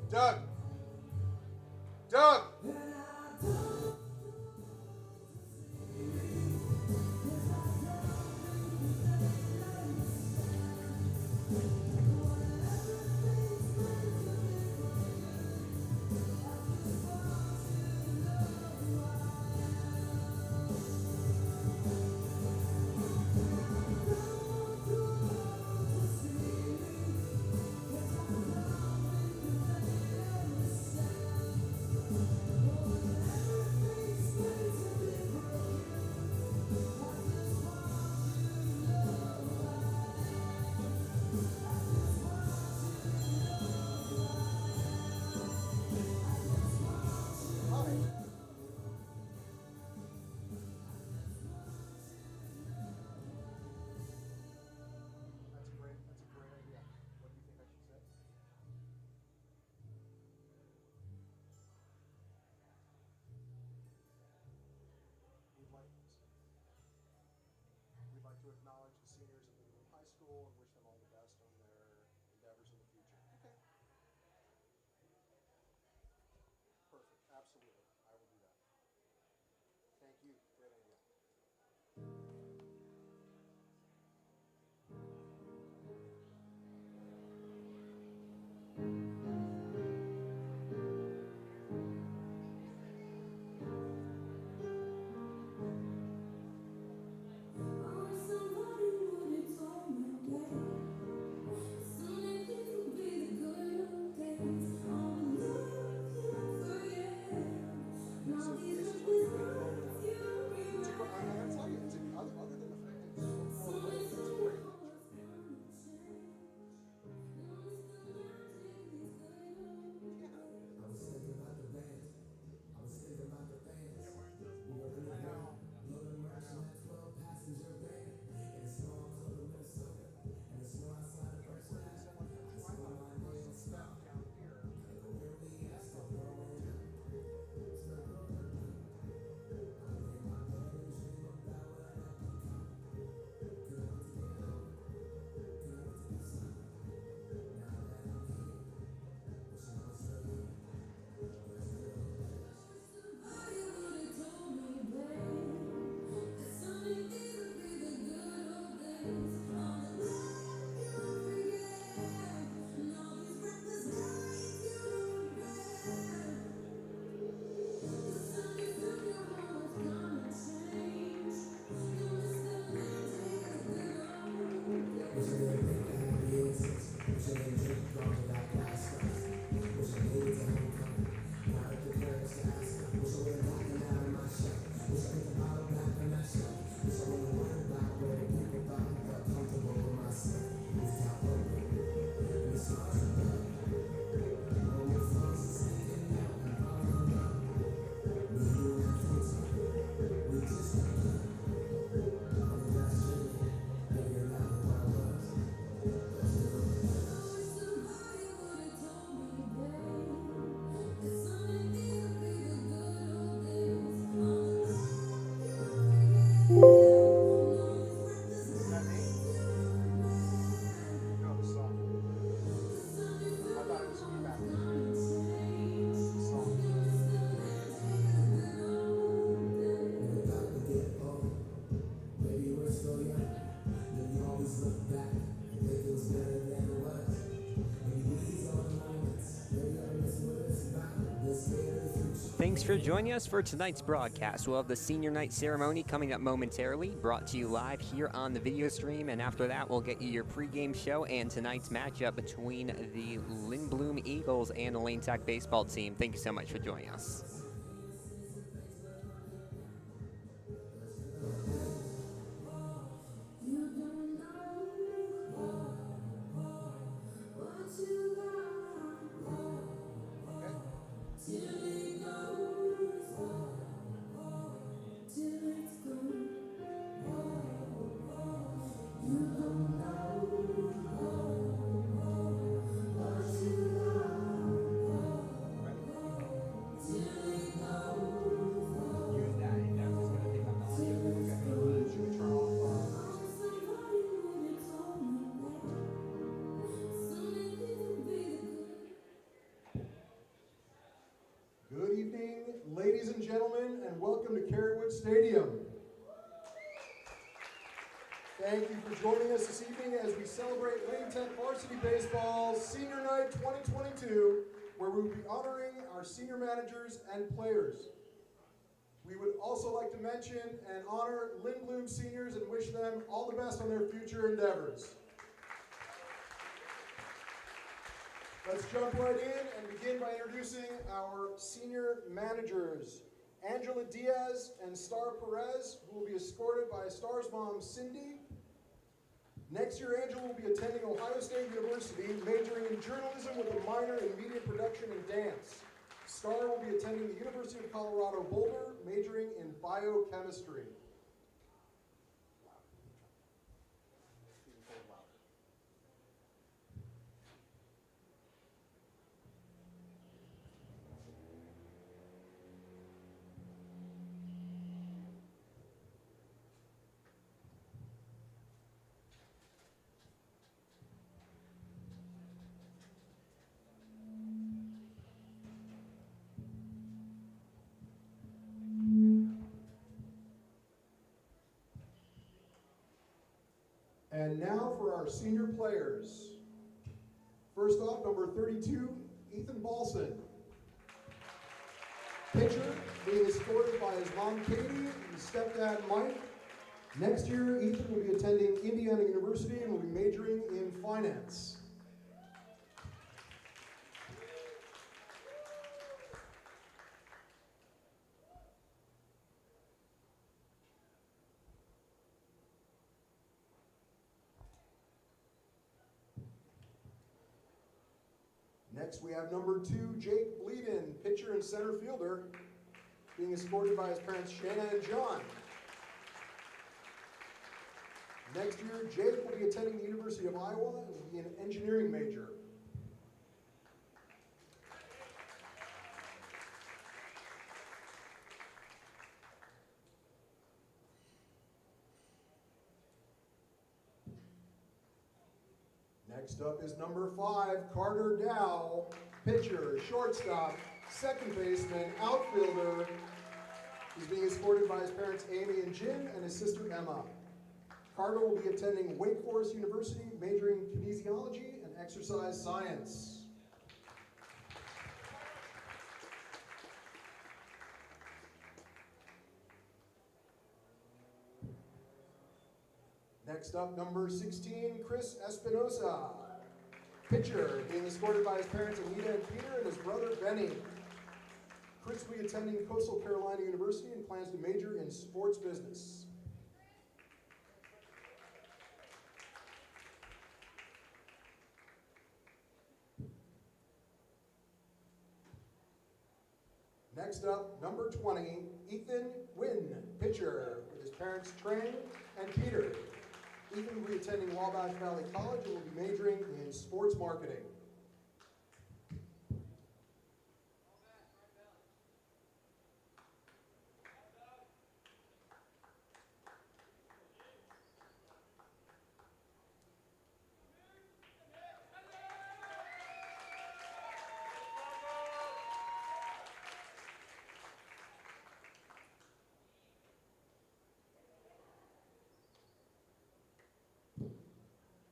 Doug! Doug! We'd like to acknowledge the seniors at Lindblom High School and wish them all the best on their endeavors in the future. Okay. Perfect. Absolutely. I will do that. Thank you. Great idea. Thanks for joining us for tonight's broadcast. We'll have the senior night ceremony coming up momentarily, brought to you live here on the video stream, and after that we'll get you your pregame show and tonight's matchup between the Lindblom Eagles and the Lane Tech baseball team. Thank you so much for joining us. Thank you for joining us this evening as we celebrate Lane Tech Varsity Baseball Senior Night 2022, where we will be honoring our senior managers and players. We would also like to mention and honor Lindblom seniors and wish them all the best on their future endeavors. Let's jump right in and begin by introducing our senior managers. Angela Diaz and Star Perez, who will be escorted by Star's mom, Cindy. Next year, Angela will be attending Ohio State University, majoring in journalism with a minor in media production and dance. Star will be attending the University of Colorado Boulder, majoring in biochemistry. And now for our senior players. First off, number 32, Ethan Balson. Pitcher, being escorted by his mom, Katie, and stepdad, Mike. Next year, Ethan will be attending Indiana University and will be majoring in finance. Next, we have number 2, Jake Bleeden, pitcher and center fielder, being escorted by his parents, Shanna and John. Next year, Jake will be attending the University of Iowa and will be an engineering major. Next up is number 5, Carter Dow, pitcher, shortstop, second baseman, outfielder. He's being escorted by his parents Amy and Jim and his sister Emma. Carter will be attending Wake Forest University, majoring in kinesiology and exercise science. Next up, number 16, Chris Espinosa, pitcher, being escorted by his parents Anita and Peter and his brother Benny. Chris will be attending Coastal Carolina University and plans to major in sports business. Next up, number 20, Ethan Wynn, pitcher, with his parents Trang and Peter. Ethan will be attending Wabash Valley College and will be majoring in sports marketing.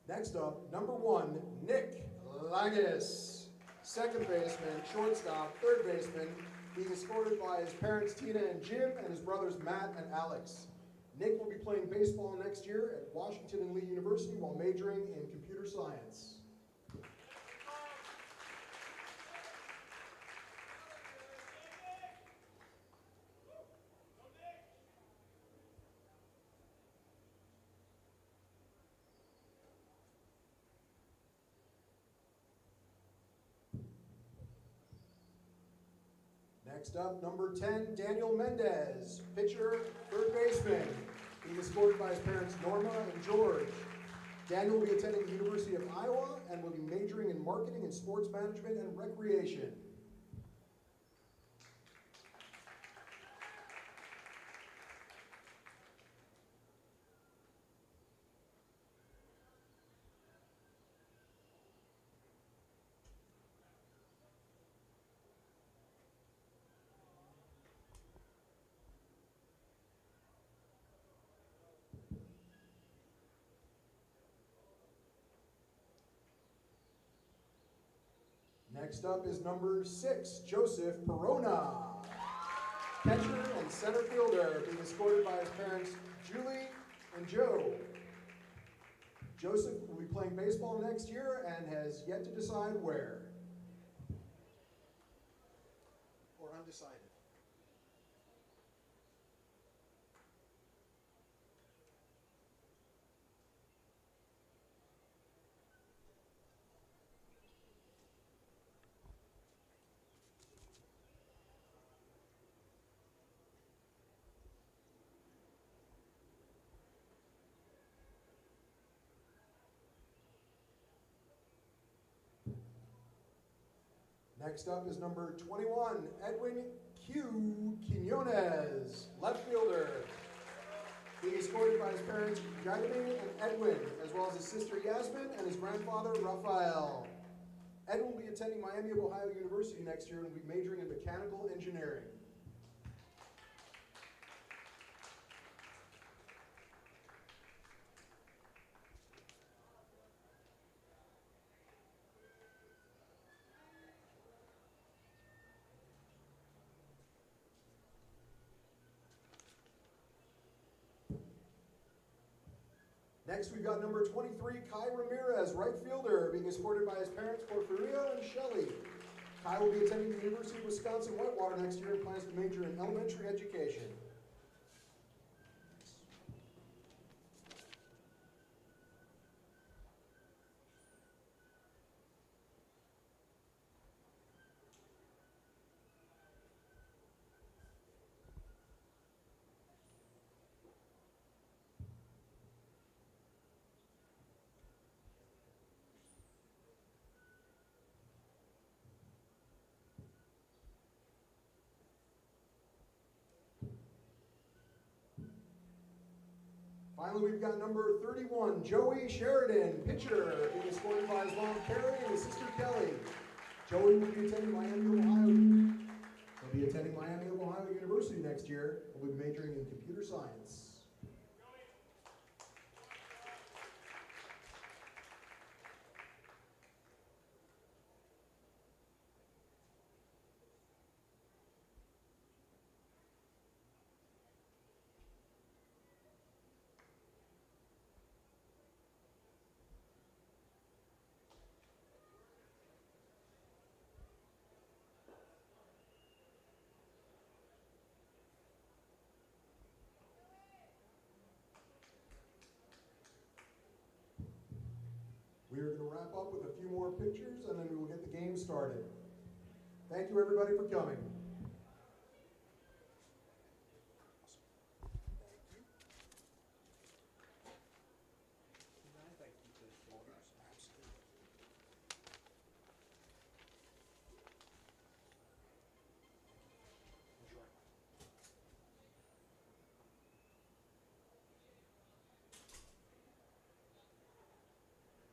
Next up, number 1, Nick Lagis, second baseman, shortstop, third baseman, being escorted by his parents Tina and Jim and his brothers Matt and Alex. Nick will be playing baseball next year at Washington and Lee University while majoring in computer science. Next up, number 10, Daniel Mendez, pitcher, third baseman, being escorted by his parents Norma and George. Daniel will be attending the University of Iowa and will be majoring in marketing and sports management and recreation. Next up is number 6, Joseph Perona. Catcher and center fielder, being escorted by his parents, Julie and Joe. Joseph will be playing baseball next year and has yet to decide where. Or undecided. Next up is number 21, Edwin Q. Quinones, left fielder. Being escorted by his parents, Jaime and Edwin, as well as his sister Yasmin and his grandfather, Raphael. Edwin will be attending Miami of Ohio University next year and will be majoring in mechanical engineering. Next, we've got number 23, Kai Ramirez, right fielder, being escorted by his parents, Porfirio and Shelley. Kai will be attending the University of Wisconsin-Whitewater next year and plans to major in elementary education. Finally, we've got number 31, Joey Sheridan, pitcher, being escorted by his mom, Carrie, and his sister, Kelly. Joey will be attending Miami of Ohio. He'll be attending Miami of Ohio University next year. He'll be majoring in computer science. We are going to wrap up with a few more pictures and then we will get the game started. Thank you everybody for coming.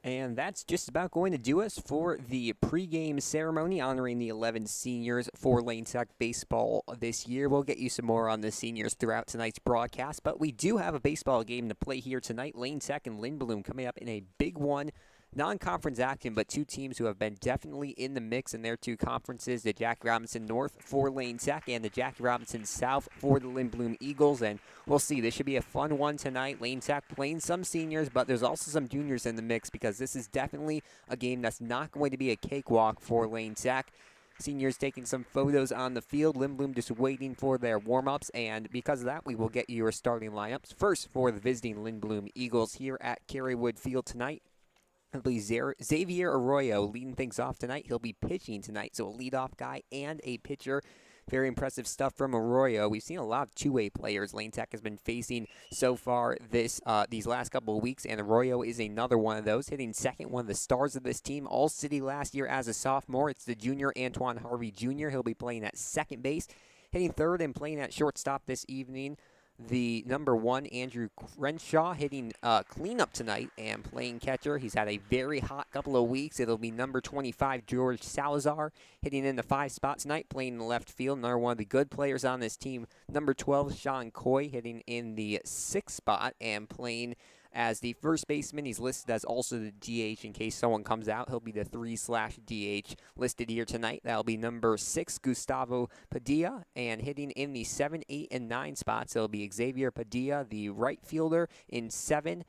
And that's just about going to do us for the pregame ceremony honoring the 11 seniors for Lane Tech baseball this year. We'll get you some more on the seniors throughout tonight's broadcast, but we do have a baseball game to play here tonight. Lane Tech and Lindblom coming up in a big one. Non-conference action, but two teams who have been definitely in the mix in their two conferences, the Jackie Robinson North for Lane Tech and the Jackie Robinson South for the Lindblom Eagles, and we'll see. This should be a fun one tonight. Lane Tech playing some seniors, but there's also some juniors in the mix because this is definitely a game that's not going to be a cakewalk for Lane Tech. Seniors taking some photos on the field. Lindblom just waiting for their warm-ups, and because of that, we will get your starting lineups. First, for the visiting Lindblom Eagles here at Kerrywood Field tonight, it'll be Xavier Arroyo leading things off tonight. He'll be pitching tonight, so a leadoff guy and a pitcher. Very impressive stuff from Arroyo. We've seen a lot of two-way players Lane Tech has been facing so far these last couple of weeks, and Arroyo is another one of those, hitting second, one of the stars of this team, All-City last year as a sophomore. It's the junior Antoine Harvey Jr. He'll be playing at second base, hitting third and playing at shortstop this evening. The number 1, Andrew Crenshaw, hitting cleanup tonight and playing catcher. He's had a very hot couple of weeks. It'll be number 25, George Salazar, hitting in the 5 spot tonight, playing in the left field. Another one of the good players on this team, number 12, Sean Coy, hitting in the 6th spot and playing As the first baseman, he's listed as also the DH in case someone comes out. He'll be the 3/DH listed here tonight. That'll be number 6, Gustavo Padilla. And hitting in the 7, 8, and 9 spots, it'll be Xavier Padilla, the right fielder, in 7.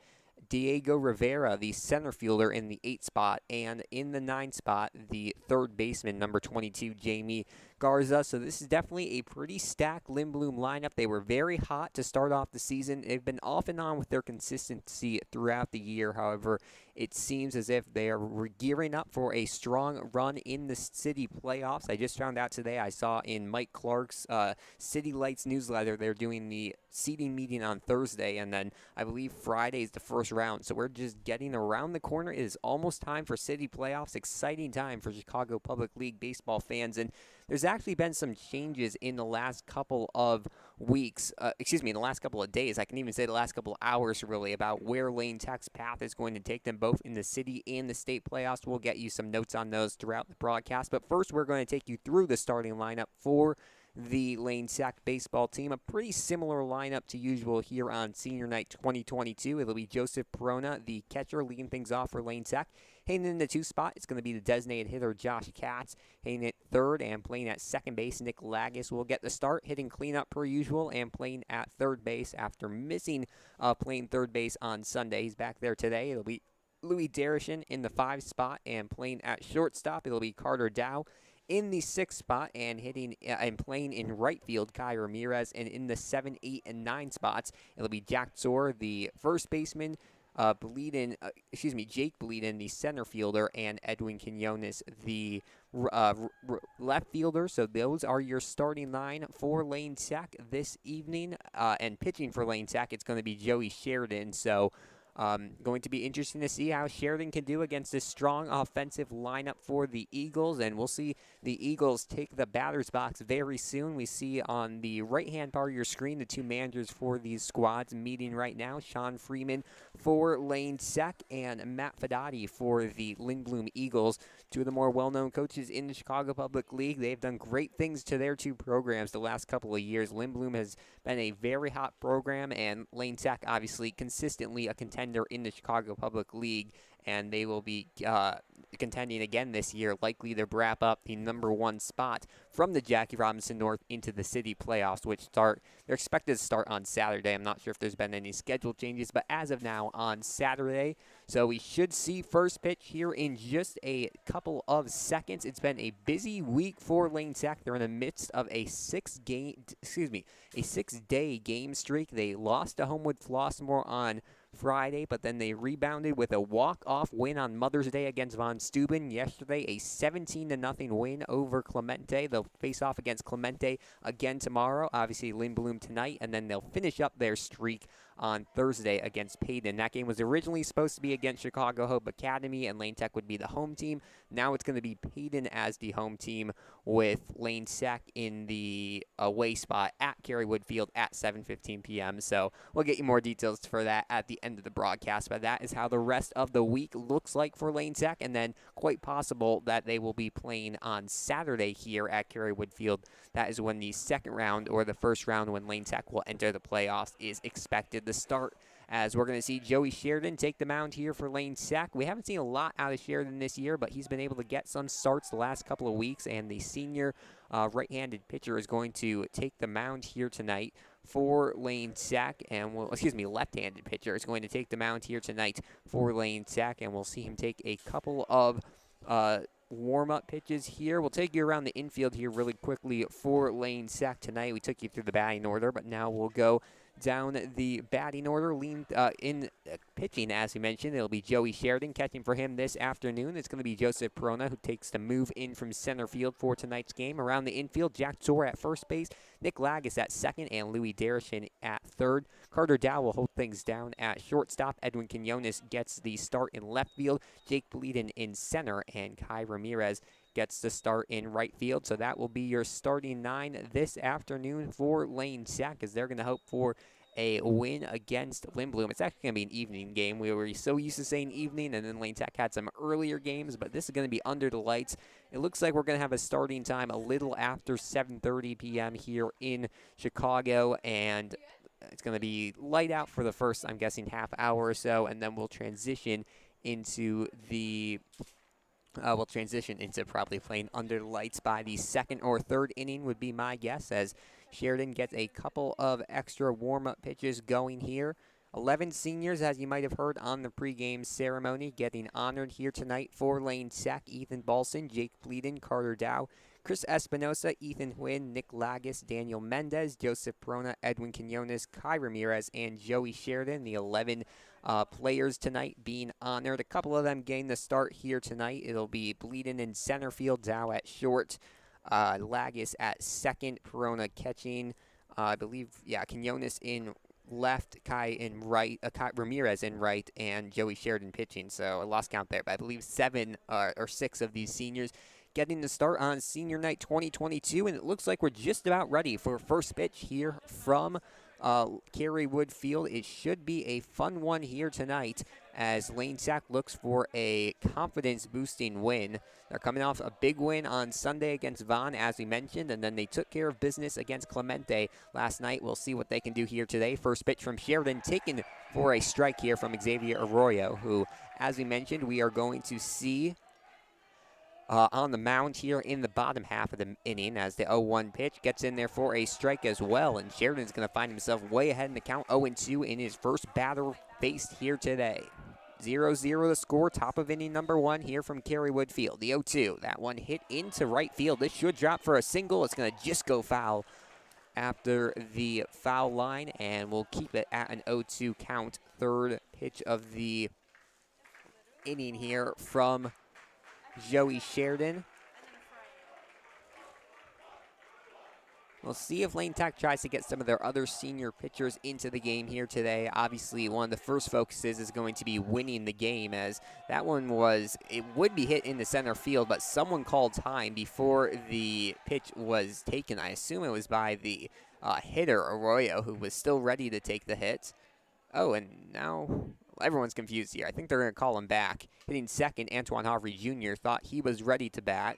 Diego Rivera, the center fielder, in the 8 spot, and in the 9 spot, the third baseman, number 22, Jamie Garza. So this is definitely a pretty stacked Lindblom lineup. They were very hot to start off the season. They've been off and on with their consistency throughout the year. However, it seems as if they are gearing up for a strong run in the city playoffs. I just found out today, I saw in Mike Clark's City Lights newsletter, they're doing the seeding meeting on Thursday, and then I believe Friday is the first round. So we're just getting around the corner. It is almost time for city playoffs. Exciting time for Chicago Public League baseball fans. And there's actually been some changes in the last couple of weeks, in the last couple of days. I can even say the last couple of hours, really, about where Lane Tech's path is going to take them both in the city and the state playoffs. We'll get you some notes on those throughout the broadcast. But first, we're going to take you through the starting lineup for the Lane Tech baseball team. A pretty similar lineup to usual here on Senior Night 2022. It'll be Joseph Perona, the catcher, leading things off for Lane Tech. Hitting in the 2 spot, it's going to be the designated hitter, Josh Katz. Hitting at third and playing at second base, Nick Lagis will get the start, hitting cleanup per usual and playing at third base after missing playing third base on Sunday. He's back there today. It'll be Louis Derishin in the 5 spot, and playing at shortstop, it'll be Carter Dow in the 6th spot, and hitting and playing in right field, Kai Ramirez, and in the 7, 8, and 9 spots, it'll be Jack Zor, the first baseman, Jake Bleeden, the center fielder, and Edwin Quinones, the left fielder. So those are your starting line for Lane Tech this evening. And pitching for Lane Tech, it's going to be Joey Sheridan. So going to be interesting to see how Sheridan can do against this strong offensive lineup for the Eagles, and we'll see the Eagles take the batter's box very soon. We see on the right-hand part of your screen the 2 managers for these squads meeting right now. Sean Freeman for Lane Tech and Matt Fadati for the Lindblom Eagles, 2 of the more well-known coaches in the Chicago Public League. They've done great things to their 2 programs the last couple of years. Lindblom has been a very hot program, and Lane Tech obviously consistently a contender in the Chicago Public League, and they will be contending again this year, likely to wrap up the number 1 spot from the Jackie Robinson North into the city playoffs, which they're expected to start on Saturday. I'm not sure if there's been any schedule changes, but as of now, on Saturday. So we should see first pitch here in just a couple of seconds. It's been a busy week for Lane Tech. They're in the midst of a 6-day game streak. They lost to Homewood Flossmoor on Friday, but then they rebounded with a walk-off win on Mother's Day against Von Steuben. Yesterday, a 17-0 win over Clemente. They'll face off against Clemente again tomorrow. Obviously, Lindblom tonight, and then they'll finish up their streak on Thursday against Payton. That game was originally supposed to be against Chicago Hope Academy, and Lane Tech would be the home team. Now it's going to be Payton as the home team, with Lane Tech in the away spot at Kerrywood Field at 7:15 p.m. So we'll get you more details for that at the end of the broadcast, but that is how the rest of the week looks like for Lane Tech, and then quite possible that they will be playing on Saturday here at Kerrywood Field. That is when the second round, or the first round when Lane Tech will enter the playoffs, is expected to start, as we're going to see Joey Sheridan take the mound here for Lane Tech. We haven't seen a lot out of Sheridan this year, but he's been able to get some starts the last couple of weeks, and the senior right-handed pitcher is going to take the mound here tonight for Lane Tech, and left-handed pitcher is going to take the mound here tonight for Lane Tech, and we'll see him take a couple of warm-up pitches here. We'll take you around the infield here really quickly for Lane Tech tonight. We took you through the batting order, but now we'll go down the batting order. In pitching, as we mentioned, it'll be Joey Sheridan. Catching for him this afternoon, it's going to be Joseph Perona, who takes the move in from center field for tonight's game. Around the infield, Jack Zor at first base, Nick Lagis at second, and Louis Derishin at third. Carter Dow will hold things down at shortstop. Edwin Quinones gets the start in left field. Jake Bleeden in center, and Kai Ramirez gets the start in right field. So that will be your starting 9 this afternoon for Lane Tech, as they're going to hope for a win against Lindblom. It's actually going to be an evening game. We were so used to saying evening, and then Lane Tech had some earlier games, but this is going to be under the lights. It looks like we're going to have a starting time a little after 7:30 p.m. here in Chicago, and it's going to be light out for the first, I'm guessing, half hour or so, and then we'll transition into probably playing under the lights by the second or third inning would be my guess, as Sheridan gets a couple of extra warm-up pitches going here. 11 seniors, as you might have heard on the pregame ceremony, getting honored here tonight for Lane Sack, Ethan Balson, Jake Pleeden, Carter Dow, Chris Espinosa, Ethan Huynh, Nick Lagis, Daniel Mendez, Joseph Perona, Edwin Quinones, Kai Ramirez, and Joey Sheridan, the 11 players tonight being honored. A couple of them getting the start here tonight. It'll be Pleeden in center field, Dow at short, Lagis at second, Perona catching, I believe, Quinones in left, Kai in right, Kai Ramirez in right, and Joey Sheridan pitching. So I lost count there, but I believe 7 or 6 of these seniors getting the start on Senior Night 2022, and it looks like we're just about ready for first pitch here from Carywood Field. It should be a fun one here tonight as Lane Sack looks for a confidence-boosting win. They're coming off a big win on Sunday against Vaughan, as we mentioned, and then they took care of business against Clemente last night. We'll see what they can do here today. First pitch from Sheridan, taken for a strike here from Xavier Arroyo, who, as we mentioned, we are going to see on the mound here in the bottom half of the inning, as the 0-1 pitch gets in there for a strike as well, and Sheridan's going to find himself way ahead in the count, 0-2 in his first batter faced here today. 0-0 the score, top of inning number 1 here from Carywood Field. The 0-2, that one hit into right field. This should drop for a single. It's going to just go foul after the foul line, and we'll keep it at an 0-2 count. Third pitch of the inning here from Joey Sheridan. We'll see if Lane Tech tries to get some of their other senior pitchers into the game here today. Obviously, one of the first focuses is going to be winning the game, as that one it would be hit in the center field, but someone called time before the pitch was taken. I assume it was by the hitter, Arroyo, who was still ready to take the hit. Oh, and now everyone's confused here. I think they're going to call him back. Hitting second, Antoine Harvey Jr. thought he was ready to bat.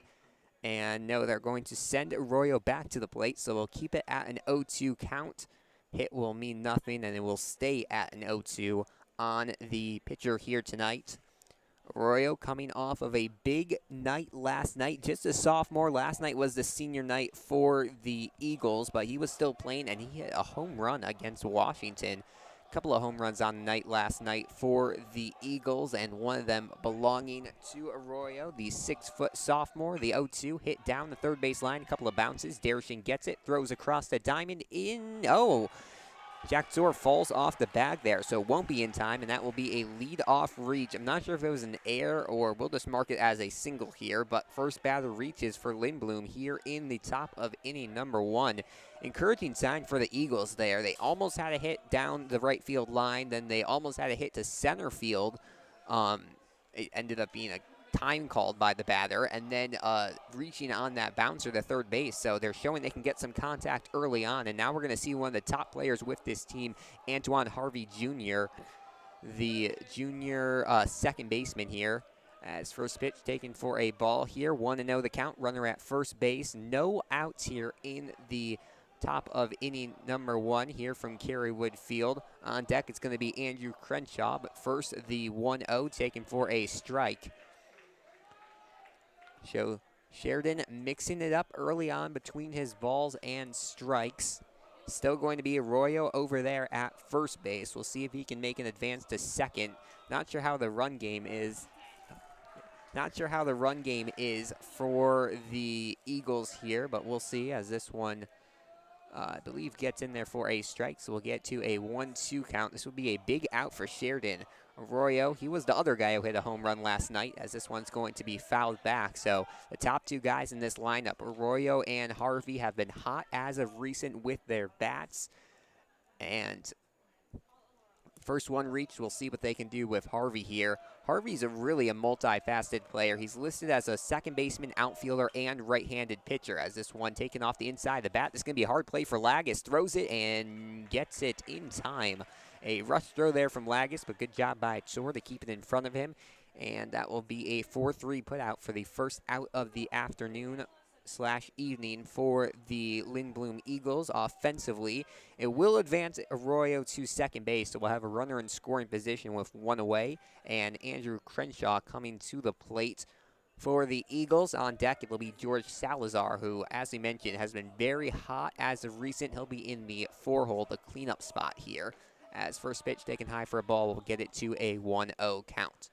And no, they're going to send Arroyo back to the plate, so we'll keep it at an 0-2 count. Hit will mean nothing, and it will stay at an 0-2 on the pitcher here tonight. Arroyo coming off of a big night last night. Just a sophomore. Last night was the senior night for the Eagles, but he was still playing, and he hit a home run against Washington. Couple of home runs on the night last night for the Eagles, and one of them belonging to Arroyo, the 6-foot sophomore. The 0-2 hit down the third base line, a couple of bounces. Darishan gets it, throws across the diamond in. Oh, Jack Zor falls off the bag there, so won't be in time, and that will be a lead-off reach. I'm not sure if it was an error or we'll just mark it as a single here, but first batter reaches for Lindblom here in the top of inning number 1. Encouraging sign for the Eagles there. They almost had a hit down the right field line, then they almost had a hit to center field. It ended up being a time called by the batter, and then reaching on that bouncer to third base. So they're showing they can get some contact early on, and now we're going to see one of the top players with this team, Antoine Harvey Jr., the junior second baseman here. As first pitch taken for a ball here, 1-0 the count, runner at first base. No outs here in the top of inning number 1 here from Carywood Field. On deck, it's going to be Andrew Crenshaw, but first the 1-0 taken for a strike. So Sheridan mixing it up early on between his balls and strikes. Still going to be Arroyo over there at first base. We'll see if he can make an advance to second. Not sure how the run game is. Not sure how the run game is for the Eagles here, but we'll see as this one, I believe, gets in there for a strike. So we'll get to a 1-2 count. This will be a big out for Sheridan. Arroyo, he was the other guy who hit a home run last night, as this one's going to be fouled back. So the top 2 guys in this lineup, Arroyo and Harvey, have been hot as of recent with their bats. And first one reached, we'll see what they can do with Harvey here. Harvey's really a multifaceted player. He's listed as a second baseman, outfielder, and right-handed pitcher. As this one taken off the inside of the bat, this is going to be a hard play for Lagis. Throws it and gets it in time. A rush throw there from Lagis, but good job by Chor to keep it in front of him. And that will be a 4-3 put out for the first out of the afternoon. evening for the Lindblom Eagles offensively. It will advance Arroyo to second base, so we'll have a runner in scoring position with one away, and Andrew Crenshaw coming to the plate. For the Eagles on deck, it will be George Salazar, who, as we mentioned, has been very hot as of recent. He'll be in the 4-hole, the cleanup spot here. As first pitch taken high for a ball, we'll get it to a 1-0 count.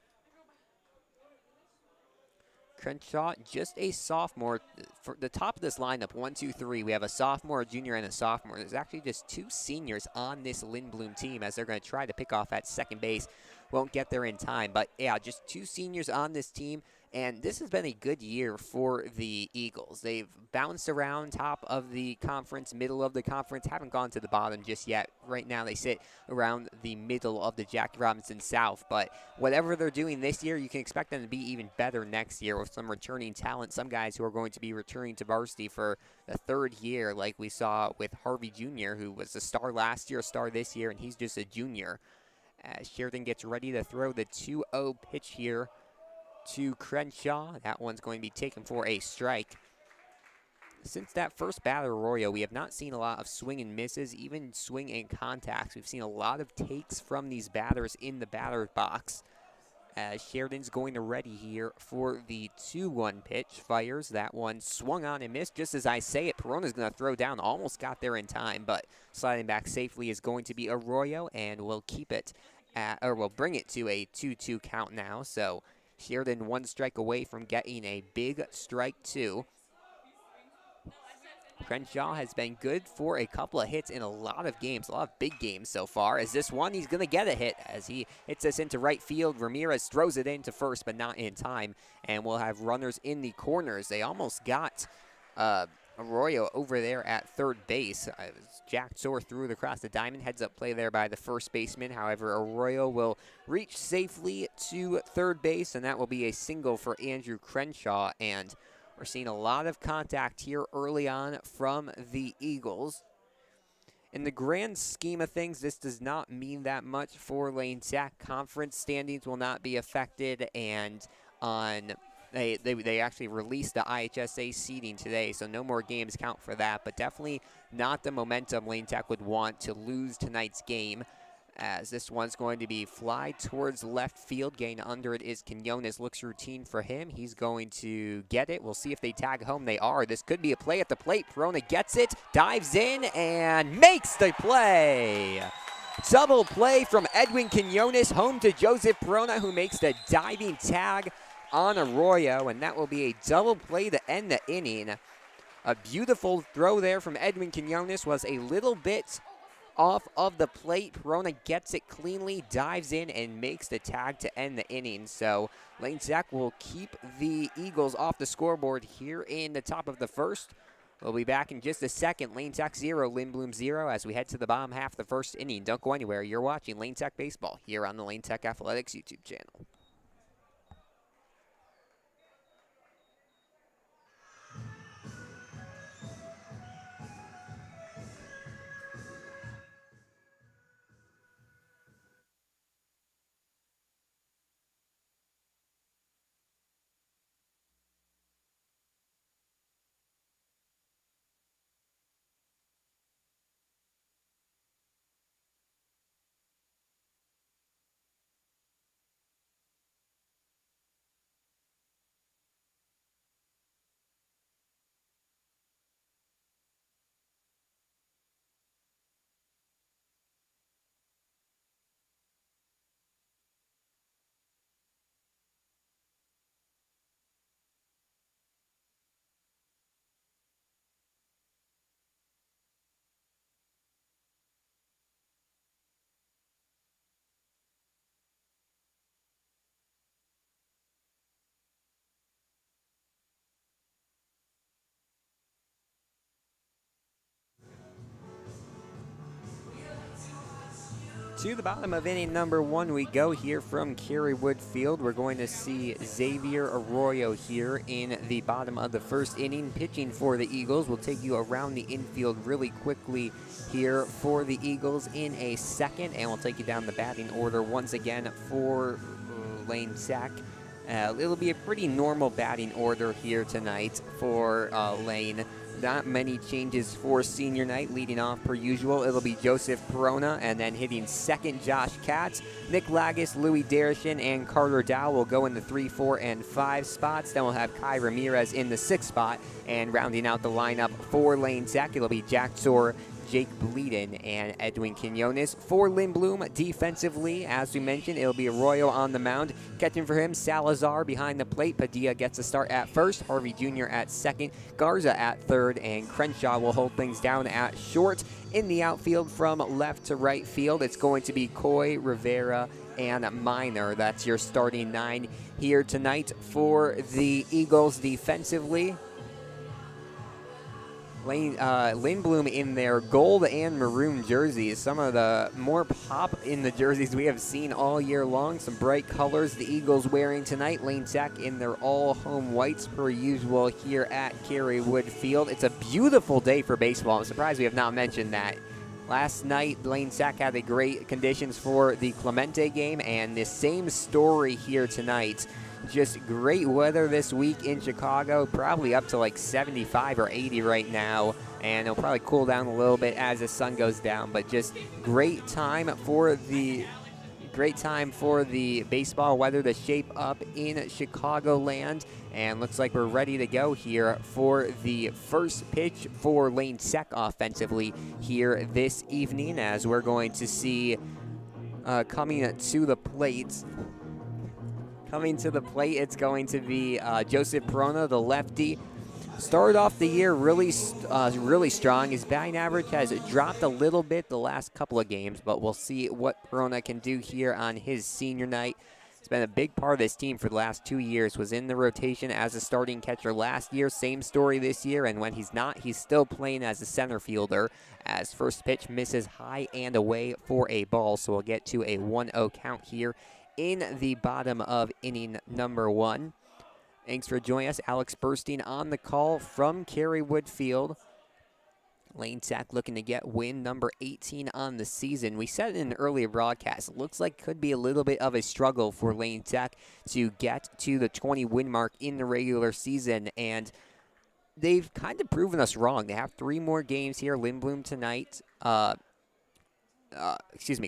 Crenshaw, just a sophomore. For the top of this lineup, 1, 2, 3, we have a sophomore, a junior, and a sophomore. There's actually just 2 seniors on this Lindblom team as they're going to try to pick off at second base. Won't get there in time, but yeah, just 2 seniors on this team. And this has been a good year for the Eagles. They've bounced around top of the conference, middle of the conference, haven't gone to the bottom just yet. Right now they sit around the middle of the Jackie Robinson South. But whatever they're doing this year, you can expect them to be even better next year with some returning talent. Some guys who are going to be returning to varsity for the 3rd year, like we saw with Harvey Jr., who was a star last year, a star this year, and he's just a junior. As Sheridan gets ready to throw the 2-0 pitch here to Crenshaw. That one's going to be taken for a strike. Since that first batter, Arroyo, we have not seen a lot of swing and misses, even swing and contacts. We've seen a lot of takes from these batters in the batter's box. As Sheridan's going to ready here for the 2-1 pitch. Fires. That one swung on and missed. Just as I say it, Perona's going to throw down. Almost got there in time, but sliding back safely is going to be Arroyo, and we'll keep it we'll bring it to a 2-2 count now. So Sheridan 1 strike away from getting a big strike 2. Crenshaw has been good for a couple of hits in a lot of games, a lot of big games so far. As this one, he's going to get a hit as he hits us into right field. Ramirez throws it into first, but not in time. And we'll have runners in the corners. They almost got Arroyo over there at third base. Jack Soar threw it across the diamond. Heads up play there by the first baseman. However, Arroyo will reach safely to third base, and that will be a single for Andrew Crenshaw. And we're seeing a lot of contact here early on from the Eagles. In the grand scheme of things, this does not mean that much for Lane Sac. Conference standings will not be affected, and they actually released the IHSA seeding today, so no more games count for that, but definitely not the momentum Lane Tech would want to lose tonight's game, as this one's going to be fly towards left field. Getting under it is Quinones. Looks routine for him. He's going to get it. We'll see if they tag home. They are. This could be a play at the plate. Perona gets it, dives in, and makes the play. Double play from Edwin Quinones home to Joseph Perona, who makes the diving tag on Arroyo, and that will be a double play to end the inning. A beautiful throw there from Edwin Quinones, was a little bit off of the plate. Perona gets it cleanly, dives in, and makes the tag to end the inning. So Lane Sac will keep the Eagles off the scoreboard here in the top of the first. We'll be back in just a second. Lane Tech 0, Lindblom 0 as we head to the bottom half of the first inning. Don't go anywhere. You're watching Lane Tech Baseball here on the Lane Tech Athletics YouTube channel. To the bottom of inning number 1 we go here from Kerrywood Field. We're going to see Xavier Arroyo here in the bottom of the first inning, pitching for the Eagles. We'll take you around the infield really quickly here for the Eagles in a second, and we'll take you down the batting order once again for Lane Sac. It'll be a pretty normal batting order here tonight for Lane. Not many changes for senior night. Leading off per usual, it'll be Joseph Perona, and then hitting second, Josh Katz. Nick Lagis, Louis Derishin, and Carter Dow will go in the 3, 4, and 5 spots. Then we'll have Kai Ramirez in the 6th spot, and rounding out the lineup for Lane Tech, it'll be Jack Tsor, Jake Bleeden, and Edwin Quinones. For Lindblom, defensively, as we mentioned, it'll be Arroyo on the mound. Catching for him, Salazar behind the plate. Padilla gets a start at first, Harvey Jr. at second, Garza at third, and Crenshaw will hold things down at short. In the outfield from left to right field, it's going to be Coy, Rivera, and Minor. That's your starting 9 here tonight for the Eagles defensively. Lindblom in their gold and maroon jerseys, some of the more pop in the jerseys we have seen all year long. Some bright colors the Eagles wearing tonight. Lane Tech in their all-home whites per usual here at Kerrywood Field. It's a beautiful day for baseball. I'm surprised we have not mentioned that. Last night, Lane Tech had the great conditions for the Clemente game, and the same story here tonight. Just great weather this week in Chicago, probably up to like 75 or 80 right now, and it'll probably cool down a little bit as the sun goes down, but just great time for the baseball weather to shape up in Chicagoland, and looks like we're ready to go here for the first pitch for Lane Tech offensively here this evening, as we're going to see coming to the plate, it's going to be Joseph Perona, the lefty. Started off the year really strong. His batting average has dropped a little bit the last couple of games, but we'll see what Perona can do here on his senior night. He's been a big part of this team for the last 2 years. Was in the rotation as a starting catcher last year. Same story this year, and when he's not, he's still playing as a center fielder, as first pitch misses high and away for a ball. So we'll get to a 1-0 count here in the bottom of inning number 1. Thanks for joining us. Alex Burstein on the call from Kerrywood Field. Lane Tech looking to get win number 18 on the season. We said in an earlier broadcast, it looks like could be a little bit of a struggle for Lane Tech to get to the 20 win mark in the regular season, and they've kind of proven us wrong. They have 3 more games here. Lindblom tonight,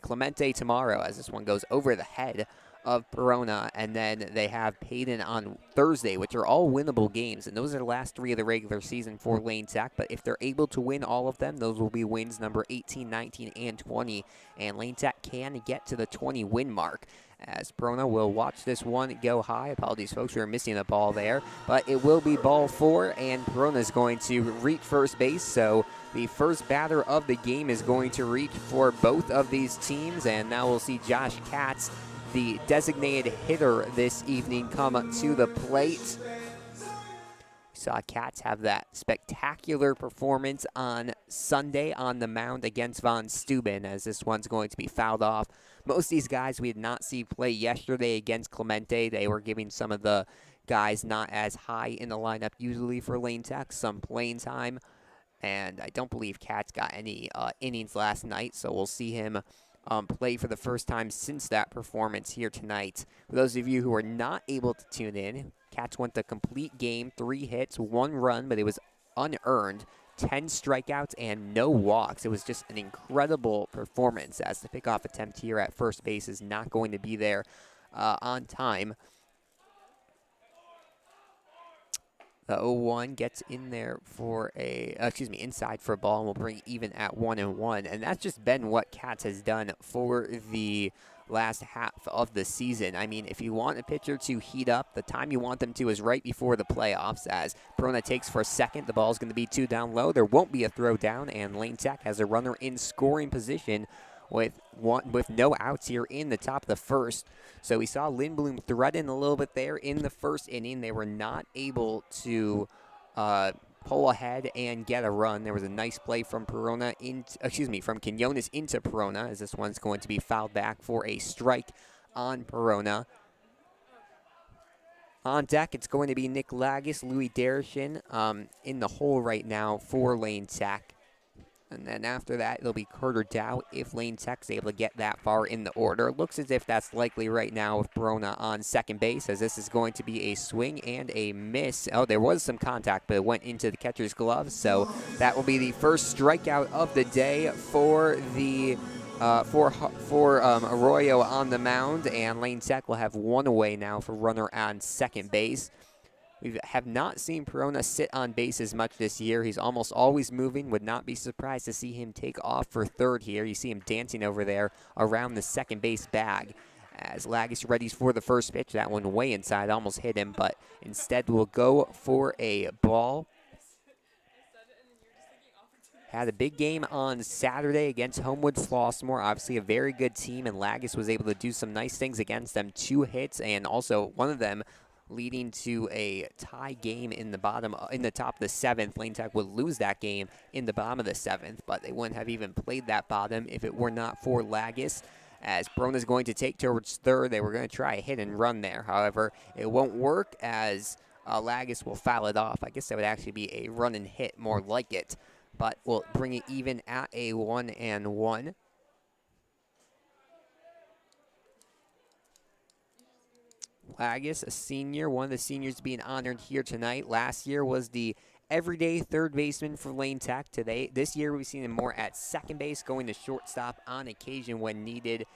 Clemente tomorrow, as this one goes over the head of Perona, and then they have Payton on Thursday, which are all winnable games, and those are the last 3 of the regular season for Lane Tech. But if they're able to win all of them, those will be wins number 18, 19, and 20, and Lane Tech can get to the 20 win mark, as Perona will watch this one go high. Apologies, folks, we were missing the ball there, but it will be ball 4, and Perona is going to reach first base, so the first batter of the game is going to reach for both of these teams, and now we'll see Josh Katz, the designated hitter this evening, come to the plate. We saw Katz have that spectacular performance on Sunday on the mound against Von Steuben, as this one's going to be fouled off. Most of these guys we did not see play yesterday against Clemente. They were giving some of the guys not as high in the lineup usually for Lane Tech some playing time, and I don't believe Katz got any innings last night, so we'll see him play for the first time since that performance here tonight. For those of you who are not able to tune in, Katz went the complete game, 3 hits, 1 run, but it was unearned, 10 strikeouts, and no walks. It was just an incredible performance, as the pickoff attempt here at first base is not going to be there on time. The 0-1 gets in there for inside for a ball, and will bring even at 1-1. And that's just been what Katz has done for the last half of the season. I mean, if you want a pitcher to heat up, the time you want them to is right before the playoffs, as Perona takes for a second. The ball's going to be 2 down low. There won't be a throw down, and Lane Tech has a runner in scoring position with no outs here in the top of the first. So we saw Lindblom threaten a little bit there in the first inning. They were not able to pull ahead and get a run. There was a nice play from from Quinones into Perona, as this one's going to be fouled back for a strike on Perona. On deck, it's going to be Nick Lagis, Louis Derishin in the hole right now for Lane Tech. And then after that, it'll be Carter Dow if Lane Tech's able to get that far in the order. Looks as if that's likely right now with Perona on second base, as this is going to be a swing and a miss. Oh, there was some contact, but it went into the catcher's glove. So that will be the first strikeout of the day for the Arroyo on the mound, and Lane Tech will have one away now for runner on second base. We have not seen Perona sit on base as much this year. He's almost always moving. Would not be surprised to see him take off for third here. You see him dancing over there around the second base bag. As Lagis readies for the first pitch. That one way inside, almost hit him, but instead will go for a ball. Had a big game on Saturday against Homewood Flossmoor. Obviously a very good team, and Lagis was able to do some nice things against them. 2 hits, and also one of them leading to a tie game in the top of the 7th. Lane Tech would lose that game in the bottom of the 7th, but they wouldn't have even played that bottom if it were not for Lagis. As Perona's going to take towards third, they were going to try a hit and run there. However, it won't work as Lagis will foul it off. I guess that would actually be a run and hit, more like it, but we'll bring it even at a 1-1. Lagis, a senior, one of the seniors being honored here tonight. Last year was the everyday third baseman for Lane Tech. This year we've seen him more at second base, going to shortstop on occasion when needed.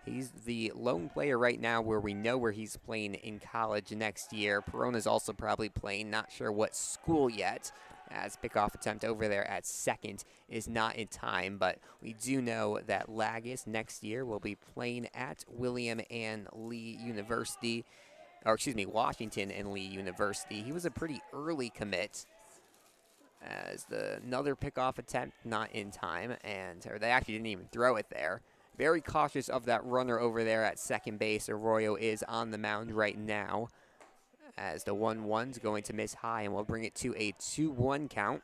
He's the lone player right now where we know where he's playing in college next year. Perona's also probably playing, not sure what school yet, as pickoff attempt over there at second is not in time, but we do know that Lagis next year will be playing at Washington and Lee University. He was a pretty early commit, as another pickoff attempt not in time, or they actually didn't even throw it there. Very cautious of that runner over there at second base. Arroyo is on the mound right now, as the 1-1's going to miss high, and we'll bring it to a 2-1 count.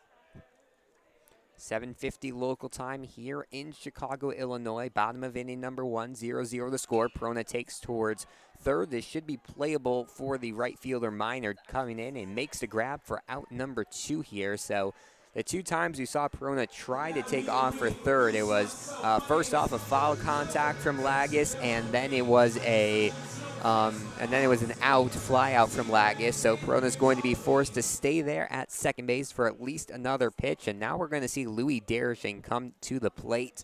7:50 local time here in Chicago, Illinois. Bottom of inning number 1, 0-0 the score. Perona takes towards third. This should be playable for the right fielder Minor coming in and makes the grab for out number 2 here. So the 2 times we saw Perona try to take off for third, it was first off a foul contact from Lagis, and then it was an out, fly out from Lagis. So Perona's going to be forced to stay there at second base for at least another pitch. And now we're going to see Louis Derishing come to the plate.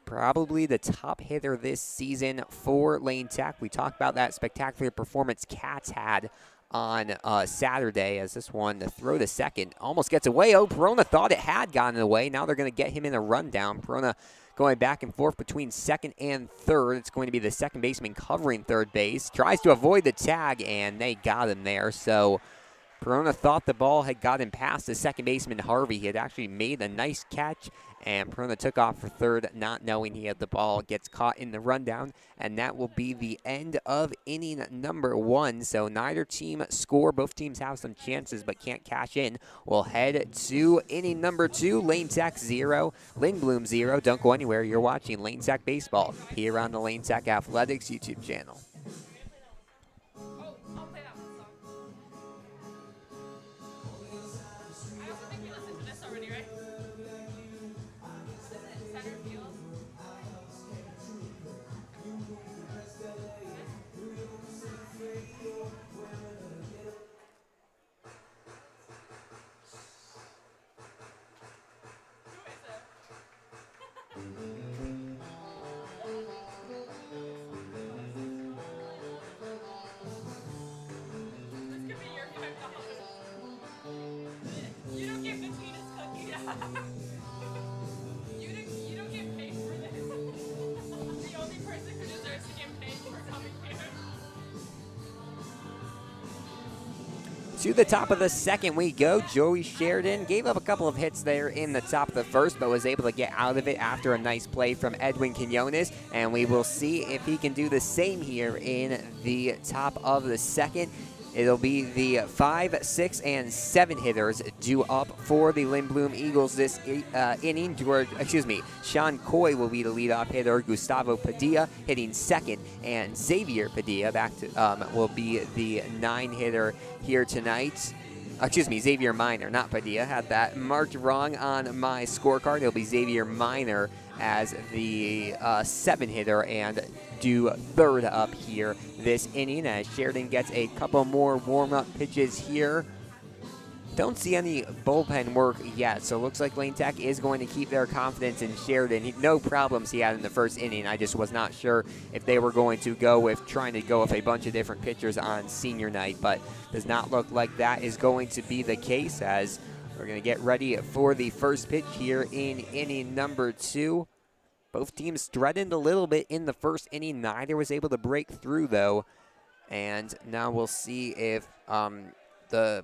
Probably the top hitter this season for Lane Tech. We talked about that spectacular performance Cats had on Saturday, as this one, the throw to second, almost gets away. Oh, Perona thought it had gotten away. Now they're going to get him in a rundown. Perona going back and forth between second and third. It's going to be the second baseman covering third base. Tries to avoid the tag, and they got him there. So Perona thought the ball had gotten past the second baseman, Harvey. He had actually made a nice catch, and Perona took off for third, not knowing he had the ball. Gets caught in the rundown, and that will be the end of inning number 1. So neither team score. Both teams have some chances but can't cash in. We'll head to inning number 2. Lane Tech 0, Lindblom 0. Don't go anywhere. You're watching Lane Tech Baseball here on the Lane Tech Athletics YouTube channel. To the top of the second we go. Joey Sheridan gave up a couple of hits there in the top of the first, but was able to get out of it after a nice play from Edwin Quinones, and we will see if he can do the same here in the top of the second. It'll be the 5, 6, and 7 hitters due up for the Lindblom Eagles this inning. Sean Coy will be the leadoff hitter. Gustavo Padilla hitting second, and Xavier Padilla will be the 9 hitter here tonight. excuse me, Xavier Minor, not Padilla. Had that marked wrong on my scorecard. It'll be Xavier Minor as the 7 hitter and do third up here this inning as Sheridan gets a couple more warm-up pitches here. Don't see any bullpen work yet, so it looks like Lane Tech is going to keep their confidence in Sheridan. No problems he had in the first inning. I just was not sure if they were going to go with trying to go with a bunch of different pitchers on senior night, but does not look like that is going to be the case as we're going to get ready for the first pitch here in inning number 2. Both teams threatened a little bit in the first inning. Neither was able to break through, though. And now we'll see if the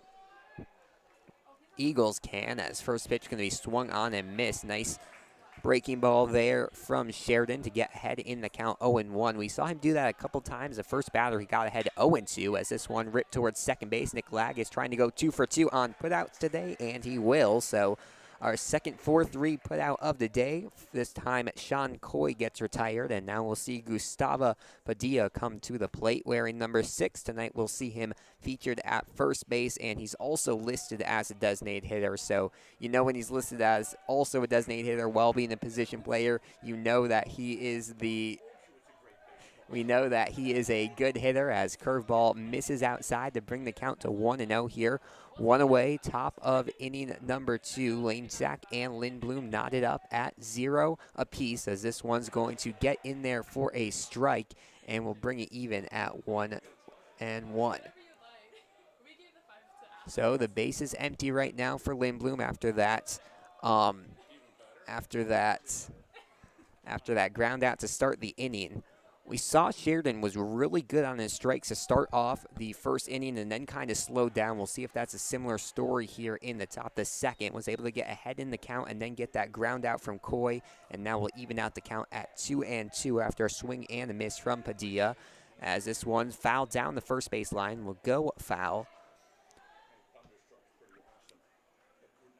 Eagles can, as first pitch going to be swung on and missed. Nice breaking ball there from Sheridan to get ahead in the count 0-1. We saw him do that a couple times. The first batter, he got ahead 0-2 as this one ripped towards second base. Nick Lag is trying to go 2 for 2 on putouts today, and he will. So our second 4-3 putout of the day. This time, Sean Coy gets retired, and now we'll see Gustavo Padilla come to the plate wearing number 6. Tonight, we'll see him featured at first base, and he's also listed as a designated hitter. So, you know, when he's listed as also a designated hitter while being a position player, you know that he is we know that he is a good hitter as curveball misses outside to bring the count to 1-0 here. 1 away, top of inning number 2. Lane Tech and Lindblom knotted up at 0 apiece as this one's going to get in there for a strike and will bring it even at 1-1. So the base is empty right now for Lindblom after that ground out to start the inning. We saw Sheridan was really good on his strikes to start off the first inning and then kind of slowed down. We'll see if that's a similar story here in the top of the second. Was able to get ahead in the count and then get that ground out from Coy, and now we'll even out the count at 2-2 after a swing and a miss from Padilla. As this one fouled down the first base line, will go foul.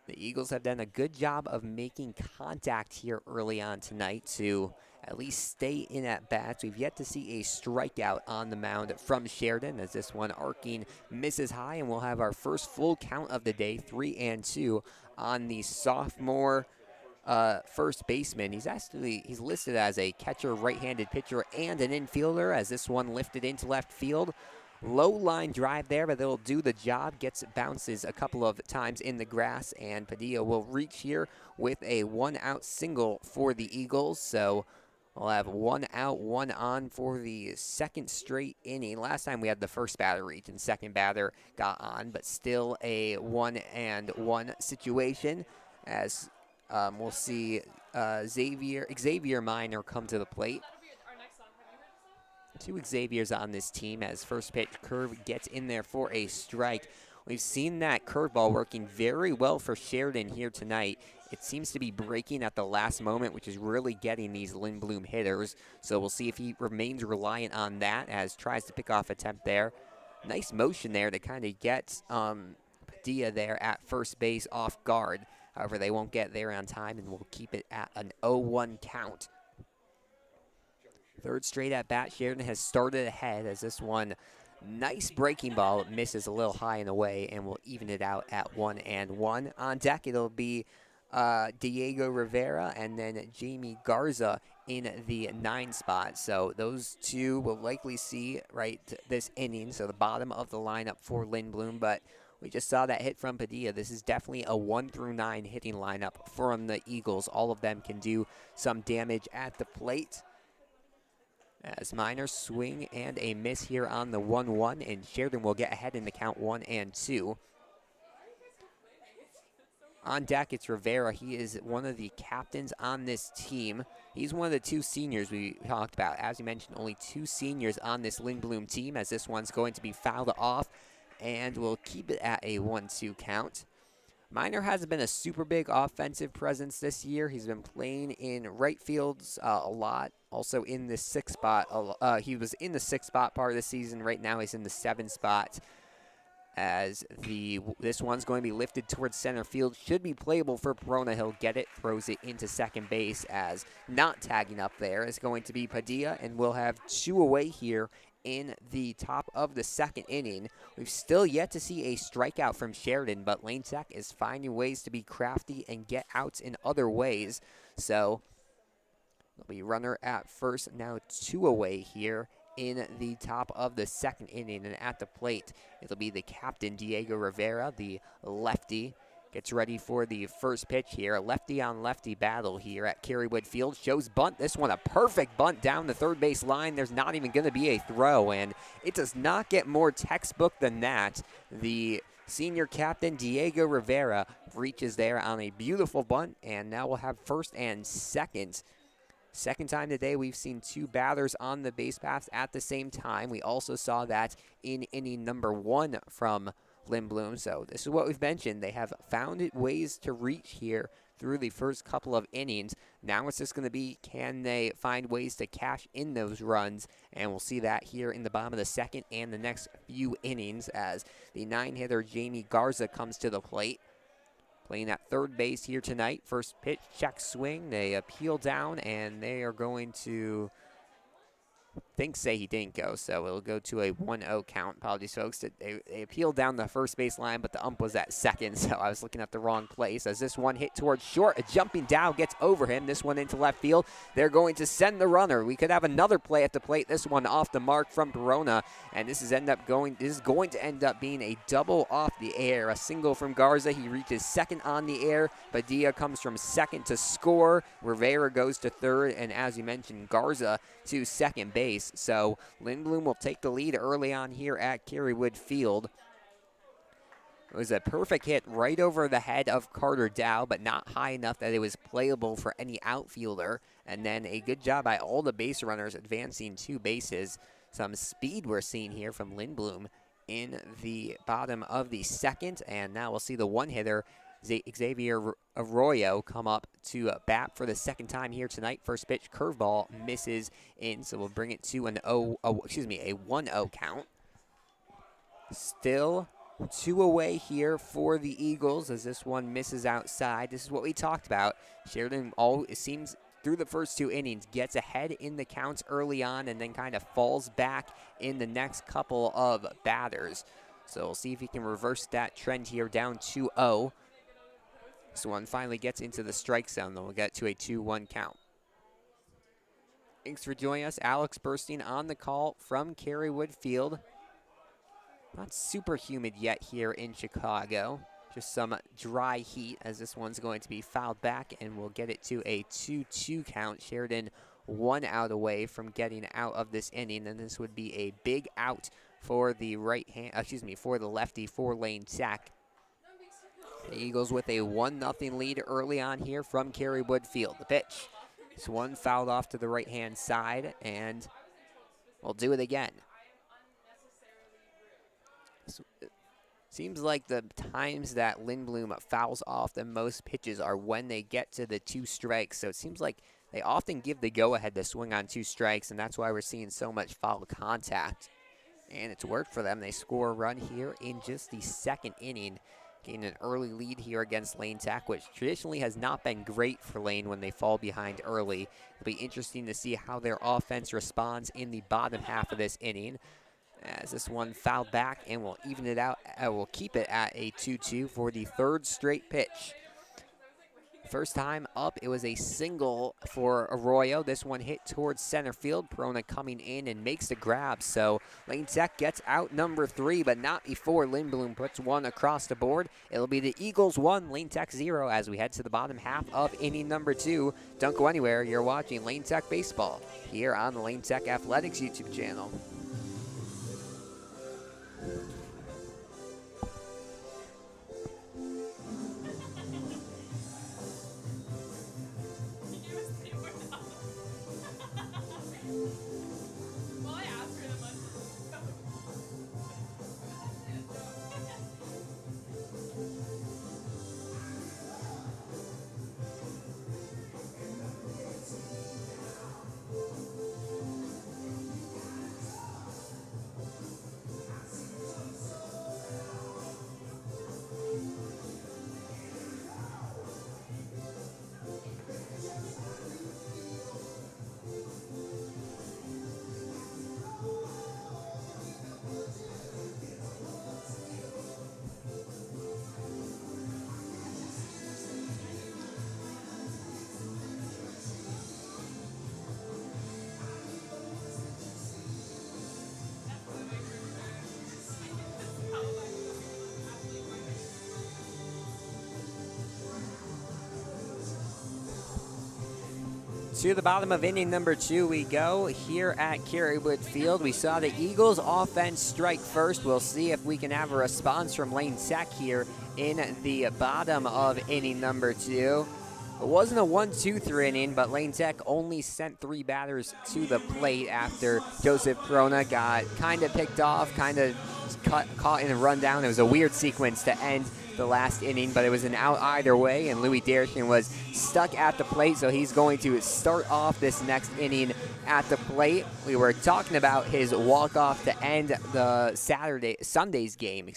The Eagles have done a good job of making contact here early on tonight to at least stay in at bats. We've yet to see a strikeout on the mound from Sheridan as this one arcing misses high, and we'll have our first full count of the day, 3-2 on the sophomore first baseman. He's listed as a catcher, right-handed pitcher, and an infielder as this one lifted into left field. Low line drive there, but they'll do the job. Bounces a couple of times in the grass, and Padilla will reach here with a 1-out single for the Eagles. So we'll have 1 out, 1 on for the second straight inning. Last time we had the first batter reach and second batter got on, but still a 1-1 situation as we'll see Xavier Minor come to the plate. 2 Xaviers on this team as first pitch curve gets in there for a strike. We've seen that curveball working very well for Sheridan here tonight. It seems to be breaking at the last moment, which is really getting these Lindblom hitters. So we'll see if he remains reliant on that as tries to pick off attempt there. Nice motion there to kind of get Padilla there at first base off guard. However, they won't get there on time, and we'll keep it at an 0-1 count. Third straight at bat, Sheridan has started ahead as this one, nice breaking ball, misses a little high and away, and will even it out at 1-1. On deck, it'll be Diego Rivera and then Jamie Garza in the 9 spot. So those two will likely see this inning, so the bottom of the lineup for Lindblom, but we just saw that hit from Padilla. This is definitely a 1 through 9 hitting lineup from the Eagles. All of them can do some damage at the plate. As Minor swing and a miss here on the 1-1, and Sheridan will get ahead in the count 1-2. On deck, it's Rivera. He is one of the captains on this team. He's one of the 2 seniors we talked about. As you mentioned, only 2 seniors on this Lindblom team, as this one's going to be fouled off, and we'll keep it at a 1-2 count. Minor hasn't been a super big offensive presence this year. He's been playing in right fields a lot. Also in the 6th spot. He was in the 6th spot part of the season. Right now he's in the 7th spot. As this one's going to be lifted towards center field. Should be playable for Perona. He'll get it. Throws it into second base as not tagging up there is going to be Padilla. And we'll have 2 away here in the top of the second inning. We've still yet to see a strikeout from Sheridan, but Lane Tech is finding ways to be crafty and get outs in other ways. So there'll be runner at first, now 2 away here in the top of the second inning. And at the plate, it'll be the captain, Diego Rivera, the lefty. Gets ready for the first pitch here. A lefty on lefty battle here at Kerrywood Field. Shows bunt. This one a perfect bunt down the third base line. There's not even going to be a throw, and it does not get more textbook than that. The senior captain, Diego Rivera, reaches there on a beautiful bunt, and now we'll have first and second. Second time today we've seen 2 batters on the base paths at the same time. We also saw that in inning number 1 from Lindblom. So this is what we've mentioned. They have found ways to reach here through the first couple of innings. Now it's just going to be, can they find ways to cash in those runs? And we'll see that here in the bottom of the second and the next few innings as the 9-hitter Jamie Garza comes to the plate. Playing at third base here tonight. First pitch, check swing. They appeal down, and they are going to say he didn't go, so it'll go to a 1-0 count. Apologies, folks. They appealed down the first base line, but the ump was at second, so I was looking at the wrong place. As this one hit towards short, a jumping Dow gets over him. This one into left field. They're going to send the runner. We could have another play at the plate. This one off the mark from Perona, and this is going to end up being a double off the air. A single from Garza. He reaches second on the air. Padilla comes from second to score. Rivera goes to third, and as you mentioned, Garza to second base. So Lindblom will take the lead early on here at Kerrywood Field. It was a perfect hit right over the head of Carter Dow, but not high enough that it was playable for any outfielder. And then a good job by all the base runners advancing 2 bases. Some speed we're seeing here from Lindblom in the bottom of the second. And now we'll see the one-hitter, Xavier Arroyo, come up to bat for the second time here tonight. First pitch, curveball, misses in, so we'll bring it to a 1-0 count. Still 2 away here for the Eagles as this one misses outside. This is what we talked about. Sheridan, it seems through the first 2 innings, gets ahead in the counts early on and then kind of falls back in the next couple of batters. So we'll see if he can reverse that trend here, down 2-0. This one finally gets into the strike zone, then we'll get to a 2-1 count. Thanks for joining us. Alex Burstein on the call from Kerrywood Field. Not super humid yet here in Chicago. Just some dry heat as this one's going to be fouled back, and we'll get it to a 2-2 count. Sheridan 1 out away from getting out of this inning, and this would be a big out for the for the lefty for Lane Tech. The Eagles with a 1-0 lead early on here from Kerrywood Field. The pitch. This one fouled off to the right-hand side, and we'll do it again. Seems like the times that Lindblom fouls off the most pitches are when they get to the 2 strikes. So it seems like they often give the go-ahead to swing on 2 strikes, and that's why we're seeing so much foul contact. And it's worked for them. They score a run here in just the second inning, getting an early lead here against Lane Tech, which traditionally has not been great for Lane when they fall behind early. It'll be interesting to see how their offense responds in the bottom half of this inning. As this one fouled back, and we'll even it out. We'll keep it at a 2-2 for the 3rd straight pitch. First time up, it was a single for Arroyo. This one hit towards center field. Perona coming in and makes the grab. So Lane Tech gets out number 3, but not before Lindblom puts 1 across the board. It'll be the Eagles 1, Lane Tech 0 as we head to the bottom half of inning number 2. Don't go anywhere. You're watching Lane Tech Baseball here on the Lane Tech Athletics YouTube channel. To the bottom of inning number 2 we go here at Kerrywood Field. We saw the Eagles offense strike first. We'll see if we can have a response from Lane Tech here in the bottom of inning number 2. It wasn't a 1-2-3 inning, but Lane Tech only sent 3 batters to the plate after Joseph Corona got kind of picked off, kind of caught in a rundown. It was a weird sequence to end the last inning, but it was an out either way, and Louis Derrickson was stuck at the plate, so he's going to start off this next inning at the plate. We were talking about his walk-off to end the Sunday's game,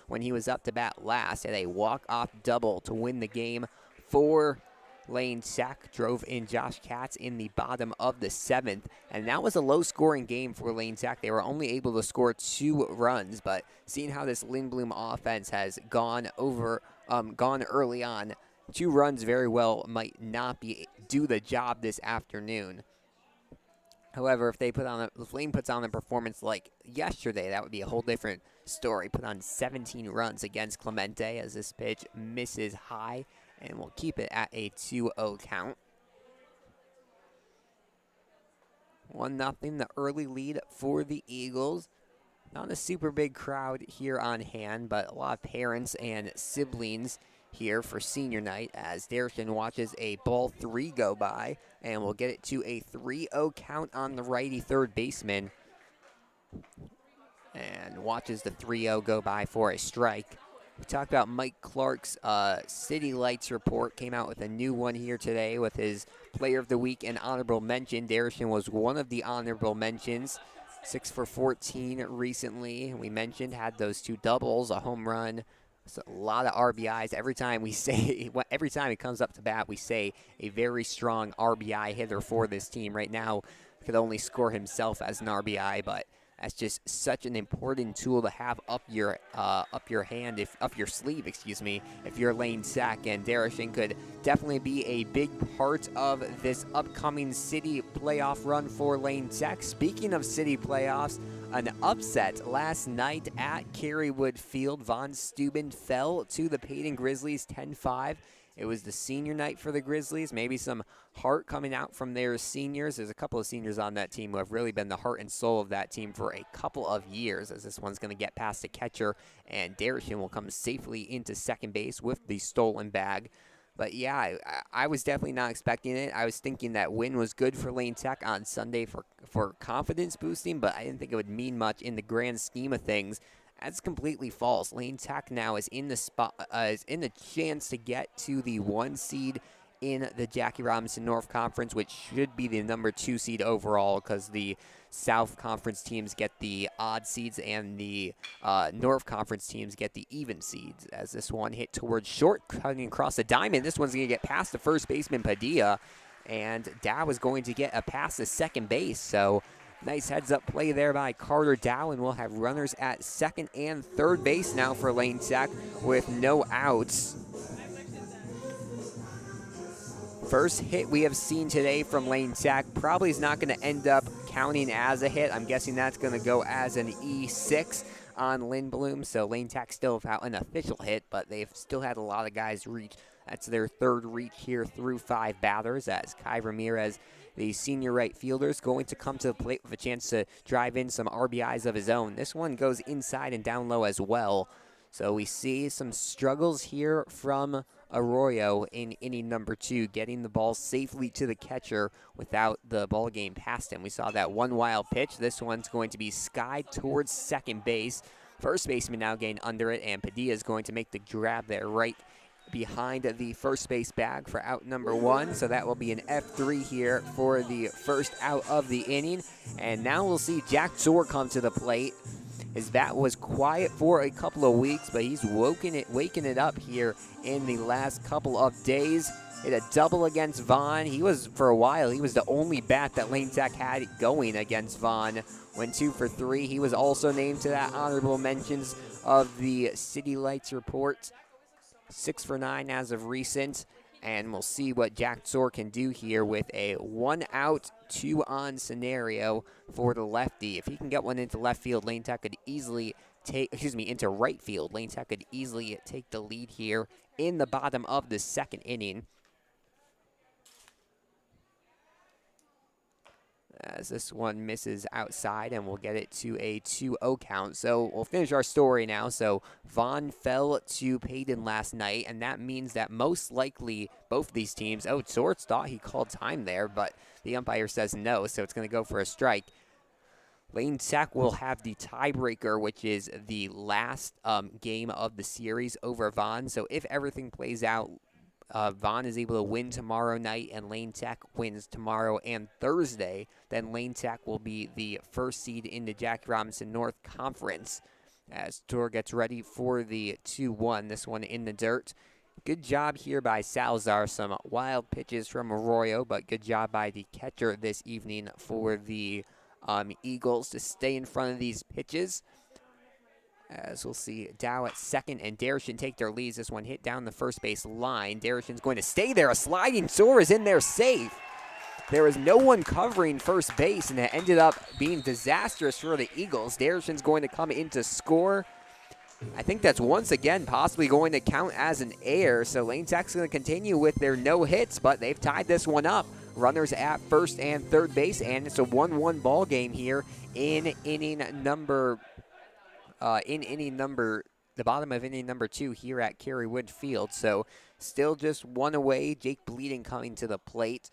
when he was up to bat last, at a walk-off double to win the game for Lane Tech. Drove in Josh Katz in the bottom of the 7th, and that was a low-scoring game for Lane Tech. They were only able to score 2 runs, but seeing how this Lindblom offense has gone early on, 2 runs very well might not do the job this afternoon. However, if Lane puts on a performance like yesterday, that would be a whole different story. Put on 17 runs against Clemente as this pitch misses high, and we'll keep it at a 2-0 count. 1-0, the early lead for the Eagles. Not a super big crowd here on hand, but a lot of parents and siblings here for senior night as Derrickson watches a ball 3 go by, and we'll get it to a 3-0 count on the righty third baseman. And watches the 3-0 go by for a strike. We talked about Mike Clark's City Lights report. Came out with a new one here today with his Player of the Week and honorable mention. Derrickson was one of the honorable mentions. 6 for 14 recently. We mentioned had those 2 doubles, a home run, so a lot of RBIs. Every time he comes up to bat, we say a very strong RBI hitter for this team. Right now, could only score himself as an RBI, but that's just such an important tool to have up your sleeve, if you're Lane Tech. And Derrickson could definitely be a big part of this upcoming city playoff run for Lane Tech. Speaking of city playoffs, an upset last night at Kerrywood Field. Von Steuben fell to the Peyton Grizzlies 10-5. It was the senior night for the Grizzlies. Maybe some heart coming out from their seniors. There's a couple of seniors on that team who have really been the heart and soul of that team for a couple of years, as this one's going to get past the catcher, and Derrickson will come safely into second base with the stolen bag. But yeah, I was definitely not expecting it. I was thinking that win was good for Lane Tech on Sunday for confidence boosting, but I didn't think it would mean much in the grand scheme of things. That's completely false. Lane Tech now is in the chance to get to the 1 seed in the Jackie Robinson North Conference, which should be the number 2 seed overall, because the South Conference teams get the odd seeds and the North Conference teams get the even seeds. As this one hit towards short, cutting across the diamond, this one's going to get past the first baseman Padilla, and Dow is going to get a pass to second base. So nice heads-up play there by Carter Dow, and we'll have runners at second and third base now for Lane Tech with no outs. First hit we have seen today from Lane Tech probably is not going to end up counting as a hit. I'm guessing that's going to go as an E6 on Lindblom, so Lane Tech still without an official hit, but they've still had a lot of guys reach. That's their 3rd reach here through 5 batters, as Kai Ramirez, the senior right fielder, is going to come to the plate with a chance to drive in some RBIs of his own. This one goes inside and down low as well. So we see some struggles here from Arroyo in inning number 2, getting the ball safely to the catcher without the ball game past him. We saw that one wild pitch. This one's going to be skied towards second base. First baseman now getting under it, and Padilla is going to make the grab there right behind the first base bag for out number 1. So that will be an F3 here for the first out of the inning. And now we'll see Jack Zor come to the plate. His bat was quiet for a couple of weeks, but he's waking it up here in the last couple of days. Hit a double against Vaughn. For a while, he was the only bat that Lane Tech had going against Vaughn. Went 2 for 3. He was also named to that honorable mentions of the City Lights report. 6 for 9 as of recent. And we'll see what Jack Zor can do here with a 1-out, 2-on scenario for the lefty. If he can get one into left field, Lane Tech could easily into right field. Lane Tech could easily take the lead here in the bottom of the 2nd inning. as this one misses outside, and we'll get it to a 2-0 count. So we'll finish our story now. So Vaughn fell to Peyton last night, and that means that most likely both of these teams, Swords thought he called time there, but the umpire says no, so it's going to go for a strike. Lane Tech will have the tiebreaker, which is the last game of the series over Vaughn. So if everything plays out, Vaughn is able to win tomorrow night and Lane Tech wins tomorrow and Thursday, then Lane Tech will be the first seed in the Jackie Robinson North Conference as Tor gets ready for the 2-1, this one in the dirt. Good job here by Salazar. Some wild pitches from Arroyo, but good job by the catcher this evening for the Eagles to stay in front of these pitches. As we'll see Dow at second and Darishan take their leads. This one hit down the first base line. Darishan's going to stay there. A sliding Soar is in there safe. There was no one covering first base, and it ended up being disastrous for the Eagles. Darishan's going to come in to score. I think that's once again possibly going to count as an error. So Lane Tech's going to continue with their no hits, but they've tied this one up. Runners at first and third base, and it's a 1-1 ball game here in inning number. The bottom of inning number 2 here at Kerrywood Field. So still just one away. Jake Bleeding coming to the plate.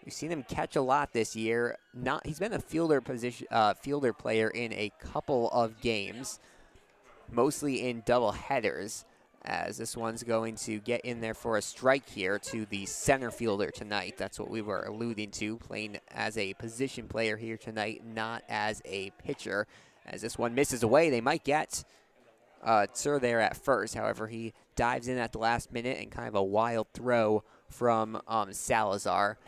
We've seen him catch a lot this year. He's been a fielder player in a couple of games, mostly in double headers. As this one's going to get in there for a strike here to the center fielder tonight. That's what we were alluding to, playing as a position player here tonight, not as a pitcher. As this one misses away, they might get Tsur there at first. However, he dives in at the last minute, and kind of a wild throw from Salazar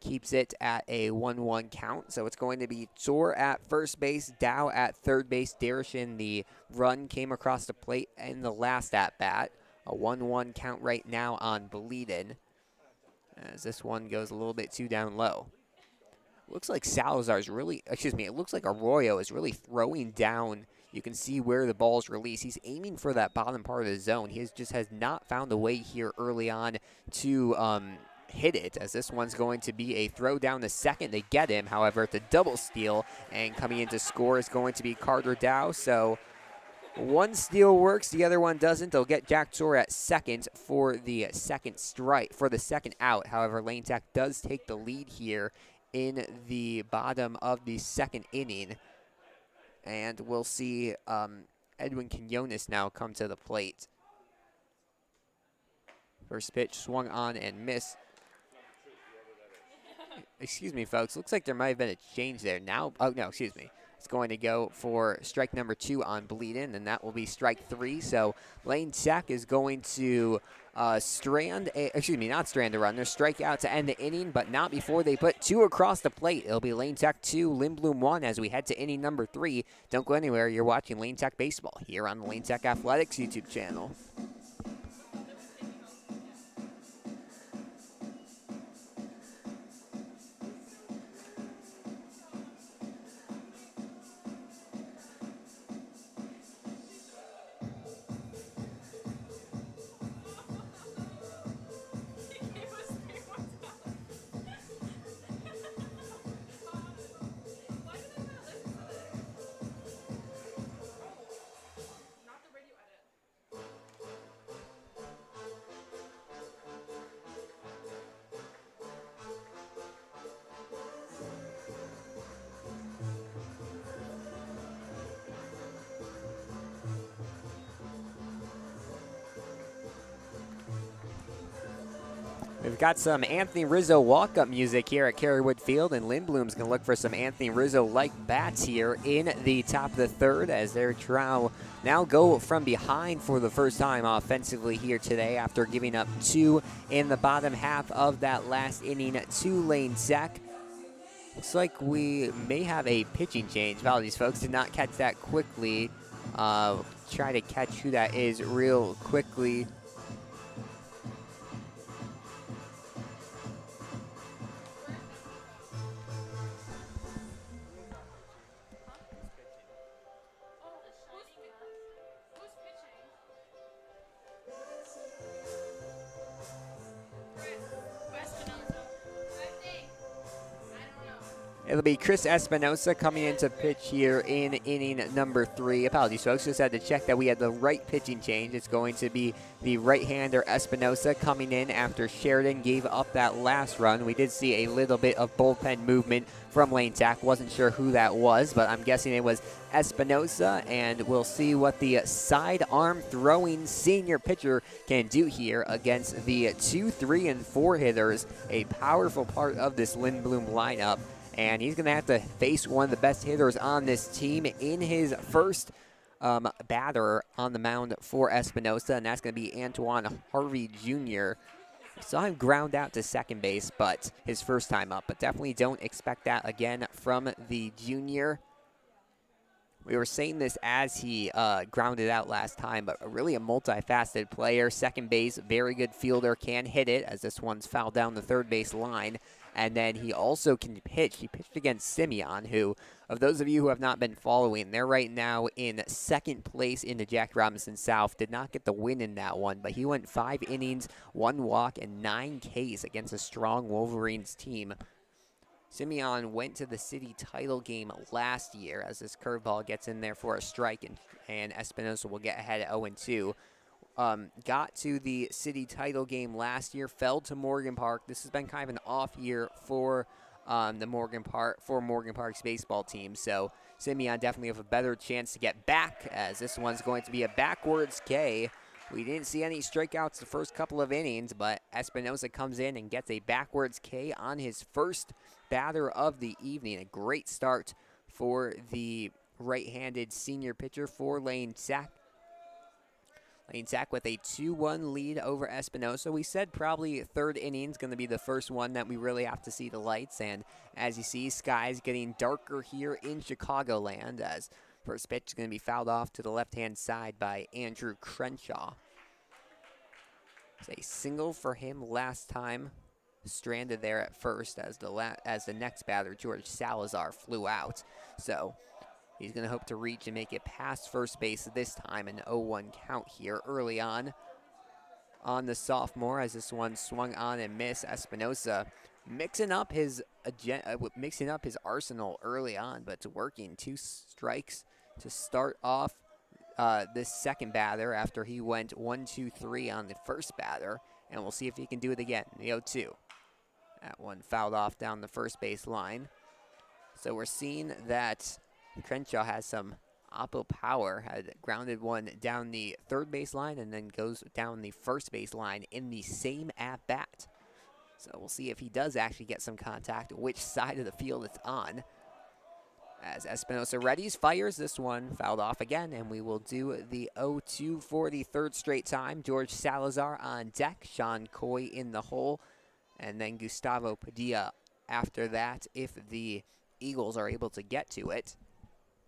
keeps it at a 1-1 count. So it's going to be Tsur at first base, Dow at third base. Darishan, the run came across the plate in the last at-bat. A 1-1 count right now on Bleedin, as this one goes a little bit too down low. Looks like it looks like Arroyo is really throwing down. You can see where the ball's released. He's aiming for that bottom part of the zone. He has not found a way here early on to hit it, as this one's going to be a throw down the second. They get him, however, it's a double steal, and coming in to score is going to be Carter Dow. So one steal works, the other one doesn't. They'll get Jack Tsur at second for the second out. However, Lane Tech does take the lead here in the bottom of the second inning. And we'll see Edwin Quinones now come to the plate. First pitch swung on and missed. Excuse me, folks. Looks like there might have been a change there. Now, excuse me. It's going to go for strike number 2 on Bleedin, and that will be strike 3. So Lane Tech is going to not strand a runner, strike out to end the inning, but not before they put 2 across the plate. It'll be Lane Tech 2, Lindblom 1 as we head to inning number 3. Don't go anywhere. You're watching Lane Tech Baseball here on the Lane Tech Athletics YouTube channel. We've got some Anthony Rizzo walk-up music here at Kerrywood Field, and Lindblom's going to look for some Anthony Rizzo-like bats here in the top of the third as their trio now go from behind for the first time offensively here today after giving up 2 in the bottom half of that last inning to Lane Tech. Looks like we may have a pitching change. Apologies, folks. Did not catch that quickly. Try to catch who that is real quickly. It'll be Chris Espinosa coming into pitch here in inning number 3. Apologies, folks. Just had to check that we had the right pitching change. It's going to be the right-hander Espinosa coming in after Sheridan gave up that last run. We did see a little bit of bullpen movement from Lane Tack. Wasn't sure who that was, but I'm guessing it was Espinosa, and we'll see what the sidearm throwing senior pitcher can do here against the 2, 3, and 4 hitters, a powerful part of this Lindblom lineup. And he's going to have to face one of the best hitters on this team in his first batter on the mound for Espinosa, and that's going to be Antoine Harvey Jr. We saw him ground out to second base, but his first time up. But definitely don't expect that again from the junior. We were saying this as he grounded out last time, but really a multifaceted player. Second base, very good fielder, can hit it, as this one's fouled down the third base line. And then he also can pitch. He pitched against Simeon, who, of those of you who have not been following, they're right now in second place in the Jack Robinson South. Did not get the win in that one, but he went 5 innings, 1 walk, and 9 Ks against a strong Wolverines team. Simeon went to the city title game last year as this curveball gets in there for a strike, and Espinosa will get ahead at 0-2. Got to the city title game last year, fell to Morgan Park. This has been kind of an off year for Morgan Park's baseball team. So Simeon definitely have a better chance to get back, as this one's going to be a backwards K. We didn't see any strikeouts the first couple of innings, but Espinosa comes in and gets a backwards K on his first batter of the evening. A great start for the right-handed senior pitcher for Lane Tack. Lane Tack with a 2-1 lead over Espinosa. We said probably third inning is going to be the first one that we really have to see the lights. And as you see, skies getting darker here in Chicagoland, as first pitch is going to be fouled off to the left-hand side by Andrew Crenshaw. It's a single for him last time. Stranded there at first as the next batter, George Salazar, flew out. So he's going to hope to reach and make it past first base this time. An 0-1 count here early on the sophomore, as this one swung on and missed. Espinosa mixing up his arsenal early on, but it's working. 2 strikes to start off this second batter after he went 1-2-3 on the first batter, and we'll see if he can do it again. The 0-2. That one fouled off down the first base line. So we're seeing that Crenshaw has some oppo power, had grounded one down the third base line and then goes down the first base line in the same at-bat. So we'll see if he does actually get some contact, which side of the field it's on. As Espinosa readies, fires this one, fouled off again, and we will do the 0-2 for the third straight time. George Salazar on deck, Sean Coy in the hole, and then Gustavo Padilla after that if the Eagles are able to get to it.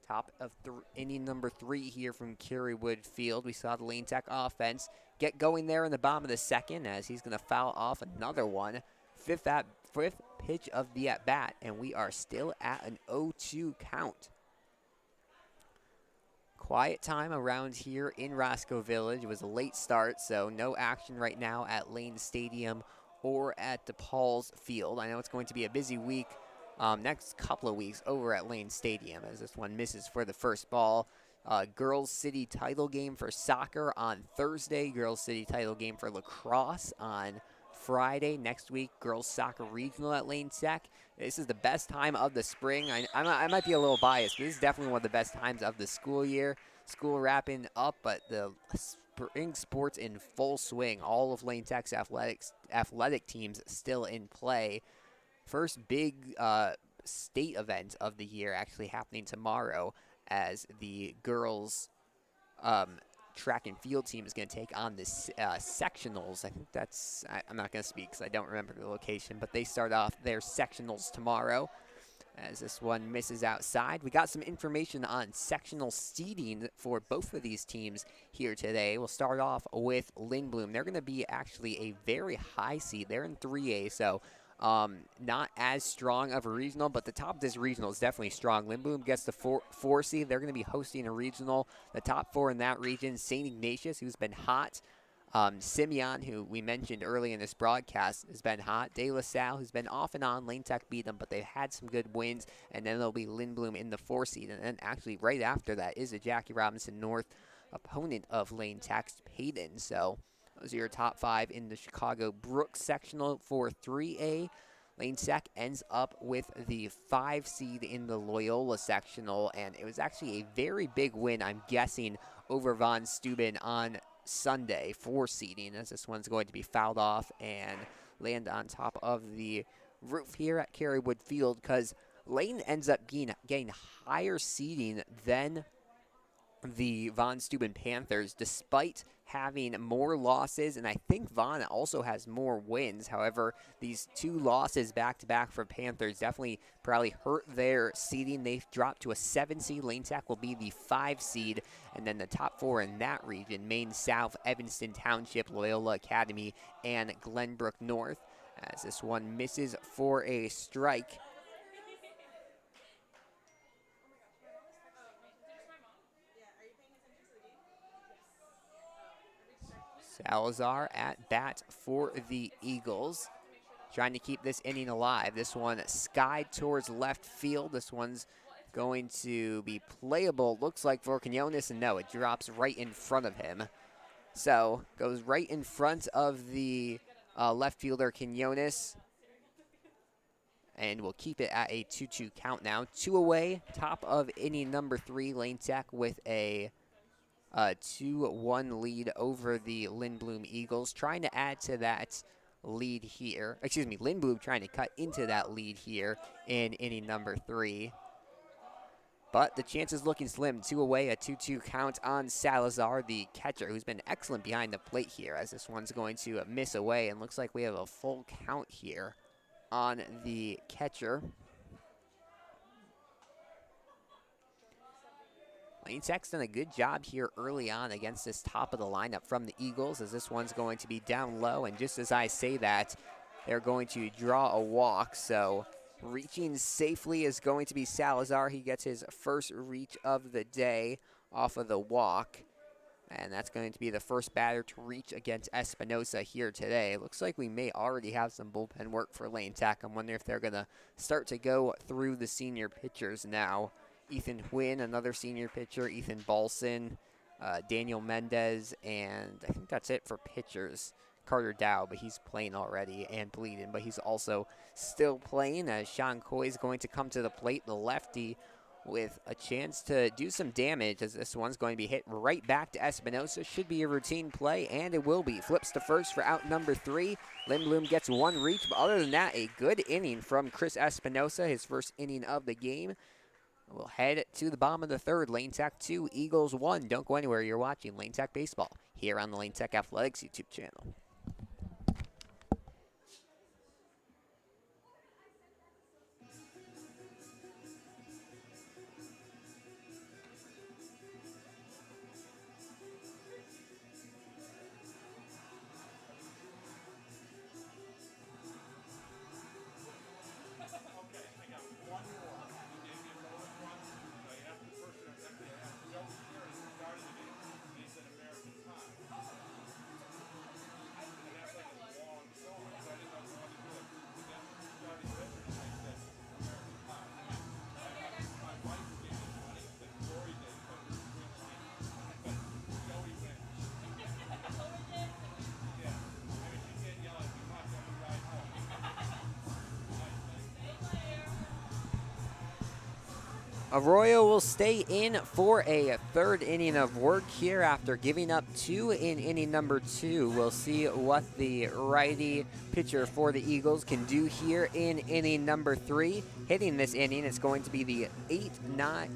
Top of inning number 3 here from Kerrywood Field. We saw the Lane Tech offense get going there in the bottom of the second, as he's going to foul off another one. Fifth pitch of the at-bat, and we are still at an 0-2 count. Quiet time around here in Roscoe Village. It was a late start, so no action right now at Lane Stadium or at DePaul's Field. I know it's going to be a busy week next couple of weeks over at Lane Stadium, as this one misses for the first ball. Girls City title game for soccer on Thursday. Girls City title game for lacrosse on Friday. Next week, girls soccer regional at Lane Tech. This is the best time of the spring. I might be a little biased, but this is definitely one of the best times of the school year. School wrapping up, but the spring sports in full swing. All of Lane Tech's athletic teams still in play. First big state event of the year actually happening tomorrow, as the girls track and field team is going to take on the sectionals. I think that's, I'm not going to speak because I don't remember the location, but they start off their sectionals tomorrow, as this one misses outside. We got some information on sectional seeding for both of these teams here today. We'll start off with Lindblom. They're going to be actually a very high seed. They're in 3A, so not as strong of a regional, but the top of this regional is definitely strong. Lindblom gets the 4 seed. They're going to be hosting a regional. The top 4 in that region, St. Ignatius, who's been hot Simeon, who we mentioned early in this broadcast, has been hot. De La Salle, who's been off and on. Lane Tech beat them, but they've had some good wins. And then there'll be Lindblom in the 4 seed. And then actually right after that is a Jackie Robinson North opponent of Lane Tech's, Payton. So those are your top 5 in the Chicago Brooks sectional for 3A. Lane Tech ends up with the 5 seed in the Loyola sectional, and it was actually a very big win, I'm guessing, over Von Steuben on Sunday for seeding, as this one's going to be fouled off and land on top of the roof here at Kerrywood Field, because Lane ends up getting higher seeding than the Von Steuben Panthers, despite having more losses, and I think Von also has more wins. However, these 2 losses back-to-back for Panthers definitely probably hurt their seeding. They've dropped to a 7 seed. Lane Tech will be the 5 seed, and then the top 4 in that region, Maine South, Evanston Township, Loyola Academy, and Glenbrook North, as this one misses for a strike. Salazar at bat for the Eagles, trying to keep this inning alive. This one skied towards left field. This one's going to be playable, looks like, for Quinones, and no, it drops right in front of him. So, goes right in front of the left fielder, Quinones, and we'll keep it at a 2-2 count now. 2 away, top of inning number 3, Lane Tech with a 2-1 lead over the Lindblom Eagles, trying to add to that lead here. Excuse me, Lindblom trying to cut into that lead here in inning number 3. But the chances looking slim. 2 away, a 2-2 count on Salazar, the catcher, who's been excellent behind the plate here, as this one's going to miss away, and looks like we have a full count here on the catcher. Lane Tech's done a good job here early on against this top of the lineup from the Eagles, as this one's going to be down low, and just as I say that, they're going to draw a walk. So reaching safely is going to be Salazar. He gets his first reach of the day off of the walk, and that's going to be the first batter to reach against Espinosa here today. It looks like we may already have some bullpen work for Lane Tech. I'm wondering if they're going to start to go through the senior pitchers now. Ethan Huynh, another senior pitcher, Ethan Balson, Daniel Mendez, and I think that's it for pitchers. Carter Dow, but he's playing already, and bleeding, but he's also still playing, as Sean Coy is going to come to the plate, the lefty, with a chance to do some damage, as this one's going to be hit right back to Espinosa. Should be a routine play, and it will be. Flips to first for out number 3. Lindblom gets 1 reach, but other than that, a good inning from Chris Espinosa, his first inning of the game. We'll head to the bottom of the 3rd. Lane Tech 2, Eagles 1. Don't go anywhere. You're watching Lane Tech Baseball here on the Lane Tech Athletics YouTube channel. Arroyo will stay in for a 3rd inning of work here after giving up 2 in inning number 2. We'll see what the righty pitcher for the Eagles can do here in inning number 3. Hitting this inning is going to be the 9,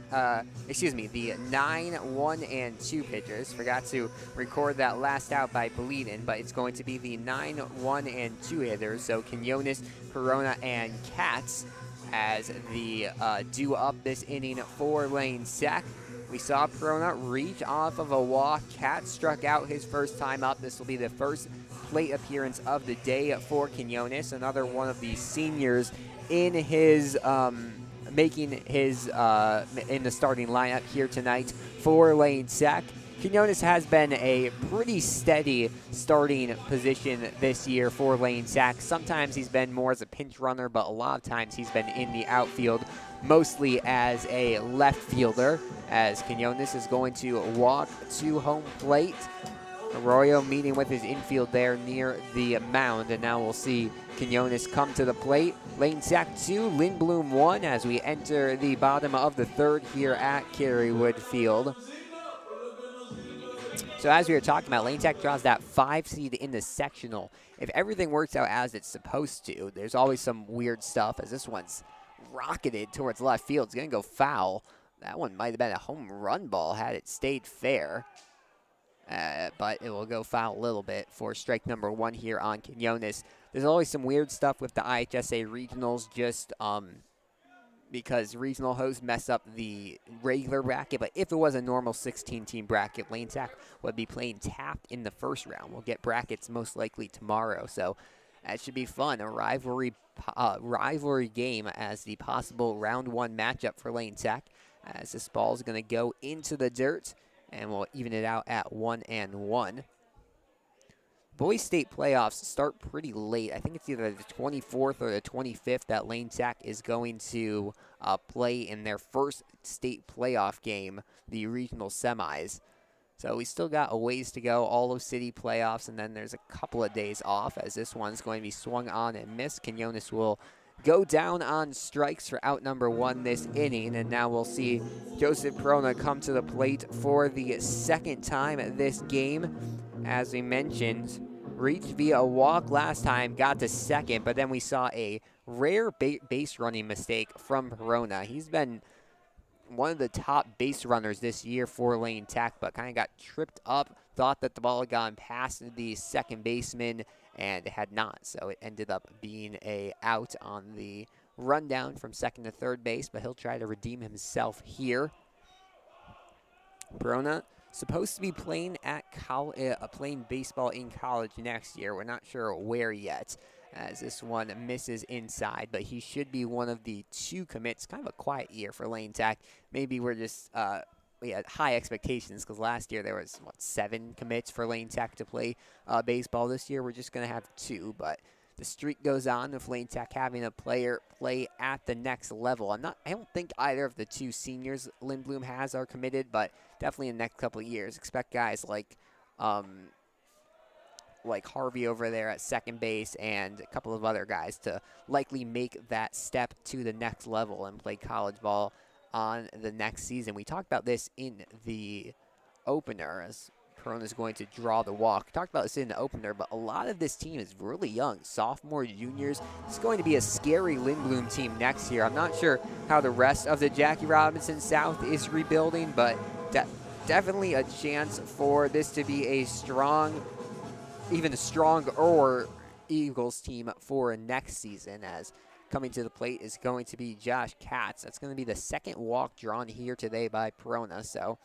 1, and 2 pitchers. Forgot to record that last out by bleeding, but it's going to be the 9, 1, and 2 hitters. So Quinones, Perona, and Katz as the do up this inning for Lane Tech. We saw Perona reach off of a walk. Katz struck out his first time up. This will be the first plate appearance of the day for Quinones, another one of the seniors in his making his in the starting lineup here tonight for Lane Tech. Quinones has been a pretty steady starting position this year for Lane Sack. Sometimes he's been more as a pinch runner, but a lot of times he's been in the outfield, mostly as a left fielder, as Quinones is going to walk to home plate. Arroyo meeting with his infield there near the mound, and now we'll see Quinones come to the plate. Lane Sack 2, Lindblom 1 as we enter the bottom of the third here at Kerrywood Field. So as we were talking about, Lane Sack draws that 5 seed in the sectional. If everything works out as it's supposed to, there's always some weird stuff, as this one's rocketed towards left field. It's going to go foul. That one might have been a home run ball had it stayed fair. But it will go foul a little bit for strike number 1 here on Quinones. There's always some weird stuff with the IHSA regionals, just because regional hosts mess up the regular bracket. But if it was a normal 16-team bracket, Lane Sack would be playing tapped in the first round. We'll get brackets most likely tomorrow, so that should be fun. A rivalry game as the possible round 1 matchup for Lane Sack, as this ball is going to go into the dirt. And we'll even it out at 1-1. Boys State playoffs start pretty late. I think it's either the 24th or the 25th that Lane Sack is going to play in their first state playoff game, the regional semis. So we still got a ways to go, all of city playoffs, and then there's a couple of days off, as this one's going to be swung on and missed. Quinones will go down on strikes for out number 1 this inning, and now we'll see Joseph Perona come to the plate for the second time this game. As we mentioned, reached via a walk last time, got to second, but then we saw a rare base running mistake from Perona. He's been one of the top base runners this year for Lane Sack, but kind of got tripped up, thought that the ball had gone past the second baseman, and it had not. So it ended up being a out on the rundown from second to third base, but he'll try to redeem himself here. Perona supposed to be playing at playing baseball in college next year. We're not sure where yet, as this one misses inside, but he should be one of the 2 commits. Kind of a quiet year for Lane Sack. Maybe we're just we had high expectations, because last year there was 7 commits for Lane Sack to play baseball. This year we're just going to have 2, but the streak goes on with Lane Sack having a player play at the next level. I don't think either of the 2 seniors Lindblom has are committed, but definitely in the next couple of years, expect guys like Harvey over there at second base and a couple of other guys to likely make that step to the next level and play college ball on the next season. We talked about this in the opener, as Perona is going to draw the walk. Talked about this in the opener, but a lot of this team is really young. Sophomore, juniors. It's going to be a scary Lindblom team next year. I'm not sure how the rest of the Jackie Robinson South is rebuilding, but definitely a chance for this to be a strong, even a stronger Eagles team for next season, as coming to the plate is going to be Josh Katz. That's going to be the second walk drawn here today by Perona, so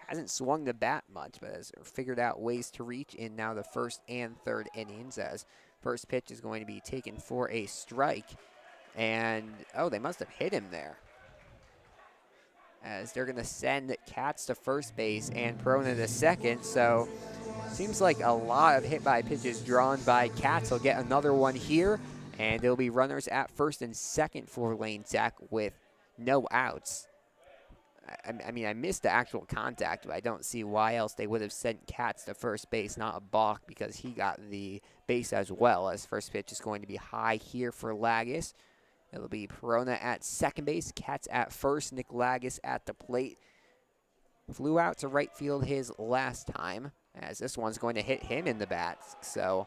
hasn't swung the bat much, but has figured out ways to reach in now the first and third innings, as first pitch is going to be taken for a strike. And, oh, they must have hit him there, as they're going to send Katz to first base and Perona to second. So seems like a lot of hit by pitches drawn by Katz. He'll get another one here, and there'll be runners at first and second for Lane Sack with no outs. I mean, I missed the actual contact, but I don't see why else they would have sent Katz to first base, not a balk, because he got the base as well, as first pitch is going to be high here for Lagis. It'll be Perona at second base, Katz at first, Nick Lagis at the plate. Flew out to right field his last time, as this one's going to hit him in the bat. So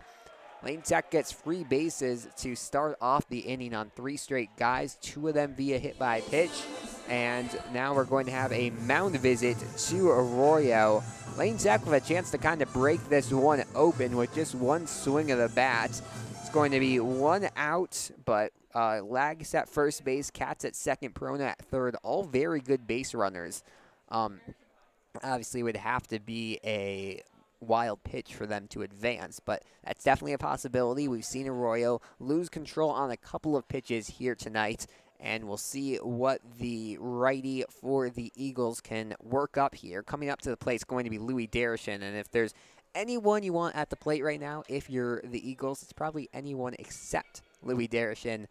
Lane Sack gets free bases to start off the inning on 3 straight guys, 2 of them via hit by pitch. And now we're going to have a mound visit to Arroyo. Lane Sack with a chance to kind of break this one open with just 1 swing of the bat. It's going to be 1 out, but Lagis at first base, Katz at second, Perona at third. All very good base runners. Obviously, it would have to be a wild pitch for them to advance, but that's definitely a possibility. We've seen Arroyo lose control on a couple of pitches here tonight, and we'll see what the righty for the Eagles can work up here. Coming up to the plate is going to be Louis Darashin, and if there's anyone you want at the plate right now, if you're the Eagles, it's probably anyone except Louis Darashin.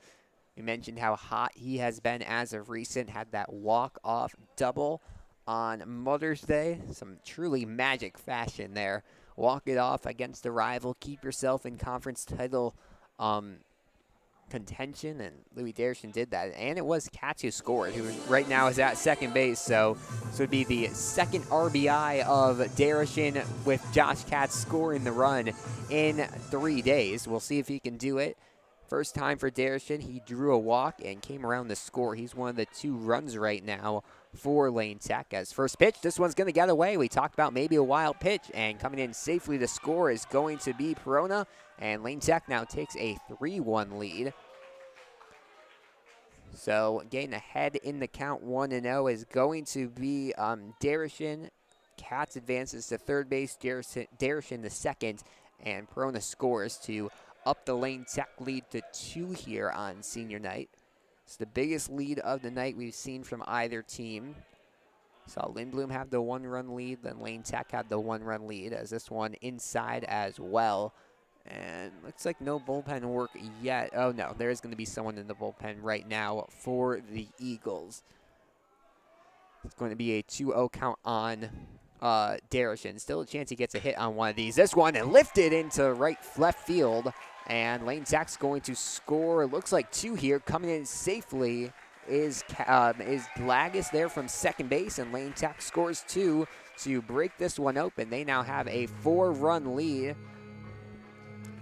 We mentioned how hot he has been as of recent, had that walk-off double on Mother's Day. Some truly magic fashion there. Walk it off against a rival, keep yourself in conference title contention, and Louis Darashin did that. And it was Katz who scored, who right now is at second base, so this would be the second RBI of Darashin with Josh Katz scoring the run in 3 days. We'll see if he can do it. First time for Darashin, he drew a walk and came around to score. He's one of the 2 runs right now for Lane Tech. As first pitch, this one's going to get away. We talked about maybe a wild pitch, and coming in safely to score is going to be Perona, and Lane Tech now takes a 3-1 lead. So getting ahead in the count 1-0 is going to be Darashin. Katz advances to third base, Darashin the second, and Perona scores to up the Lane Tech lead to 2 here on senior night. It's the biggest lead of the night we've seen from either team. Saw Lindblom have the 1-run lead, then Lane Tech had the 1-run lead, as this one inside as well. And looks like no bullpen work yet. Oh no, there is going to be someone in the bullpen right now for the Eagles. It's going to be a 2-0 count on Darashin. Still a chance he gets a hit on one of these. This one and lifted into left field. And Lane Tech's going to score. Looks like 2 here. Coming in safely is Glagus there from second base. And Lane Tech scores 2 to break this one open. They now have a 4-run lead.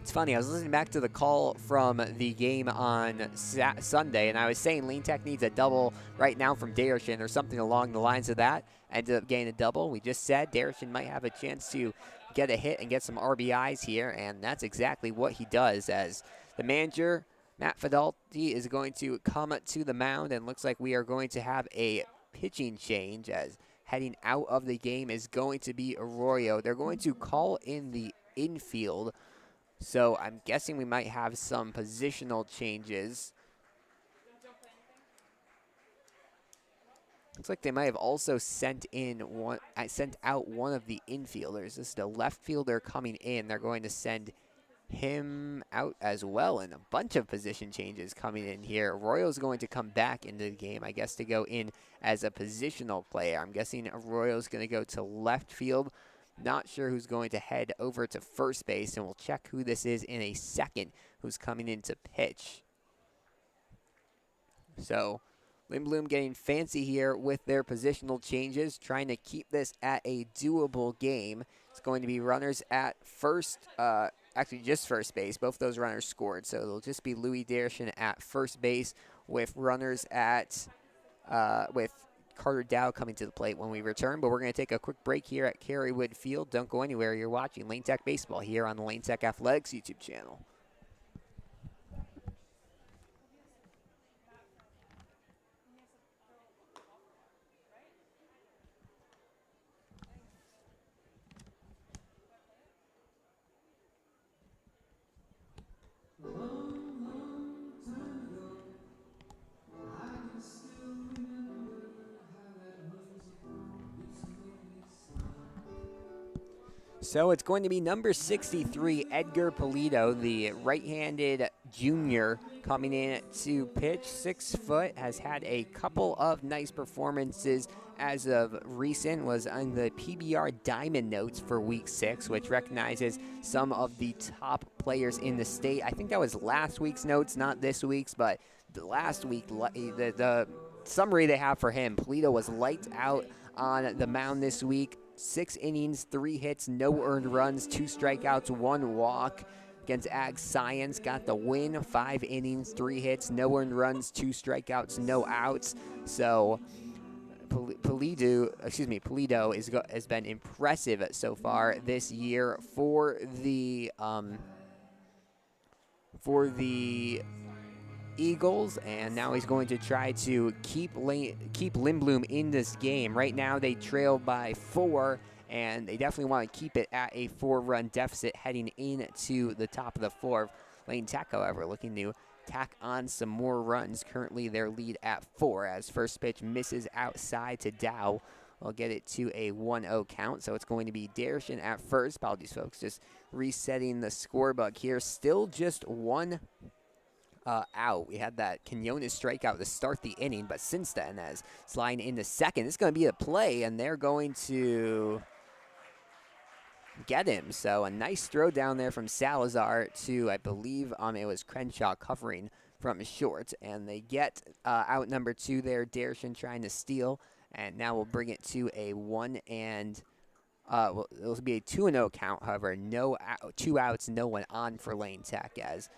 It's funny, I was listening back to the call from the game on Sunday, and I was saying Lane Tech needs a double right now from Darashin or something along the lines of that. Ended up getting a double. We just said Darashin might have a chance to get a hit and get some RBIs here, and that's exactly what he does, as the manager, Matt Fidalti, is going to come to the mound, and looks like we are going to have a pitching change, as heading out of the game is going to be Arroyo. They're going to call in the infield, so I'm guessing we might have some positional changes. Looks like they might have also sent out one of the infielders. This is the left fielder coming in. They're going to send him out as well, and a bunch of position changes coming in here. Arroyo's going to come back into the game, I guess, to go in as a positional player. I'm guessing Arroyo's going to go to left field. Not sure who's going to head over to first base, and we'll check who this is in a second who's coming in to pitch. So Lindblom getting fancy here with their positional changes, trying to keep this at a doable game. It's going to be runners at first, actually just first base. Both those runners scored, so it'll just be Louis Darashin at first base with runners at, with Carter Dow coming to the plate when we return. But we're going to take a quick break here at Kerrywood Field. Don't go anywhere. You're watching Lane Tech Baseball here on the Lane Tech Athletics YouTube channel. So it's going to be number 63, Edgar Pulido, the right-handed junior, coming in to pitch. 6 foot, has had a couple of nice performances as of recent, was on the PBR Diamond Notes for Week 6, which recognizes some of the top players in the state. I think that was last week's notes, not this week's, but the last week, the summary they have for him, Pulido was lights out on the mound this week. 6 innings, 3 hits, no earned runs, 2 strikeouts, 1 walk against Ag Science. Got the win, 5 innings, 3 hits, no earned runs, 2 strikeouts, no outs. So Pulido has been impressive so far this year for the Eagles, and now he's going to try to keep Lindblom in this game. Right now they trail by 4, and they definitely want to keep it at a 4-run deficit heading into the top of the 4th. Lane Tech, however, looking to tack on some more runs. Currently their lead at 4 as first pitch misses outside to Dow. We'll get it to a 1-0 count, so it's going to be Darshan at first. Apologies, folks, just resetting the score bug here. Still just one out. We had that Quinones strikeout to start the inning, but since then, as sliding into second, it's going to be a play, and they're going to get him. So a nice throw down there from Salazar to, I believe, it was Crenshaw covering from short, and they get out number 2 there. Darshan trying to steal, and now we'll bring it to a 1 and. Well, it'll be a 2-0 count. However, 2 outs, no one on for Lane Tech as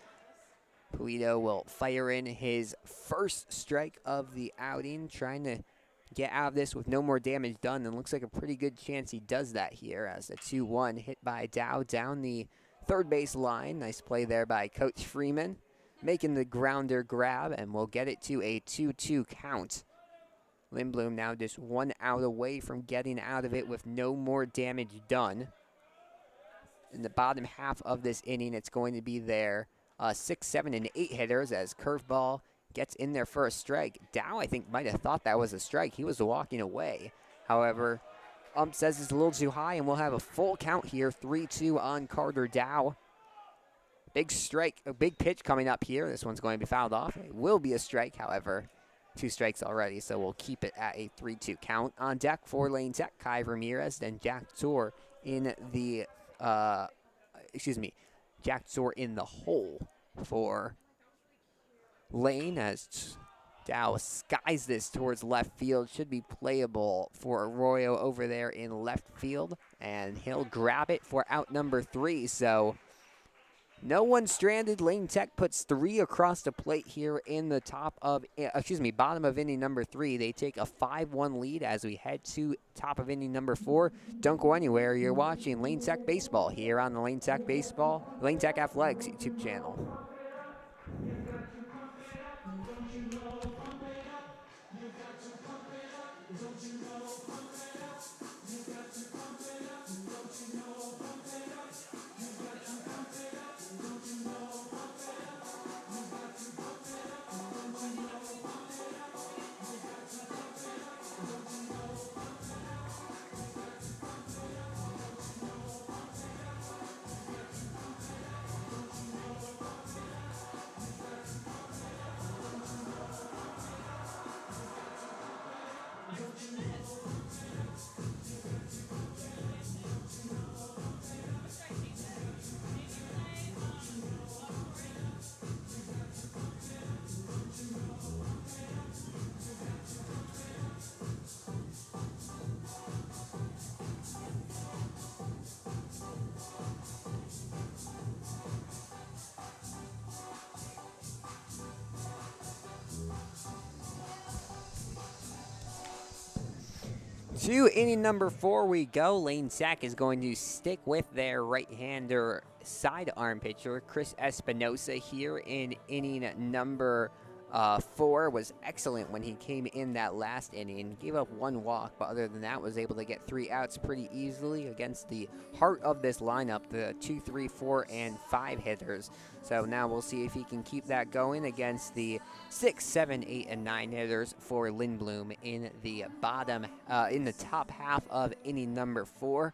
Pulido will fire in his first strike of the outing, trying to get out of this with no more damage done, and looks like a pretty good chance he does that here as a 2-1 hit by Dow down the third base line. Nice play there by Coach Freeman, making the grounder grab, and we'll get it to a 2-2 count. Lindblom now just 1 out away from getting out of it with no more damage done. In the bottom half of this inning, it's going to be their 6, 7, and 8 hitters as curveball gets in there for a strike. Dow, I think, might have thought that was a strike. He was walking away. However, ump says it's a little too high, and we'll have a full count here. 3-2 on Carter Dow. Big strike, a big pitch coming up here. This one's going to be fouled off. It will be a strike, however. 2 strikes already, so we'll keep it at a 3-2 count. On deck for Lane Tech, Kai Ramirez, then Jack Tor in the, Jack Tor in the hole for Lane as Dow skies this towards left field. Should be playable for Arroyo over there in left field, and he'll grab it for out number 3. So no one stranded. Lane Tech puts 3 across the plate here in the bottom of inning number 3. They take a 5-1 lead as we head to top of inning number 4. Don't go anywhere. You're watching Lane Tech Baseball here on the Lane Tech Athletics YouTube channel. To inning number 4 we go. Lane Tech is going to stick with their right-hander sidearm pitcher, Chris Espinosa, here in inning number 4. Was excellent when he came in that last inning. Gave up 1 walk, but other than that was able to get 3 outs pretty easily against the heart of this lineup, the 2, 3, 4, and 5 hitters. So now we'll see if he can keep that going against the 6, 7, 8, and 9 hitters for Lindblom in the in the top half of inning number 4.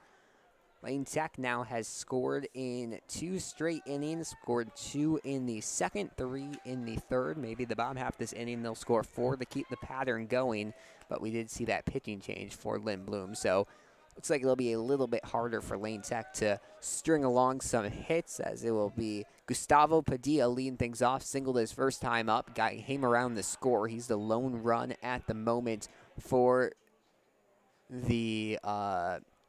Lane Tech now has scored in 2 straight innings, scored 2 in the second, 3 in the third. Maybe the bottom half of this inning they'll score 4 to keep the pattern going, but we did see that pitching change for Lindblom. So looks like it'll be a little bit harder for Lane Tech to string along some hits, as it will be Gustavo Padilla leading things off. Singled his first time up, got him around the score. He's the lone run at the moment for the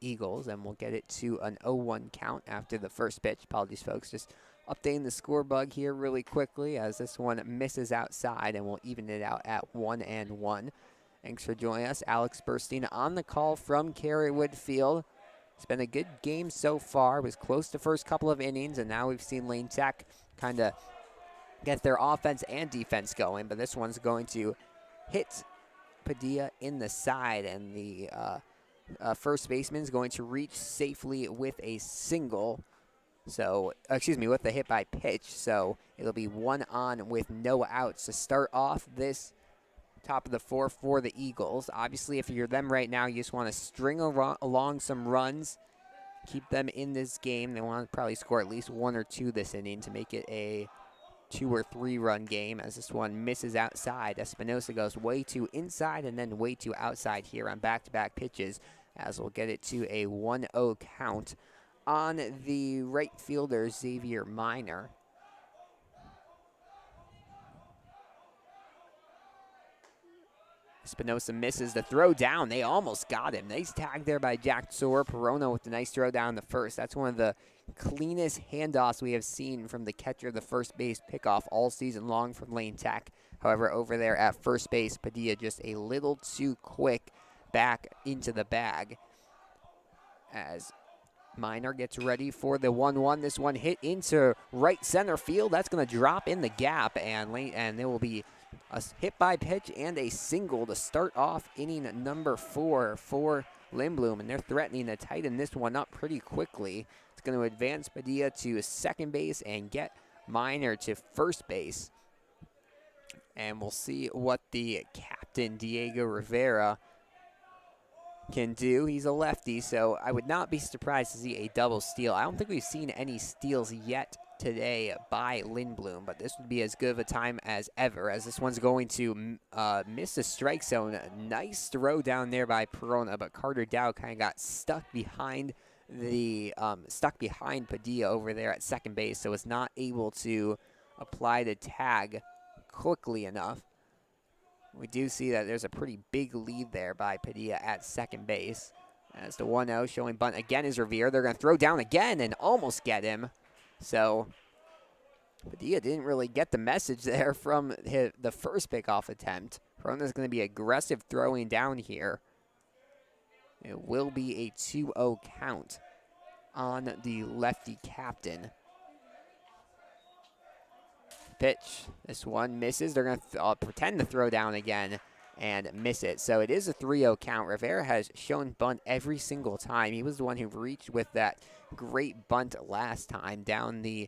Eagles, and we'll get it to an 0-1 count after the first pitch. Apologies, folks. Just updating the score bug here really quickly as this one misses outside, and we'll even it out at 1-1. Thanks for joining us. Alex Burstein on the call from Carrywood Field. It's been a good game so far. It was close the first couple of innings, and now we've seen Lane Tech kind of get their offense and defense going, but this one's going to hit Padilla in the side, and the first baseman is going to reach safely with a single. So, excuse me, with the hit by pitch. So it'll be 1 on with no outs to start off this top of the 4th for the Eagles. Obviously, if you're them right now, you just want to string along some runs, keep them in this game. They want to probably score at least 1 or 2 this inning to make it a 2 or 3 run game, as this one misses outside. Espinosa goes way too inside and then way too outside here on back-to-back pitches, as we'll get it to a 1-0 count on the right fielder, Xavier Minor. Espinosa misses the throw down. They almost got him. Nice tag there by Jack Soar. Perona with the nice throw down the first. That's one of the cleanest handoffs we have seen from the catcher of the first base pickoff all season long from Lane Tech. However, over there at first base, Padilla just a little too quick back into the bag. As Minor gets ready for the 1-1. This one hit into right center field. That's going to drop in the gap, and there will be a hit by pitch and a single to start off inning number 4 for Lindblom, and they're threatening to tighten this one up pretty quickly. It's going to advance Padilla to second base and get Minor to first base. And we'll see what the captain, Diego Rivera, can do. He's a lefty, so I would not be surprised to see a double steal. I don't think we've seen any steals yet today by Lindblom, but this would be as good of a time as ever, as this one's going to miss the strike zone. Nice throw down there by Perona, but Carter Dow kind of got stuck behind Padilla over there at second base, so was not able to apply the tag quickly enough. We do see that there's a pretty big lead there by Padilla at second base. As the 1-0 showing bunt again is Revere. They're going to throw down again and almost get him. So Padilla didn't really get the message there from the first pickoff attempt. Perona's going to be aggressive throwing down here. It will be a 2-0 count on the lefty captain. Pitch. This one misses. They're going to pretend to throw down again and miss it. So it is a 3-0 count. Rivera has shown bunt every single time. He was the one who reached with that great bunt last time down the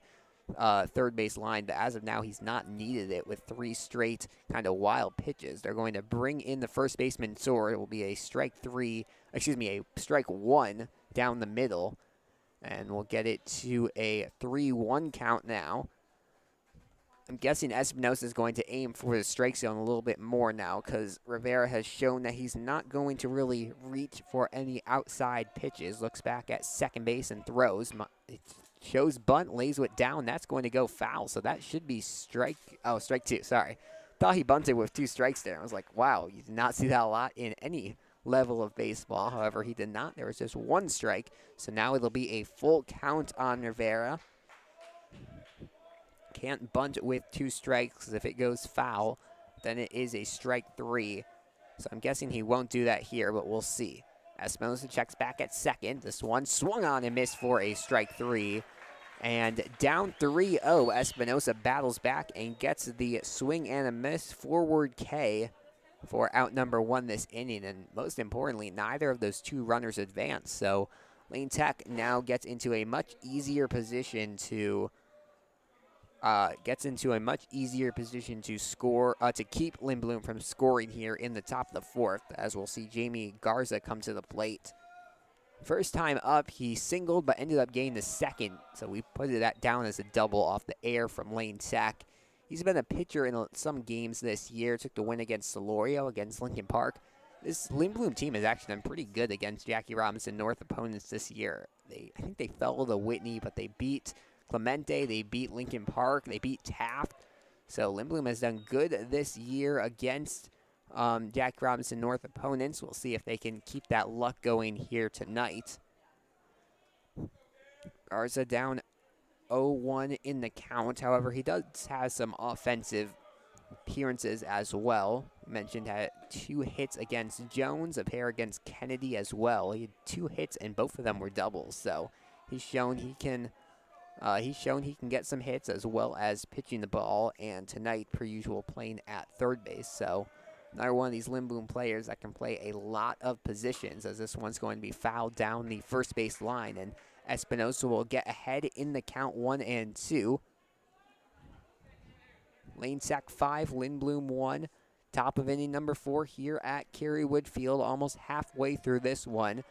third base line, but as of now, he's not needed it with 3 straight kind of wild pitches. They're going to bring in the first baseman, Soar. It will be a strike 1 down the middle, and we'll get it to a 3-1 count now. I'm guessing Espinosa is going to aim for the strike zone a little bit more now, because Rivera has shown that he's not going to really reach for any outside pitches. Looks back at second base and throws. It shows bunt, lays it down. That's going to go foul, so that should be strike 2. Sorry. Thought he bunted with 2 strikes there. I was like, wow, you did not see that a lot in any level of baseball. However, he did not. There was just 1 strike, so now it'll be a full count on Rivera. Can't bunt with 2 strikes, because if it goes foul, then it is a strike 3. So I'm guessing he won't do that here, but we'll see. Espinosa checks back at second. This one swung on and missed for a strike 3. And down 3-0, Espinosa battles back and gets the swing and a miss forward K for out number 1 this inning. And most importantly, neither of those 2 runners advance. So Lane Tech now gets into a much easier position to score, to keep Lindblom from scoring here in the top of the 4th, as we'll see Jamie Garza come to the plate. First time up, he singled, but ended up getting the second, so we put that down as a double off the air from Lane Tech. He's been a pitcher in some games this year. Took the win against Solorio, against Lincoln Park. This Lindblom team has actually done pretty good against Jackie Robinson North opponents this year. I think they fell to Whitney, but they beat Clemente, they beat Lincoln Park, they beat Taft. So Lindblom has done good this year against Jackie Robinson North opponents. We'll see if they can keep that luck going here tonight. Garza down 0-1 in the count. However, he does have some offensive appearances as well. Mentioned had 2 hits against Jones, a pair against Kennedy as well. He had 2 hits and both of them were doubles. So he's shown he can get some hits as well as pitching the ball, and tonight, per usual, playing at third base. So another one of these Lindblom players that can play a lot of positions, as this one's going to be fouled down the first base line. And Espinosa will get ahead in the count 1-2. Lane Sack 5, Lindblom 1. Top of inning number 4 here at Kerrywood Field, almost halfway through this one.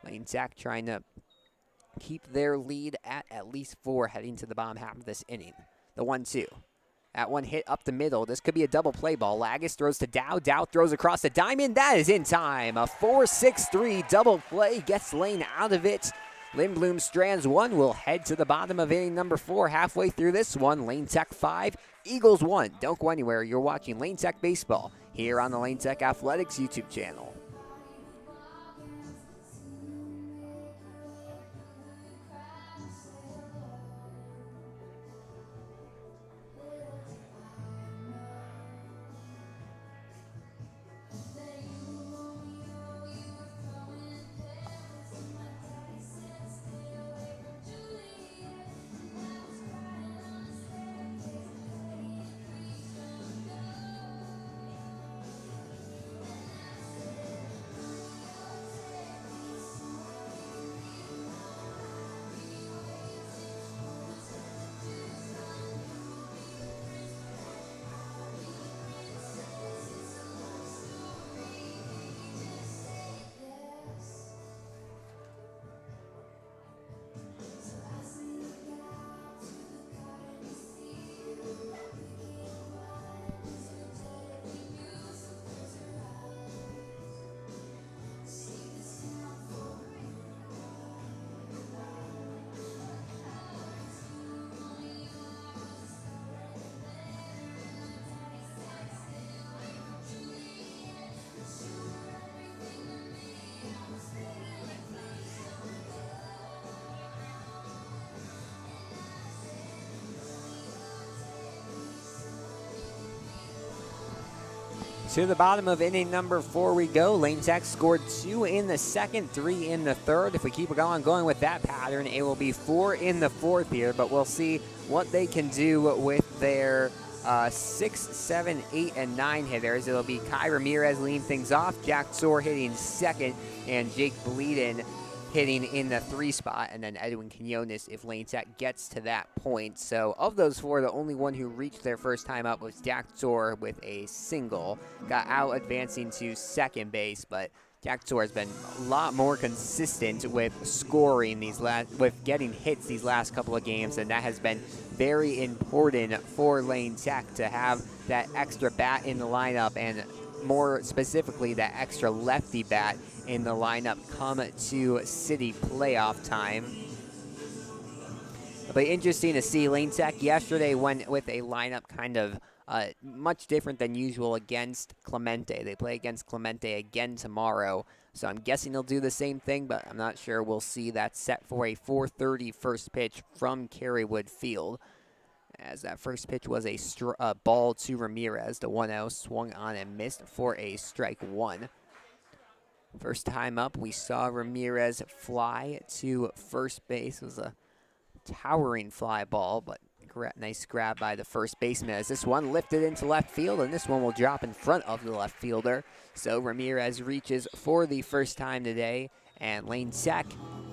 Lane Sack trying to keep their lead at least 4 heading to the bottom half of this inning. The 1-2. That one hit up the middle. This could be a double play ball. Lagus throws to Dow. Dow throws across the diamond. That is in time. A 4-6-3 double play gets Lane out of it. Lindblom strands 1, will head to the bottom of inning number 4 halfway through this one. Lane Tech 5, Eagles 1. Don't go anywhere. You're watching Lane Tech Baseball here on the Lane Tech Athletics YouTube channel. To the bottom of inning number 4 we go. Lane Tech scored 2 in the second, 3 in the third. If we keep going with that pattern, it will be 4 in the fourth here, but we'll see what they can do with their 6, 7, 8, and 9 hitters. It'll be Kai Ramirez leading things off, Jack Tsor hitting second, and Jake Bleeden hitting in the 3 spot, and then Edwin Quinones if Lane Tech gets to that point. So of those 4, the only one who reached their first time up was Jack Tsor with a single. Got out advancing to second base, but Jack Tsor has been a lot more consistent with scoring with getting hits these last couple of games, and that has been very important for Lane Tech to have that extra bat in the lineup, and more specifically that extra lefty bat in the lineup come to city playoff time. But interesting to see. Lane Tech yesterday went with a lineup kind of much different than usual against Clemente. They play against Clemente again tomorrow, so I'm guessing they'll do the same thing, but I'm not sure. We'll see. That's set for a 4:30 first pitch from Kerrywood Field, as that first pitch was a ball to Ramirez. The 1-0 swung on and missed for a strike 1. First time up, we saw Ramirez fly to first base. It was a towering fly ball, but nice grab by the first baseman as this one lifted into left field, and this one will drop in front of the left fielder. So Ramirez reaches for the first time today, and Lane Tech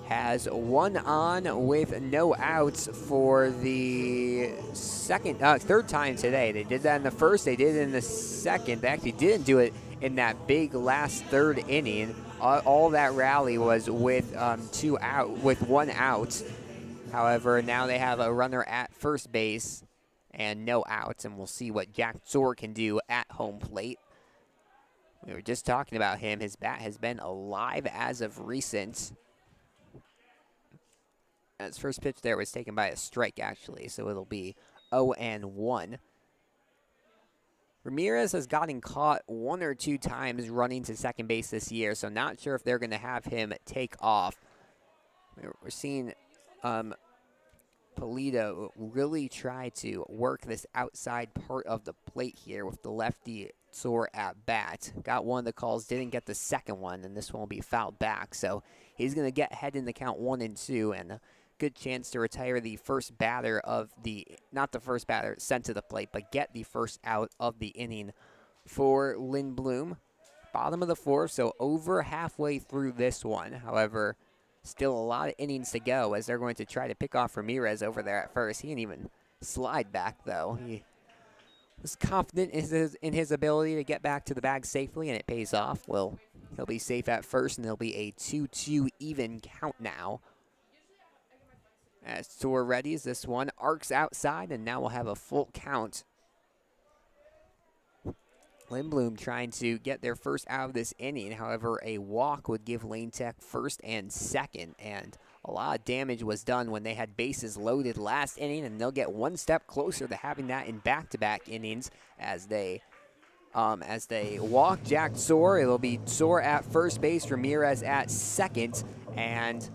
has one on with no outs for the third time today. They did that in the first, they did it in the second. They actually didn't do it in that big last third inning. All that rally was with one out. However, now they have a runner at first base and no outs, and we'll see what Jack Tsor can do at home plate. We were just talking about him. His bat has been alive as of recent. His first pitch there was taken by a strike, actually, so it'll be 0-1. Ramirez has gotten caught 1 or 2 times running to second base this year, so not sure if they're going to have him take off. We're seeing Polito really try to work this outside part of the plate here with the lefty Tsor at bat. Got one of the calls, didn't get the second one, and this one will be fouled back. So he's going to get ahead in the count 1-2, and a good chance to retire the first batter of not the first batter sent to the plate, but get the first out of the inning for Lindblom. Bottom of the 4th, so over halfway through this one. However, Still a lot of innings to go as they're going to try to pick off Ramirez over there at first. He didn't even slide back, though. He was confident in his ability to get back to the bag safely, and it pays off. Well, he'll be safe at first, and there'll be a 2-2 even count now. As Tor readies, this one arcs outside, and now we'll have a full count. Lindblom trying to get their first out of this inning. However, a walk would give Lane Tech first and second, and a lot of damage was done when they had bases loaded last inning, and they'll get one step closer to having that in back-to-back innings as they walk Jack Tsor. It'll be Tsor at first base, Ramirez at second, and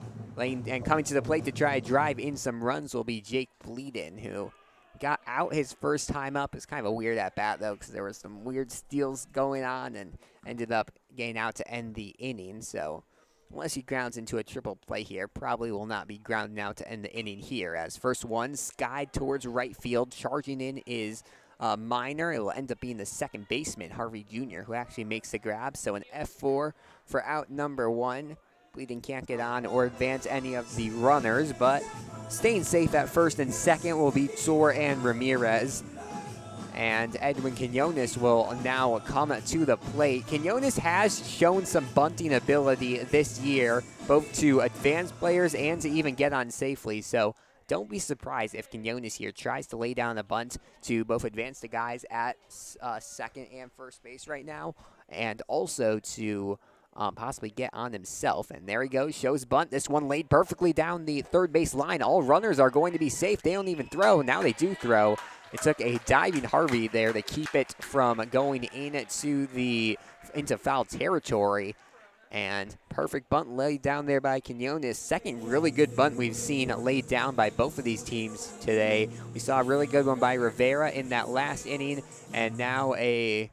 coming to the plate to try to drive in some runs will be Jake Bleeden, who got out his first time up. It's kind of a weird at-bat, though, because there was some weird steals going on and ended up getting out to end the inning. So unless he grounds into a triple play here, probably will not be grounding out to end the inning here. As first one skied towards right field. Charging in is Minor. It will end up being the second baseman, Harvey Jr., who actually makes the grab. So an F4 for out number one. Bleeden can't get on or advance any of the runners, but staying safe at first and second will be Tsor and Ramirez. And Edwin Quinones will now come to the plate. Quinones has shown some bunting ability this year, both to advance players and to even get on safely. So don't be surprised if Quinones here tries to lay down a bunt to both advance the guys at second and first base right now, and also to possibly get on himself. And there he goes, shows bunt. This one laid perfectly down the third base line. All runners are going to be safe. They don't even throw. Now they do throw. It took a diving Harvey there to keep it from going into foul territory. And perfect bunt laid down there by Quinones. Second really good bunt we've seen laid down by both of these teams today. We saw a really good one by Rivera in that last inning, and now a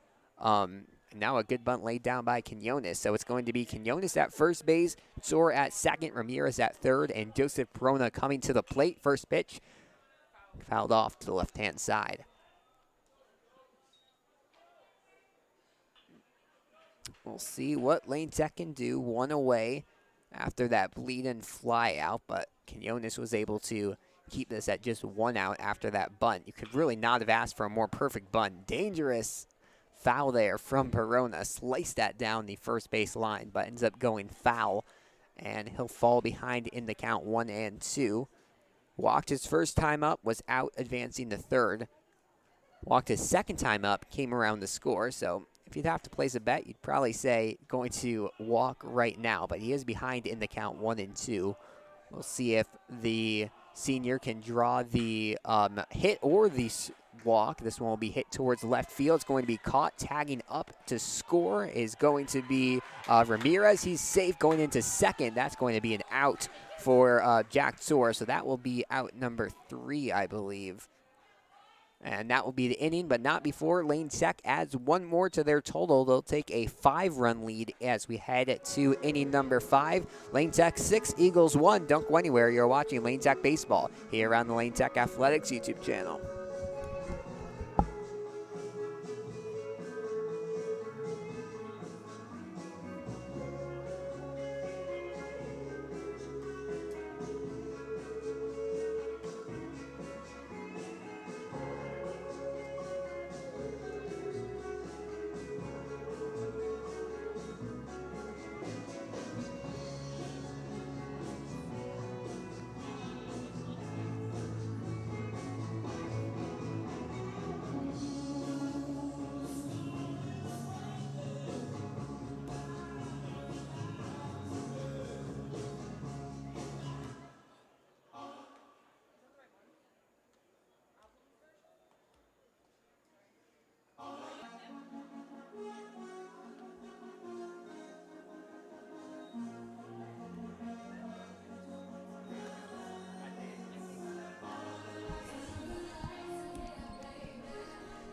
good bunt laid down by Quinones. So it's going to be Quinones at first base, Tsor at second, Ramirez at third, and Joseph Perona coming to the plate. First pitch, fouled off to the left-hand side. We'll see what Lane Tech can do. One away after that Bleeden fly out, but Quinones was able to keep this at just one out after that bunt. You could really not have asked for a more perfect bunt. Dangerous foul there from Perona. Sliced that down the first base line, but ends up going foul, and he'll fall behind in the count 1-2. Walked his first time up, was out advancing the third. Walked his second time up, came around to score. So if you'd have to place a bet, you'd probably say going to walk right now, but he is behind in the count 1-2. We'll see if the senior can draw the hit or the walk. This one will be hit towards left field. It's going to be caught. Tagging up to score is going to be Ramirez. He's safe going into second. That's going to be an out for Jack Tsor. So that will be out number 3, I believe. And that will be the inning, but not before Lane Tech adds one more to their total. They'll take a 5-run lead as we head to inning number 5. Lane Tech 6, Eagles 1. Don't go anywhere. You're watching Lane Tech Baseball here on the Lane Tech Athletics YouTube channel.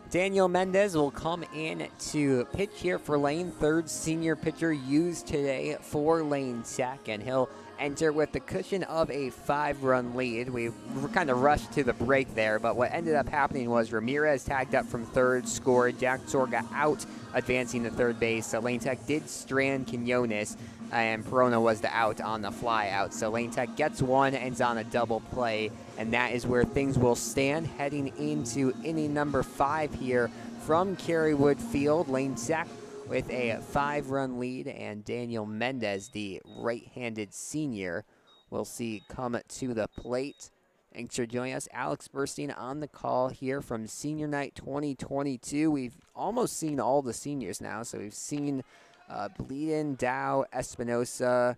Daniel Mendez will come in to pitch here for Lane. Third senior pitcher used today for Lane Tech, and he'll enter with the cushion of a 5-run lead. We were kind of rushed to the break there, but what ended up happening was Ramirez tagged up from third, scored. Jack Tsor got out, advancing to third base. So Lane Tech did strand Quinones. and Perona was the out on the fly out. So Lane Tech gets one, ends on a double play, and that is where things will stand heading into inning number 5 here from Kerrywood Field. Lane Tech with a 5-run lead, and Daniel Mendez, the right-handed senior, we'll see come to the plate. Thanks for joining us. Alex Burstein on the call here from Senior Night 2022. We've almost seen all the seniors now, so we've seen Bleeden, Dow, Espinosa,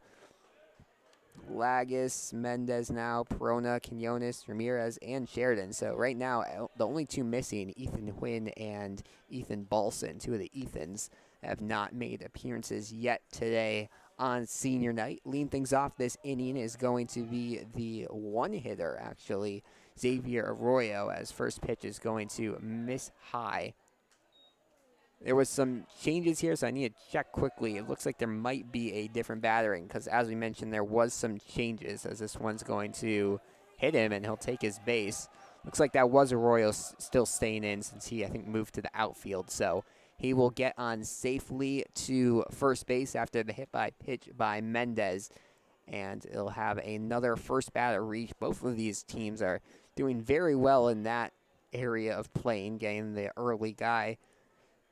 Lagos, Mendez now, Perona, Quinones, Ramirez, and Sheridan. So right now, the only 2 missing, Ethan Huynh and Ethan Balson, 2 of the Ethans, have not made appearances yet today on Senior Night. Leading things off this inning is going to be the one-hitter, actually, Xavier Arroyo, as first pitch is going to miss high. There was some changes here, so I need to check quickly. It looks like there might be a different battering because, as we mentioned, there was some changes as this one's going to hit him, and he'll take his base. Looks like that was Arroyo still staying in since he, I think, moved to the outfield. So he will get on safely to first base after the hit by pitch by Mendez, and it'll have another first batter reach. Both of these teams are doing very well in that area of playing, getting the early guy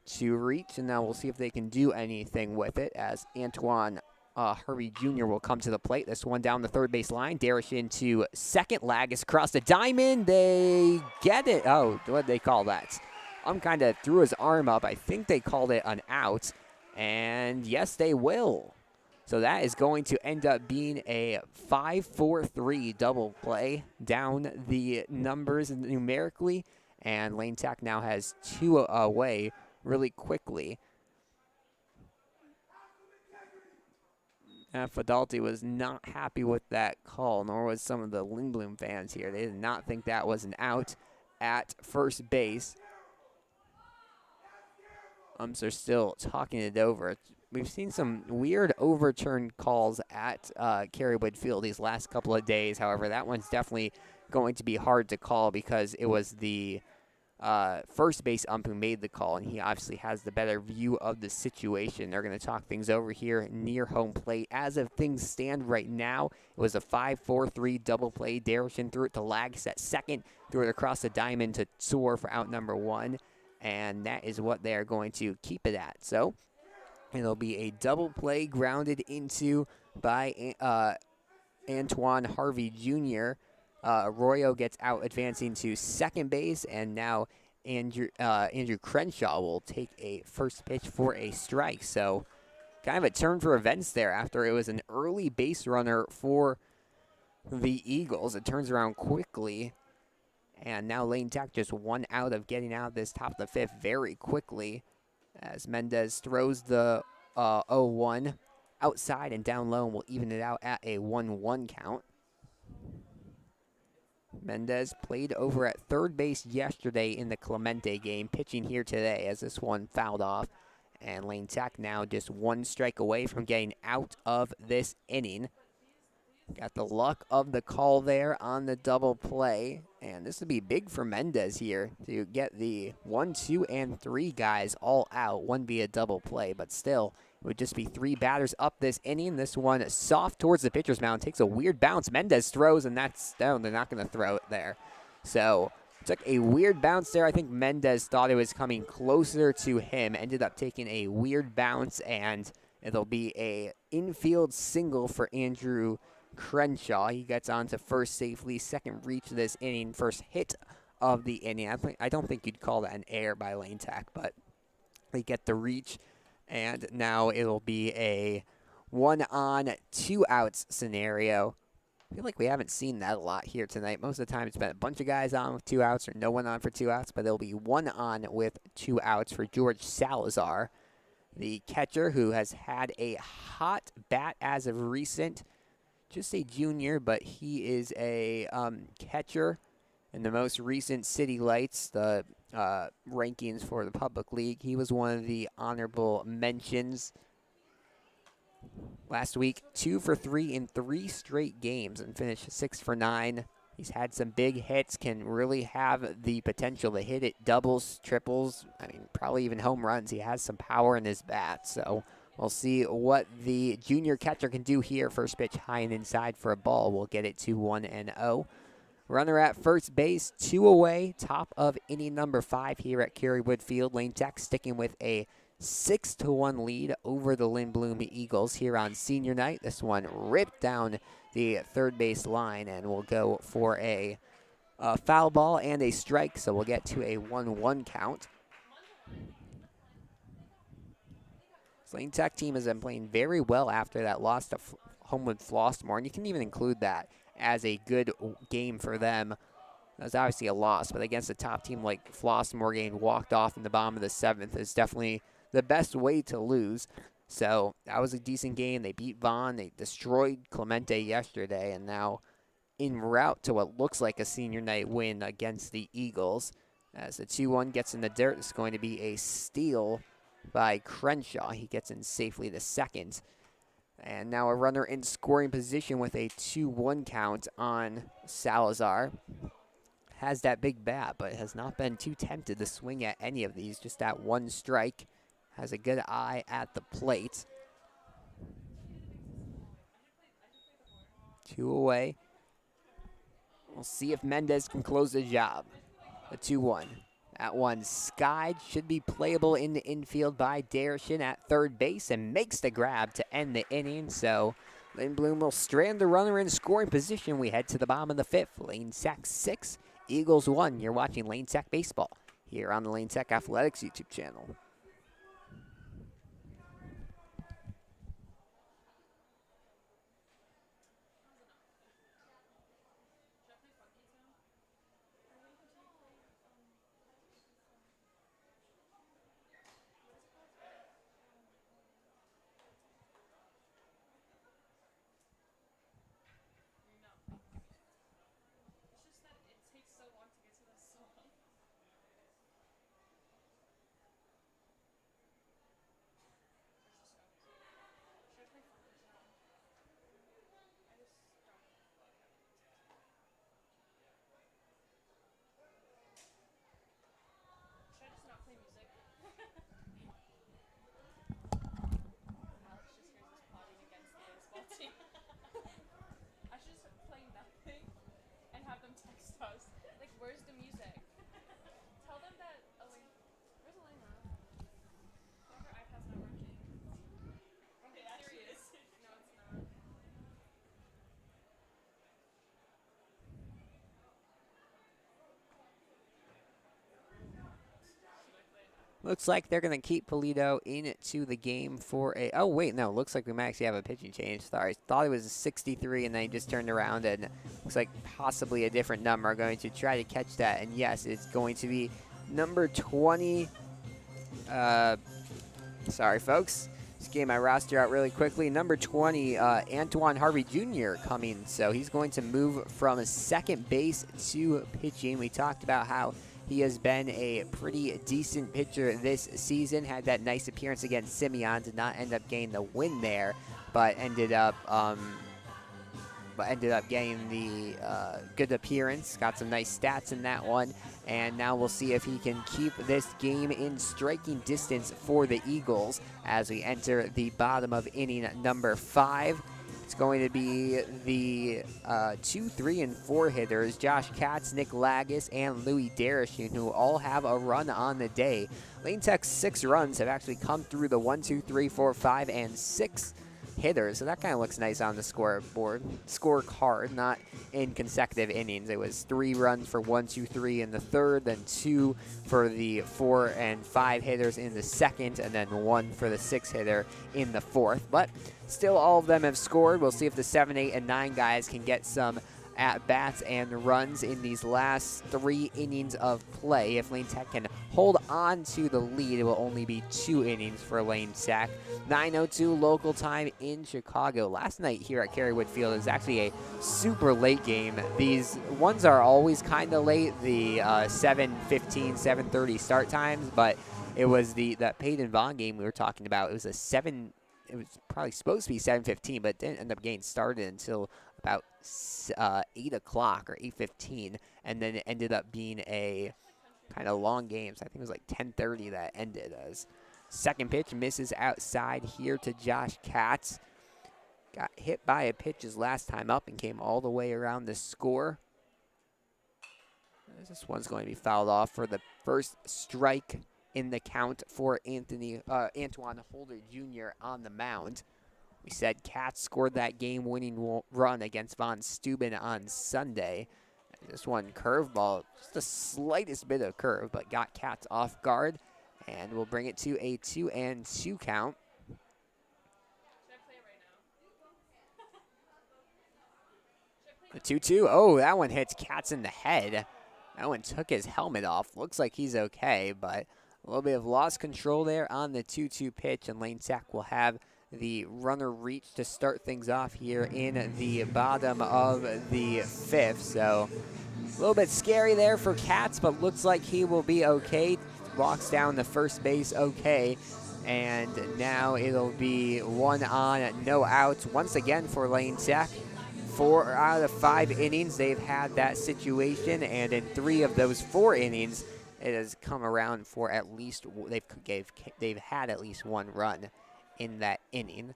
to reach, and now we'll see if they can do anything with it as Antoine Harvey Jr. will come to the plate. This one down the third base line. Darish into second. Lagos across the diamond. They get it. Oh, what did they call that? Kind of threw his arm up. I think they called it an out, and yes, they will. So that is going to end up being a 5-4-3 double play down the numbers numerically, and Lane Tech now has 2 away really quickly. Fidalti was not happy with that call, nor was some of the Lindblom fans here. They did not think that was an out at first base. Umps are still talking it over. We've seen some weird overturned calls at Kerrywood Field these last couple of days. However, that one's definitely going to be hard to call because it was the first base ump who made the call, and he obviously has the better view of the situation. They're going to talk things over here near home plate. As of things stand right now, it was a 5-4-3 double play. Darishin threw it to Lagos at second, threw it across the diamond to Soar for out number 1, and that is what they are going to keep it at. So it'll be a double play grounded into by Antoine Harvey Jr. Arroyo gets out, advancing to second base, and now Andrew Crenshaw will take a first pitch for a strike. So kind of a turn for events there after it was an early base runner for the Eagles. It turns around quickly, and now Lane Tech just 1 out of getting out of this top of the 5th very quickly as Mendez throws the 0-1 outside and down low, and will even it out at a 1-1 count. Mendez played over at third base yesterday in the Clemente game, pitching here today as this one fouled off. And Lane Tech now just 1 strike away from getting out of this inning. Got the luck of the call there on the double play. And this would be big for Mendez here to get the 1, 2, and 3 guys all out. One be a double play, but still, it would just be 3 batters up this inning. This one soft towards the pitcher's mound, takes a weird bounce. Mendez throws, and that's down. They're not going to throw it there. So took a weird bounce there. I think Mendez thought it was coming closer to him. Ended up taking a weird bounce, and it'll be a infield single for Andrew Crenshaw. He gets on to first safely. Second reach this inning. First hit of the inning. I don't think you'd call that an error by Lane Tech, but they get the reach. And now it'll be a 1 on, 2 outs scenario. I feel like we haven't seen that a lot here tonight. Most of the time it's been a bunch of guys on with 2 outs or no one on for 2 outs, but it'll be 1 on with 2 outs for George Salazar, the catcher who has had a hot bat as of recent. Just a junior, but he is a catcher in the most recent City Lights, the rankings for the public league. He was one of the honorable mentions last week. 2 for 3 in 3 straight games and finished 6 for 9. He's had some big hits, can really have the potential to hit it doubles, triples, I mean, probably even home runs. He has some power in his bat, so We'll see what the junior catcher can do here. First pitch high and inside for a ball. We'll get it to 1-0. Runner at first base, 2 away, top of inning number 5 here at Kerrywood Field. Lane Tech sticking with a 6-1 lead over the Lindblom Eagles here on senior night. This one ripped down the third base line and will go for a foul ball and a strike, so we'll get to a 1-1 count. This Lane Tech team has been playing very well after that loss to Homewood Flossmoor, and you can even include that as a good game for them. That was obviously a loss, but against a top team like Flossmoor getting walked off in the bottom of the 7th is definitely the best way to lose. So that was a decent game. They beat Vaughn. They destroyed Clemente yesterday, and now en route to what looks like a senior night win against the Eagles. As the 2-1 gets in the dirt, it's going to be a steal by Crenshaw. He gets in safely to second. And now a runner in scoring position with a 2-1 count on Salazar. Has that big bat, but has not been too tempted to swing at any of these. Just that one strike. Has a good eye at the plate. 2 away. We'll see if Mendez can close the job. The 2-1. That one skied, should be playable in the infield by Darishin at third base and makes the grab to end the inning. So Lindblom will strand the runner in scoring position. We head to the bottom of the 5th. Lane Tech 6, Eagles 1. You're watching Lane Tech Baseball here on the Lane Tech Athletics YouTube channel. Looks like they're going to keep Polito into the game for a... Oh, wait, no. Looks like we might actually have a pitching change. Sorry. Thought it was a 63, and then he just turned around, and looks like possibly a different number. Going to try to catch that, and yes, it's going to be number 20. Sorry, folks. Just getting my roster out really quickly. Number 20, Antoine Harvey Jr. coming, so he's going to move from second base to pitching. We talked about how he has been a pretty decent pitcher this season. Had that nice appearance against Simeon. Did not end up getting the win there, but ended up getting the good appearance. Got some nice stats in that one. And now we'll see if he can keep this game in striking distance for the Eagles as we enter the bottom of inning number 5. It's going to be the 2, 3, and 4 hitters, Josh Katz, Nick Lagis, and Louis Darishin, who all have a run on the day. Lane Tech's 6 runs have actually come through the 1, 2, 3, 4, 5, and 6 hitters, so that kind of looks nice on the scorecard, not in consecutive innings. It was 3 runs for 1, 2, 3 in the third, then 2 for the 4 and 5 hitters in the second, and then 1 for the 6 hitter in the fourth. But still, all of them have scored. We'll see if the 7, 8, and 9 guys can get some at-bats and runs in these last 3 innings of play. If Lane Tech can hold on to the lead, it will only be 2 innings for Lane Tech. 9:02 local time in Chicago. Last night here at Kerrywood Field is actually a super late game. These ones are always kind of late, the 7:15, 7:30 start times, but it was that Peyton Vaughn game we were talking about. It was it was probably supposed to be 7:15, but it didn't end up getting started until about 8 o'clock or 8:15, and then it ended up being a kind of long game. So I think it was like 10:30 that ended as Second pitch misses outside here to Josh Katz. Got hit by a pitch his last time up and came all the way around the score. This one's going to be fouled off for the first strike in the count for Antoine Holder Jr. on the mound. We said Katz scored that game-winning run against Von Steuben on Sunday. This one curveball, just the slightest bit of curve, but got Katz off guard, and we'll bring it to a 2-2 count. The 2-2, oh, that one hits Katz in the head. That one took his helmet off. Looks like he's okay, but a little bit of lost control there on the 2-2 pitch, and Lane Sack will have the runner reach to start things off here in the bottom of the 5th. So a little bit scary there for Katz, but looks like he will be okay. Walks down the first base okay. And now it'll be 1 on, no outs once again for Lane Sack. 4 out of 5 innings they've had that situation, and in 3 of those 4 innings it has come around for at least they've had at least 1 run in that inning.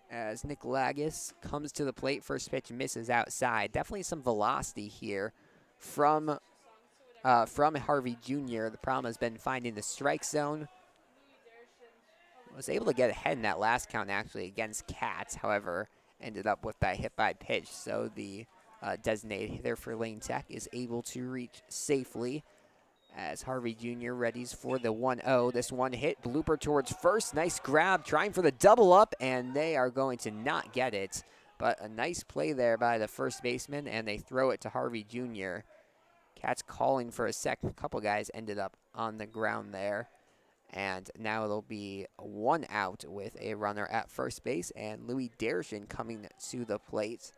As Nick Lagis comes to the plate, first pitch misses outside. Definitely some velocity here from Harvey Jr. The problem has been finding the strike zone. Was able to get ahead in that last count actually against Katz, however, ended up with that hit by pitch. So the designated hitter for Lane Tech is able to reach safely as Harvey Jr. readies for the 1-0. This one hit, blooper towards first. Nice grab, trying for the double up, and they are going to not get it. But a nice play there by the first baseman, and they throw it to Harvey Jr. Katz calling for a second. Couple guys ended up on the ground there. And now it'll be 1 out with a runner at first base, and Louis Dershin coming to the plate.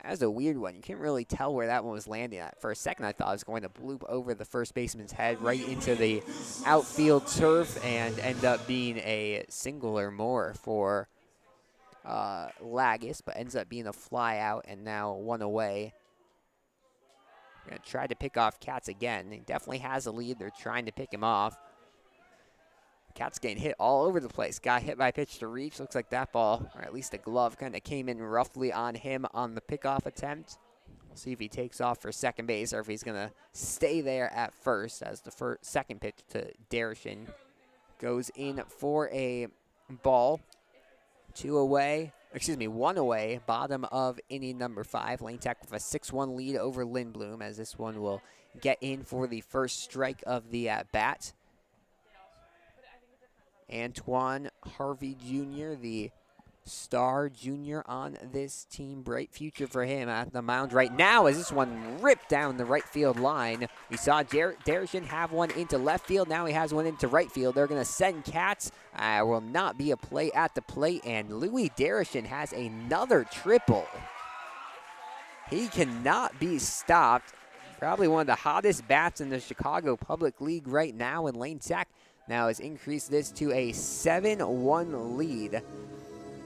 That was a weird one. You can't really tell where that one was landing at. For a second, I thought it was going to bloop over the first baseman's head right into the outfield turf and end up being a single or more for Lagis, but ends up being a fly out and now 1 away. We're going to try to pick off Katz again. He definitely has a lead. They're trying to pick him off. Katz getting hit all over the place. Got hit by a pitch to reach. Looks like that ball, or at least a glove, kind of came in roughly on him on the pickoff attempt. We'll see if he takes off for second base or if he's going to stay there at first, as the second pitch to Dershin goes in for a ball. 1 away, bottom of inning number 5. Lane Tech with a 6-1 lead over Lindblom, as this one will get in for the first strike of the at-bat. Antoine Harvey Jr., the star junior on this team. Bright future for him at the mound right now as this one ripped down the right field line. We saw Dershin have one into left field. Now he has one into right field. They're going to send Katz. Will not be a play at the plate, and Louis Dershin has another triple. He cannot be stopped. Probably one of the hottest bats in the Chicago Public League right now, and Lane Tech now has increased this to a 7-1 lead.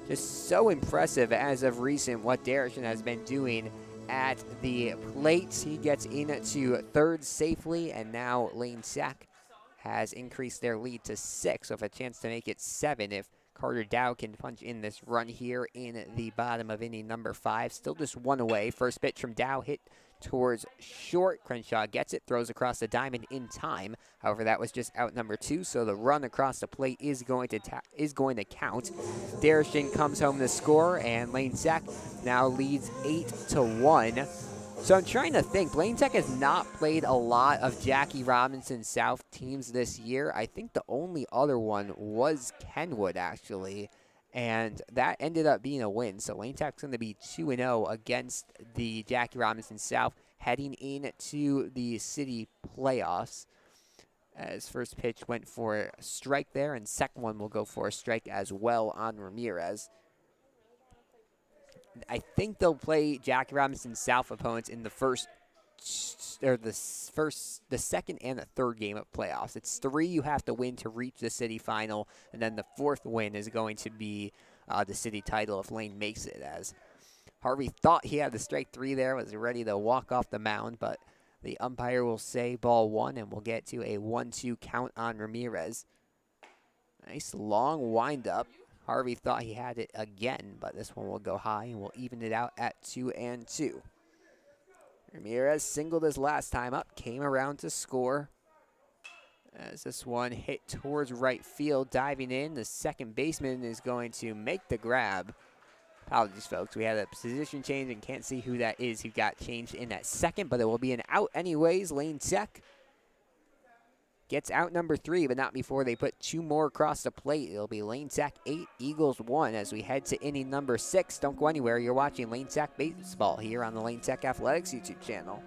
Just so impressive as of recent what Dershin has been doing at the plate. He gets into third safely, and now Lane Sack has increased their lead to 6 with a chance to make it 7 if Carter Dow can punch in this run here in the bottom of inning number 5. Still just 1 away. First pitch from Dow hit towards short. Crenshaw gets it, throws across the diamond in time. However, that was just out number 2, so the run across the plate is going to count. Dershin comes home to score, and Lane Tech now leads 8-1. So I'm trying to think. Lane Tech has not played a lot of Jackie Robinson South teams this year. I think the only other one was Kenwood, actually, and that ended up being a win. So Lane Tech's going to be 2-0 against the Jackie Robinson South heading into the city playoffs. As first pitch went for a strike there, and second one will go for a strike as well on Ramirez. I think they'll play Jackie Robinson South opponents in the the second and the third game of playoffs. It's 3 you have to win to reach the city final, and then the 4th win is going to be the city title if Lane makes it. As Harvey thought he had the strike 3 there, was ready to walk off the mound, but the umpire will say ball 1, and we'll get to a 1-2 count on Ramirez. Nice long windup. Harvey thought he had it again, but this one will go high and we'll even it out at 2-2. Ramirez singled his last time up, came around to score. As this one hit towards right field, diving in, the second baseman is going to make the grab. Apologies, folks. We had a position change and can't see who that is who got changed in that second, but it will be an out anyways. Lane Tech gets out number 3, but not before they put 2 more across the plate. It'll be Lane Tech 8, Eagles 1 as we head to inning number 6. Don't go anywhere. You're watching Lane Tech Baseball here on the Lane Tech Athletics YouTube channel.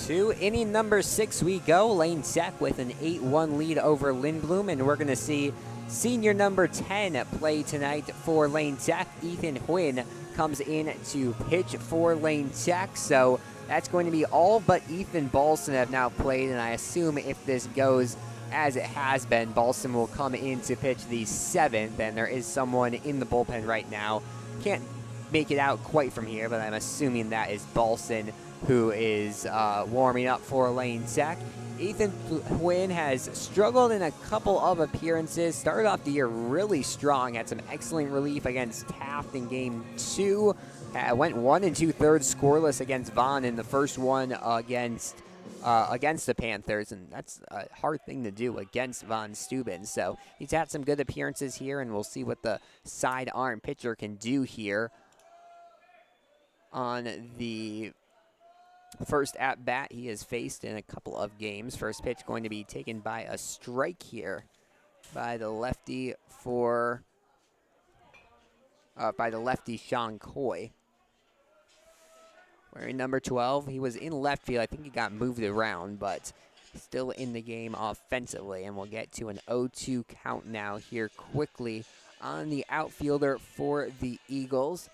To inning number 6 we go. Lane Tech with an 8-1 lead over Lindblom, and we're going to see senior number 10 play tonight for Lane Tech. Ethan Huynh comes in to pitch for Lane Tech, so that's going to be all but Ethan Balson have now played, and I assume if this goes as it has been, Balson will come in to pitch the 7th, and there is someone in the bullpen right now. Can't make it out quite from here, but I'm assuming that is Balson, who is warming up for Lane Tech. Ethan Huynh has struggled in a couple of appearances. Started off the year really strong, had some excellent relief against Taft in Game 2. Went 1 2/3 scoreless against Vaughn in the first one against the Panthers, and that's a hard thing to do against Von Steuben. So he's had some good appearances here, and we'll see what the sidearm pitcher can do here on the first at-bat he has faced in a couple of games. First pitch going to be taken by a strike here by the lefty Sean Coy. Wearing number 12, he was in left field. I think he got moved around, but still in the game offensively. And we'll get to an 0-2 count now here quickly on the outfielder for the Eagles.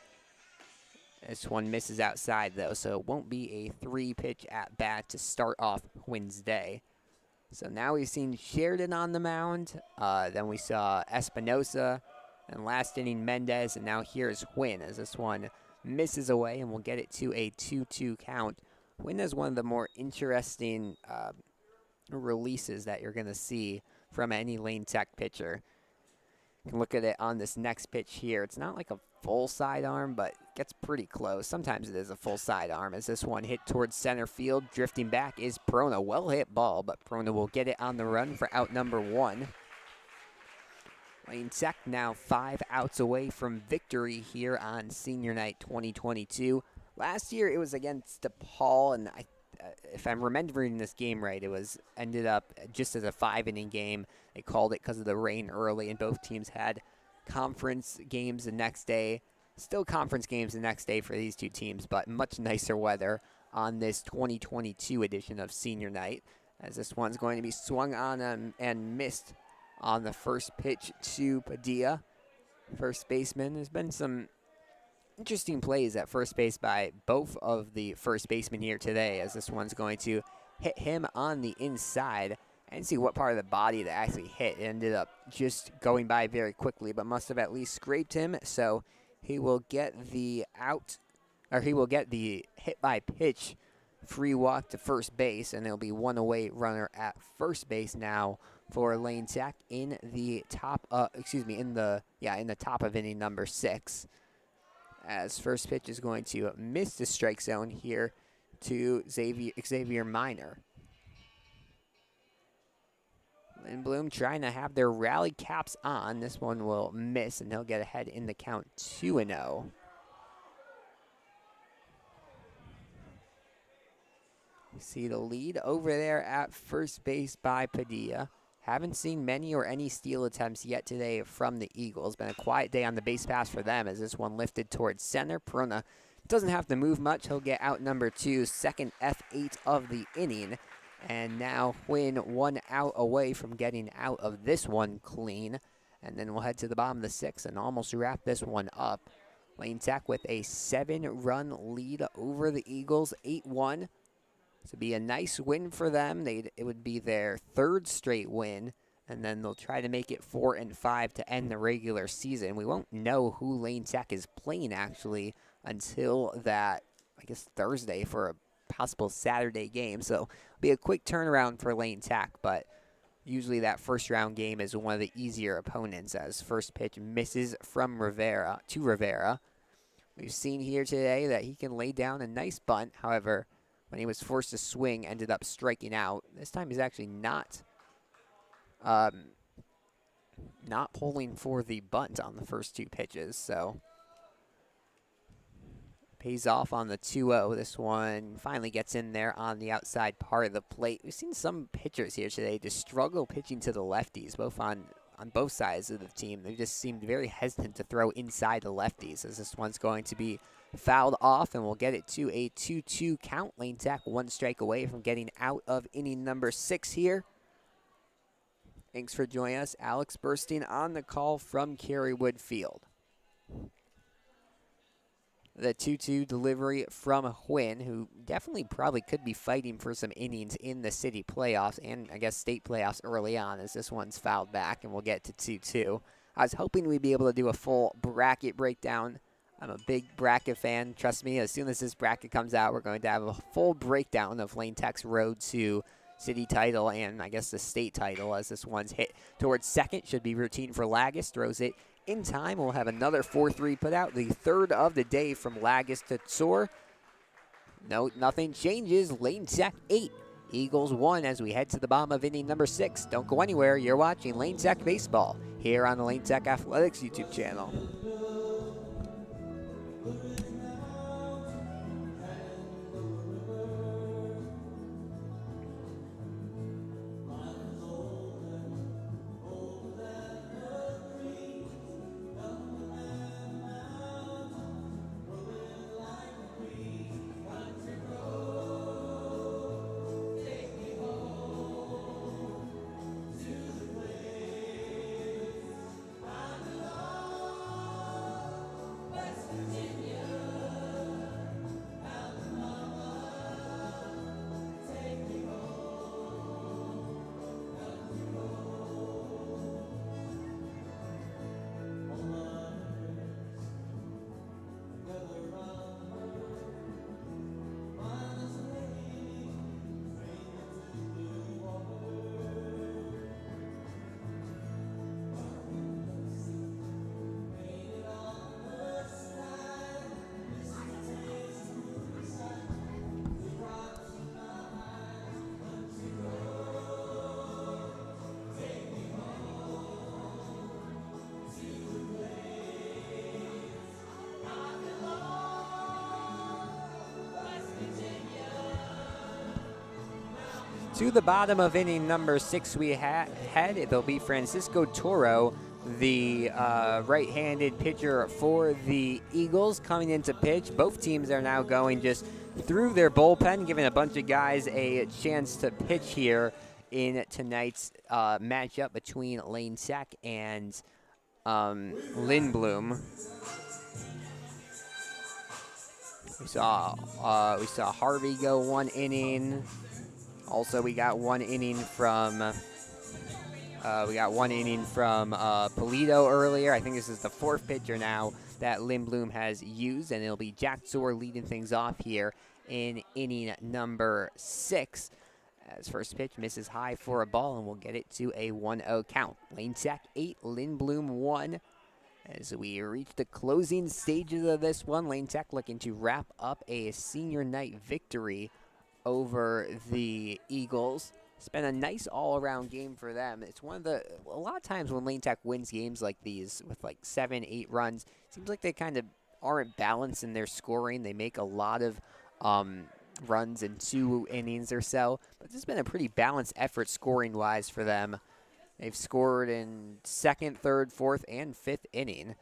This one misses outside, though, so it won't be a 3-pitch at-bat to start off Huynn's day. So now we've seen Sheridan on the mound. Then we saw Espinosa. And last inning, Mendez. And now here's Huynh as this one misses away, and we'll get it to a 2-2 count. Huynh is one of the more interesting releases that you're going to see from any Lane Tech pitcher. You can look at it on this next pitch here. It's not like a full sidearm, but it gets pretty close. Sometimes it is a full sidearm as this one hit towards center field. Drifting back is Prona. Well hit ball, but Prona will get it on the run for out number 1. Lane Tech now 5 outs away from victory here on Senior Night 2022. Last year it was against DePaul, and if I'm remembering this game right, it ended up just as a 5-inning game. They called it because of the rain early, and both teams had conference games the next day. Still conference games the next day for these two teams, but much nicer weather on this 2022 edition of Senior Night, as this one's going to be swung on and missed on the first pitch to Padilla. First baseman. There's been some interesting plays at first base by both of the first basemen here today, as this one's going to hit him on the inside. I didn't see what part of the body that actually hit. It ended up just going by very quickly, but must have at least scraped him. So he will get the hit by pitch free walk to first base, and there'll be one away runner at first base now for Lane Tech in the top in the top of inning number 6. As first pitch is going to miss the strike zone here to Xavier Minor. Lindblom trying to have their rally caps on. This one will miss, and he'll get ahead in the count 2-0. See the lead over there at first base by Padilla. Haven't seen many or any steal attempts yet today from the Eagles. Been a quiet day on the base pass for them as this one lifted towards center. Perona doesn't have to move much. He'll get out number 2, second F8 of the inning. And now Quinn 1 out away from getting out of this one clean. And then we'll head to the bottom of the 6th and almost wrap this one up. Lane Tech with a 7-run lead over the Eagles, 8-1. This would be a nice win for them. It would be their 3rd straight win, and then they'll try to make it 4-5 to end the regular season. We won't know who Lane Tech is playing, actually, until that, I guess, Thursday for a possible Saturday game. So it'll be a quick turnaround for Lane Tech, but usually that first-round game is one of the easier opponents as first pitch misses from Rivera to Rivera. We've seen here today that he can lay down a nice bunt. However, when he was forced to swing, ended up striking out. This time he's actually not pulling for the bunt on the first 2 pitches, so pays off on the 2-0. This one finally gets in there on the outside part of the plate. We've seen some pitchers here today just struggle pitching to the lefties, both on both sides of the team. They just seemed very hesitant to throw inside the lefties, as this one's going to be fouled off, and we'll get it to a 2-2 count. Lane Tech 1 strike away from getting out of inning number 6 here. Thanks for joining us. Alex Burstein on the call from Kerrywood Field. The 2-2 delivery from Quinn, who definitely probably could be fighting for some innings in the city playoffs and I guess state playoffs early on, as this one's fouled back, and we'll get to 2-2. I was hoping we'd be able to do a full bracket breakdown. I'm a big bracket fan. Trust me, as soon as this bracket comes out, we're going to have a full breakdown of Lane Tech's road to city title and I guess the state title, as this one's hit towards second. Should be routine for Lagos. Throws it in time. We'll have another 4-3 put out, the 3rd of the day from Lagos to Tsor. No, nothing changes. Lane Tech 8, Eagles 1 as we head to the bottom of inning number 6. Don't go anywhere. You're watching Lane Tech Baseball here on the Lane Tech Athletics YouTube channel. To the bottom of inning number 6 we head. It'll be Francisco Toro, the right-handed pitcher for the Eagles, coming into pitch. Both teams are now going just through their bullpen, giving a bunch of guys a chance to pitch here in tonight's matchup between Lane Tech and Lindblom. We saw Harvey go 1 inning. Also, we got 1 inning from Polito earlier. I think this is the 4th pitcher now that Lindblom has used, and it'll be Jack Zor leading things off here in inning number 6. As first pitch misses high for a ball, and we'll get it to a 1-0 count. Lane Tech 8, Lindblom 1. As we reach the closing stages of this one, Lane Tech looking to wrap up a senior night victory over the Eagles. It's been a nice all-around game for them. It's one of the a lot of times when Lane Tech wins games like these with like 7, 8 runs, it seems like they kind of aren't balanced in their scoring. They make a lot of runs in 2 innings or so, but this has been a pretty balanced effort scoring-wise for them. They've scored in 2nd, 3rd, 4th, and 5th inning.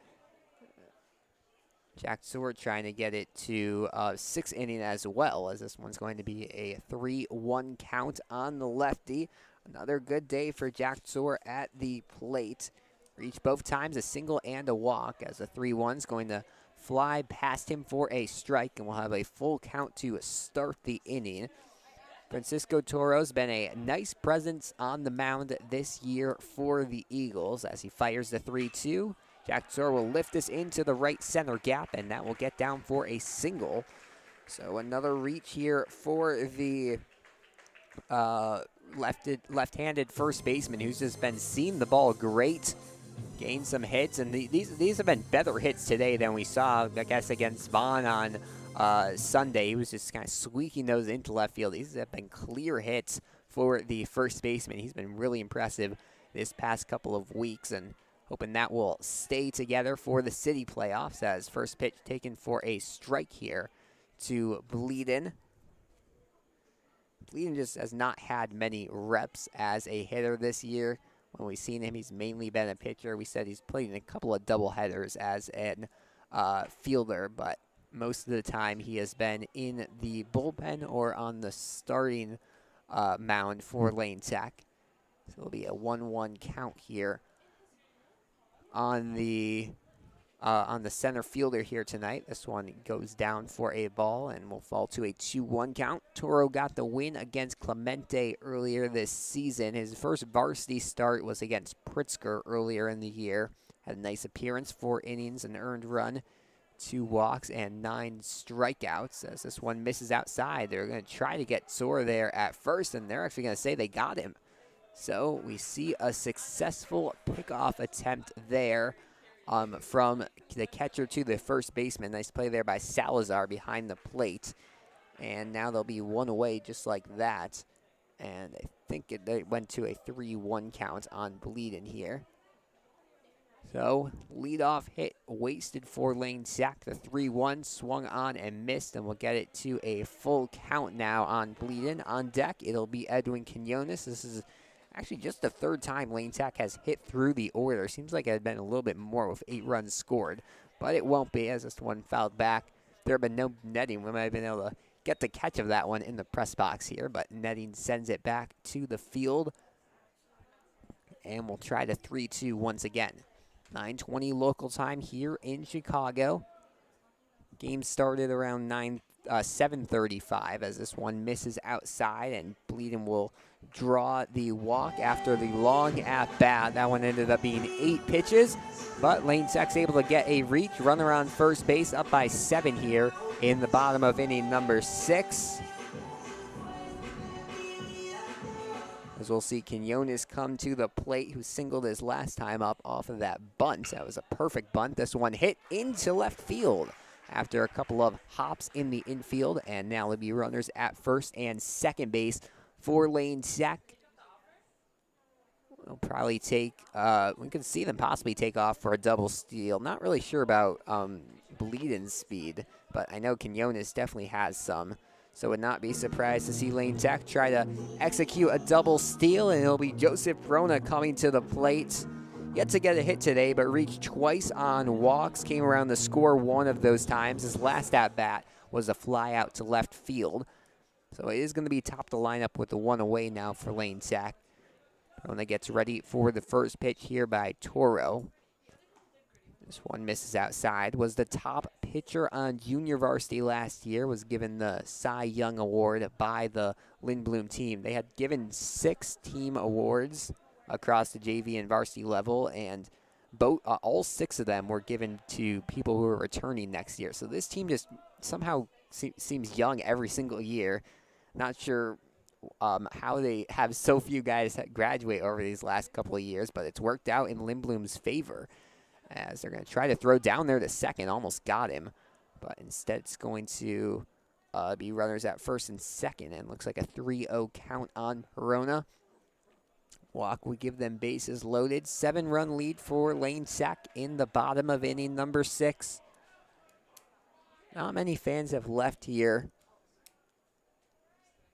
Jack Seward trying to get it to 6th inning as well, as this one's going to be a 3-1 count on the lefty. Another good day for Jack Seward at the plate. Reached both times a single and a walk, as a 3-1 is going to fly past him for a strike, and we'll have a full count to start the inning. Francisco Toro's been a nice presence on the mound this year for the Eagles as he fires the 3-2. Jack Seward will lift this into the right center gap, and that will get down for a single. So another reach here for the left-handed first baseman, who's just been seeing the ball great, gained some hits, and these have been better hits today than we saw, I guess, against Vaughn on Sunday. He was just kind of squeaking those into left field. These have been clear hits for the first baseman. He's been really impressive this past couple of weeks, and hoping that will stay together for the city playoffs, as first pitch taken for a strike here to Bleeden. Bleeden just has not had many reps as a hitter this year. When we've seen him, he's mainly been a pitcher. We said he's played in a couple of doubleheaders as an fielder, but most of the time he has been in the bullpen or on the starting mound for Lane Tech. So it'll be a 1-1 count here on the center fielder here tonight. This one goes down for a ball and will fall to a 2-1 count. Toro got the win against Clemente earlier this season. His first varsity start was against Pritzker earlier in the year. Had a nice appearance, 4 innings, an earned run, 2 walks, and 9 strikeouts. As this one misses outside, they're going to try to get Sora there at first, and they're actually going to say they got him. So we see a successful pickoff attempt there from the catcher to the first baseman. Nice play there by Salazar behind the plate. And now they'll be 1 away just like that. And I think it went to a 3-1 count on Bleeden here. So leadoff hit wasted for Lane Tech. The 3-1 swung on and missed, and we'll get it to a full count now on Bleeden. On deck, it'll be Edwin Quinones. This is actually just the 3rd time Lane Tech has hit through the order. Seems like it had been a little bit more with 8 runs scored, but it won't be, as this one fouled back. There have been no netting. We might have been able to get the catch of that one in the press box here, but netting sends it back to the field. And we'll try to 3-2 once again. 9:20 local time here in Chicago. Game started around 7:35 as this one misses outside, and Bleeden will draw the walk after the long at-bat. That one ended up being 8 pitches, but Lane Tech's able to get a reach, run around first base, up by 7 here in the bottom of inning number 6. As we'll see Quinones come to the plate, who singled his last time up off of that bunt. That was a perfect bunt. This one hit into left field after a couple of hops in the infield, and now there'll be runners at first and second base for Lane Tech. We'll probably take, we can see them possibly take off for a double steal. Not really sure about Bleeden's speed, but I know Quinones definitely has some. So would not be surprised to see Lane Tech try to execute a double steal, and it'll be Joseph Rona coming to the plate. Yet to get a hit today, but reached twice on walks, came around to score 1 of those times. His last at-bat was a fly out to left field. So it is going to be top the lineup with the 1 away now for Lane Tech. Rona gets ready for the first pitch here by Toro. This one misses outside. Was the top pitcher on junior varsity last year. Was given the Cy Young Award by the Lindblom team. They had given 6 team awards across the JV and varsity level, and all 6 of them were given to people who are returning next year. So this team just somehow seems young every single year. Not sure how they have so few guys graduate over these last couple of years, but it's worked out in Lindblom's favor, as they're going to try to throw down there to second. Almost got him, but instead it's going to be runners at first and second, and looks like a 3-0 count on Perona. Walk would give them bases loaded. 7-run lead for Lane Sack in the bottom of inning number 6. Not many fans have left here.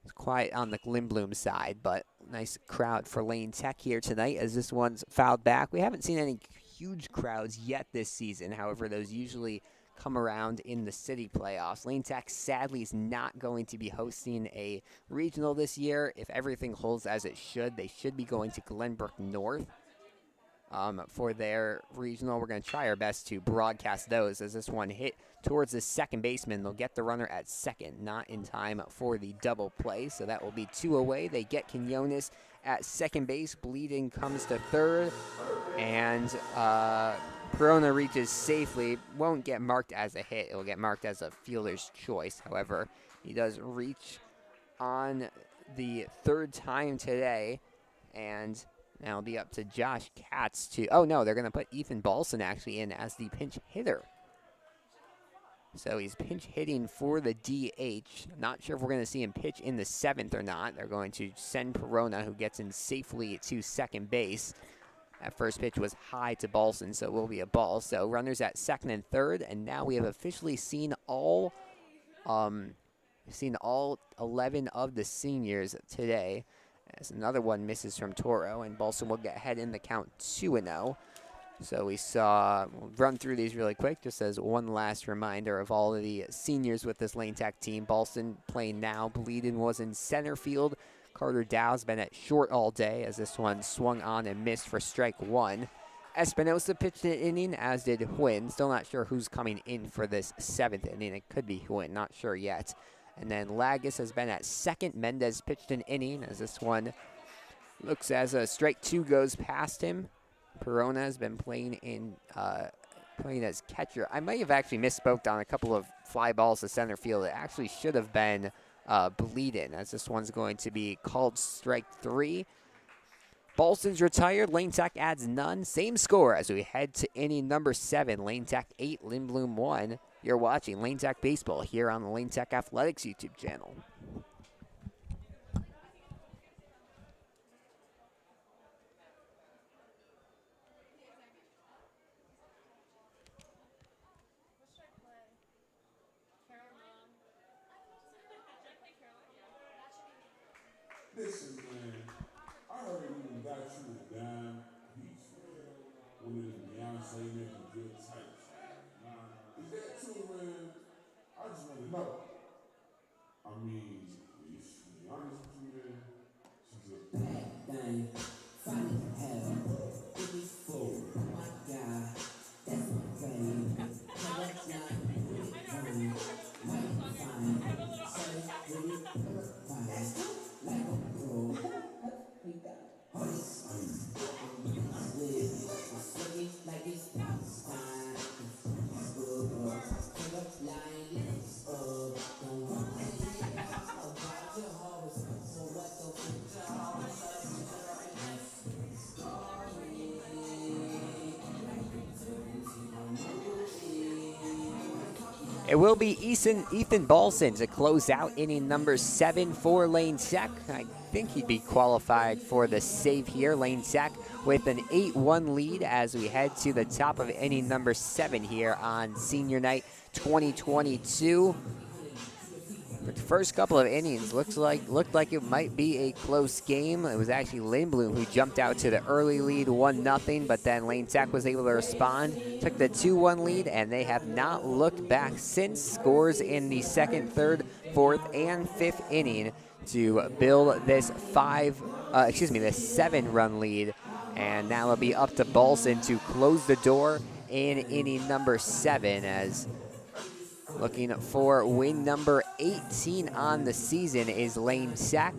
It's quiet on the Lindblom side, but nice crowd for Lane Tech here tonight as this one's fouled back. We haven't seen any huge crowds yet this season. However, those usually come around in the city playoffs. Lane Tech sadly is not going to be hosting a regional this year. If everything holds as it should, they should be going to Glenbrook North for their regional. We're going to try our best to broadcast those as this one hit towards the second baseman. They'll get the runner at second, not in time for the double play, so that will be 2 away. They get Quinones at second base. Bleeding comes to third, and Perona reaches safely. Won't get marked as a hit. It will get marked as a fielder's choice. However, he does reach on the 3rd time today, and now it'll be up to Josh Katz to... Oh, no, they're going to put Ethan Balson actually in as the pinch hitter. So he's pinch hitting for the DH. Not sure if we're going to see him pitch in the 7th or not. They're going to send Perona, who gets in safely to second base. That first pitch was high to Balson, so it will be a ball. So runners at second and third, and now we have officially seen all 11 of the seniors today. As another one misses from Toro, and Balson will get ahead in the count 2-0. So we'll run through these really quick, just as one last reminder of all of the seniors with this Lane Tech team. Balson playing now. Bleedin was in center field. Carter Dow's been at short all day, as this one swung on and missed for strike 1. Espinosa pitched an inning, as did Huyn. Still not sure who's coming in for this 7th inning. It could be Huyn, not sure yet. And then Lagos has been at second. Mendez pitched an inning, as this one looks as a strike 2 goes past him. Perona has been playing as catcher. I might have actually misspoke on a couple of fly balls to center field. It actually should have been Bleedin, as this one's going to be called strike 3. Balson's retired. Lane Tech adds none. Same score as we head to inning number 7. Lane Tech 8, Lindblom 1. You're watching Lane Tech Baseball here on the Lane Tech Athletics YouTube channel. Listen, man, I heard you even got you a dime piece when Beyonce making good types. Is that true, man? I just want to know. I mean, is she be honest with you, man? She's a bad thing. Find it heaven. Give me food. My God, that's my thing. No, that's not really fine. Mighty fine. Say, really fine. Like a pro. It will be Ethan Balson to close out inning number 7 for Lane Tech. I think he'd be qualified for the save here. Lane Tech with an 8-1 lead as we head to the top of inning number 7 here on Senior Night 2022. The first couple of innings looked like it might be a close game. It was actually Lindblom who jumped out to the early lead, 1-0, but then Lane Tech was able to respond, took the 2-1 lead, and they have not looked back since. Scores in the 2nd, 3rd, 4th, and 5th inning to build this 7-run lead, and now it'll be up to Balson to close the door in inning number 7 as looking for win number 18 on the season is Lane Tech.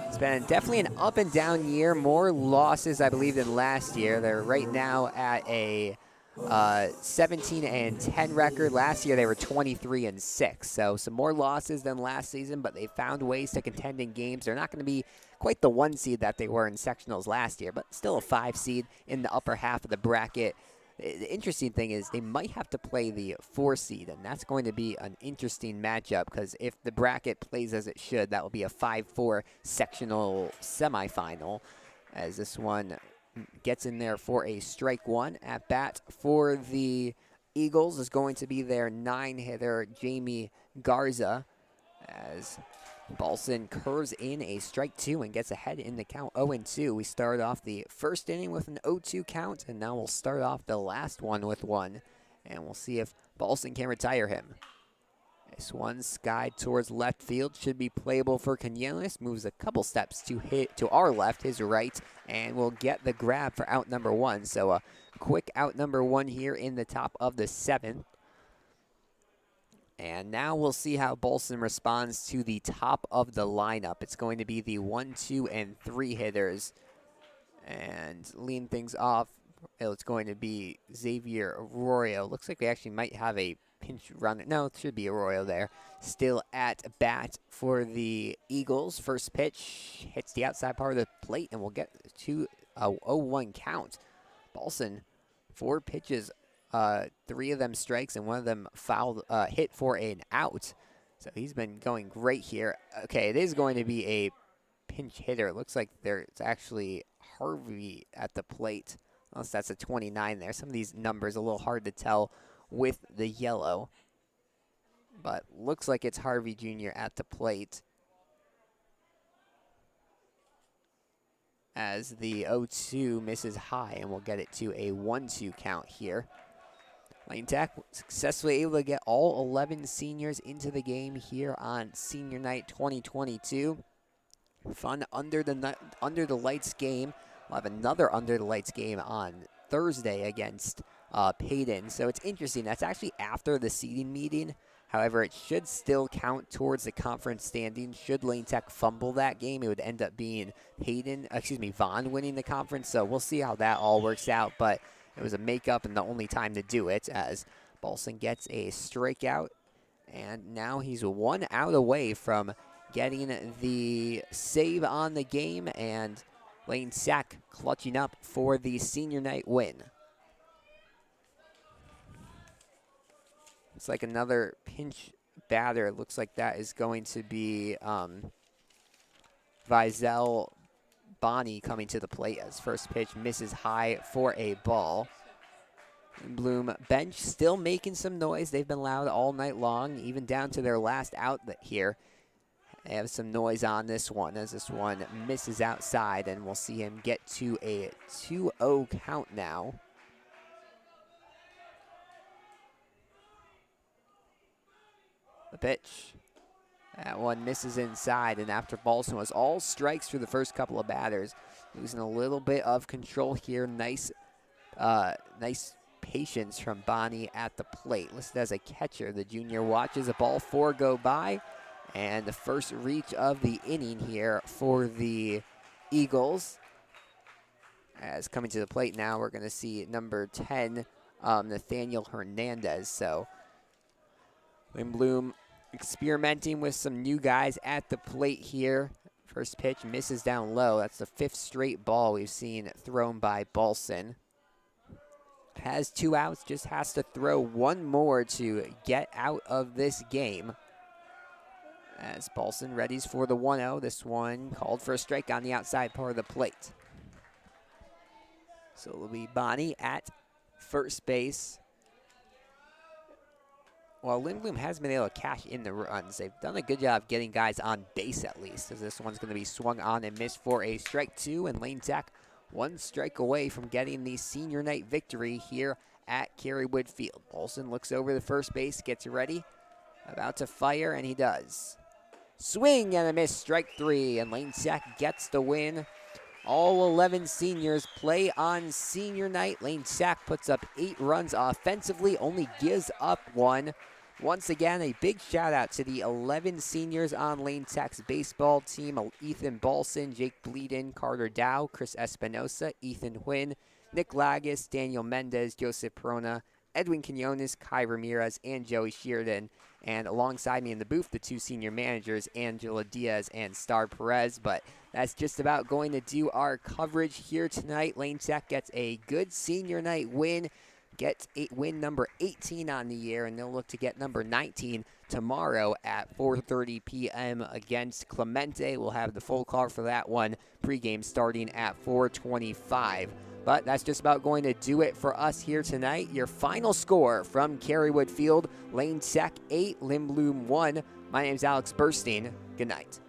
It's been definitely an up and down year. More losses, I believe, than last year. They're right now at a 17-10 record. Last year they were 23-6. So some more losses than last season, but they found ways to contend in games. They're not going to be quite the 1 seed that they were in sectionals last year, but still a 5 seed in the upper half of the bracket. The interesting thing is they might have to play the 4 seed, and that's going to be an interesting matchup because if the bracket plays as it should, that will be a 5-4 sectional semifinal, as this one gets in there for a strike one. At bat for the Eagles is going to be their 9-hitter, Jamie Garza, as Balson curves in a strike 2 and gets ahead in the count 0-2. We start off the first inning with an 0-2 count, and now we'll start off the last one with 1. And we'll see if Balson can retire him. This one skied towards left field, should be playable for Quinones. Moves a couple steps to hit to our left, his right, and we'll get the grab for out number 1. So a quick out number 1 here in the top of the 7th. And now we'll see how Balson responds to the top of the lineup. It's going to be the 1, 2, and 3 hitters. And lean things off, it's going to be Xavier Arroyo. Looks like we actually might have a pinch runner. No, it should be Arroyo there. Still at bat for the Eagles. First pitch hits the outside part of the plate, and we'll get to a 0-1 count. Balson, 4 pitches. 3 of them strikes and 1 of them fouled, hit for an out. So he's been going great here. Okay, it is going to be a pinch hitter. It looks like there's actually Harvey at the plate. Unless that's a 29 there. Some of these numbers a little hard to tell with the yellow. But looks like it's Harvey Jr. at the plate. As the 0-2 misses high, and we'll get it to a 1-2 count here. Lane Tech successfully able to get all 11 seniors into the game here on Senior Night 2022. Fun under the lights game. We'll have another under the lights game on Thursday against Payton. So it's interesting. That's actually after the seeding meeting. However, it should still count towards the conference standings. Should Lane Tech fumble that game, it would end up being Vaughn winning the conference. So we'll see how that all works out. But it was a makeup and the only time to do it, as Balson gets a strikeout. And now he's 1 out away from getting the save on the game, and Lane Sack clutching up for the senior night win. It's like another pinch batter. It looks like that is going to be Vizel Bonnie coming to the plate, as first pitch misses high for a ball. Lindblom bench still making some noise. They've been loud all night long, even down to their last out here. They have some noise on this one, as this one misses outside, and we'll see him get to a 2-0 count now. The pitch. That one misses inside, and after Balson was all strikes through the first couple of batters, losing a little bit of control here. Nice patience from Bonnie at the plate. Listed as a catcher, the junior watches a ball 4 go by, and the first reach of the inning here for the Eagles. As coming to the plate now, we're going to see number 10, Nathaniel Hernandez. So Lindblom experimenting with some new guys at the plate here. First pitch misses down low. That's the 5th straight ball we've seen thrown by Balson. Has 2 outs, just has to throw 1 more to get out of this game. As Balson readies for the 1-0. This one called for a strike on the outside part of the plate. So it'll be Bonnie at first base. Well, Lindblom has been able to cash in the runs. They've done a good job getting guys on base at least, as this one's going to be swung on and missed for a strike 2, and Lane Tech 1 strike away from getting the senior night victory here at Kerrywood Field. Balson looks over the first base, gets ready, about to fire, and he does. Swing and a miss, strike 3, and Lane Tech gets the win. All 11 seniors play on senior night. Lane Sack puts up 8 runs offensively, only gives up 1. Once again, a big shout out to the 11 seniors on Lane Tech's baseball team: Ethan Balson, Jake Bleeden, Carter Dow, Chris Espinosa, Ethan Huynh, Nick Lagos, Daniel Mendez, Joseph Perona, Edwin Quinones, Kai Ramirez, and Joey Sheardon. And alongside me in the booth, the 2 senior managers, Angela Diaz and Star Perez. But that's just about going to do our coverage here tonight. Lane Tech gets a good senior night win. get win number 18 on the year, and they'll look to get number 19 tomorrow at 4:30 p.m. against Clemente. We'll have the full card for that one pregame starting at 4:25. But that's just about going to do it for us here tonight. Your final score from Kerrywood Field, Lane Sec 8, Lindblom 1. My name's Alex Burstein. Good night.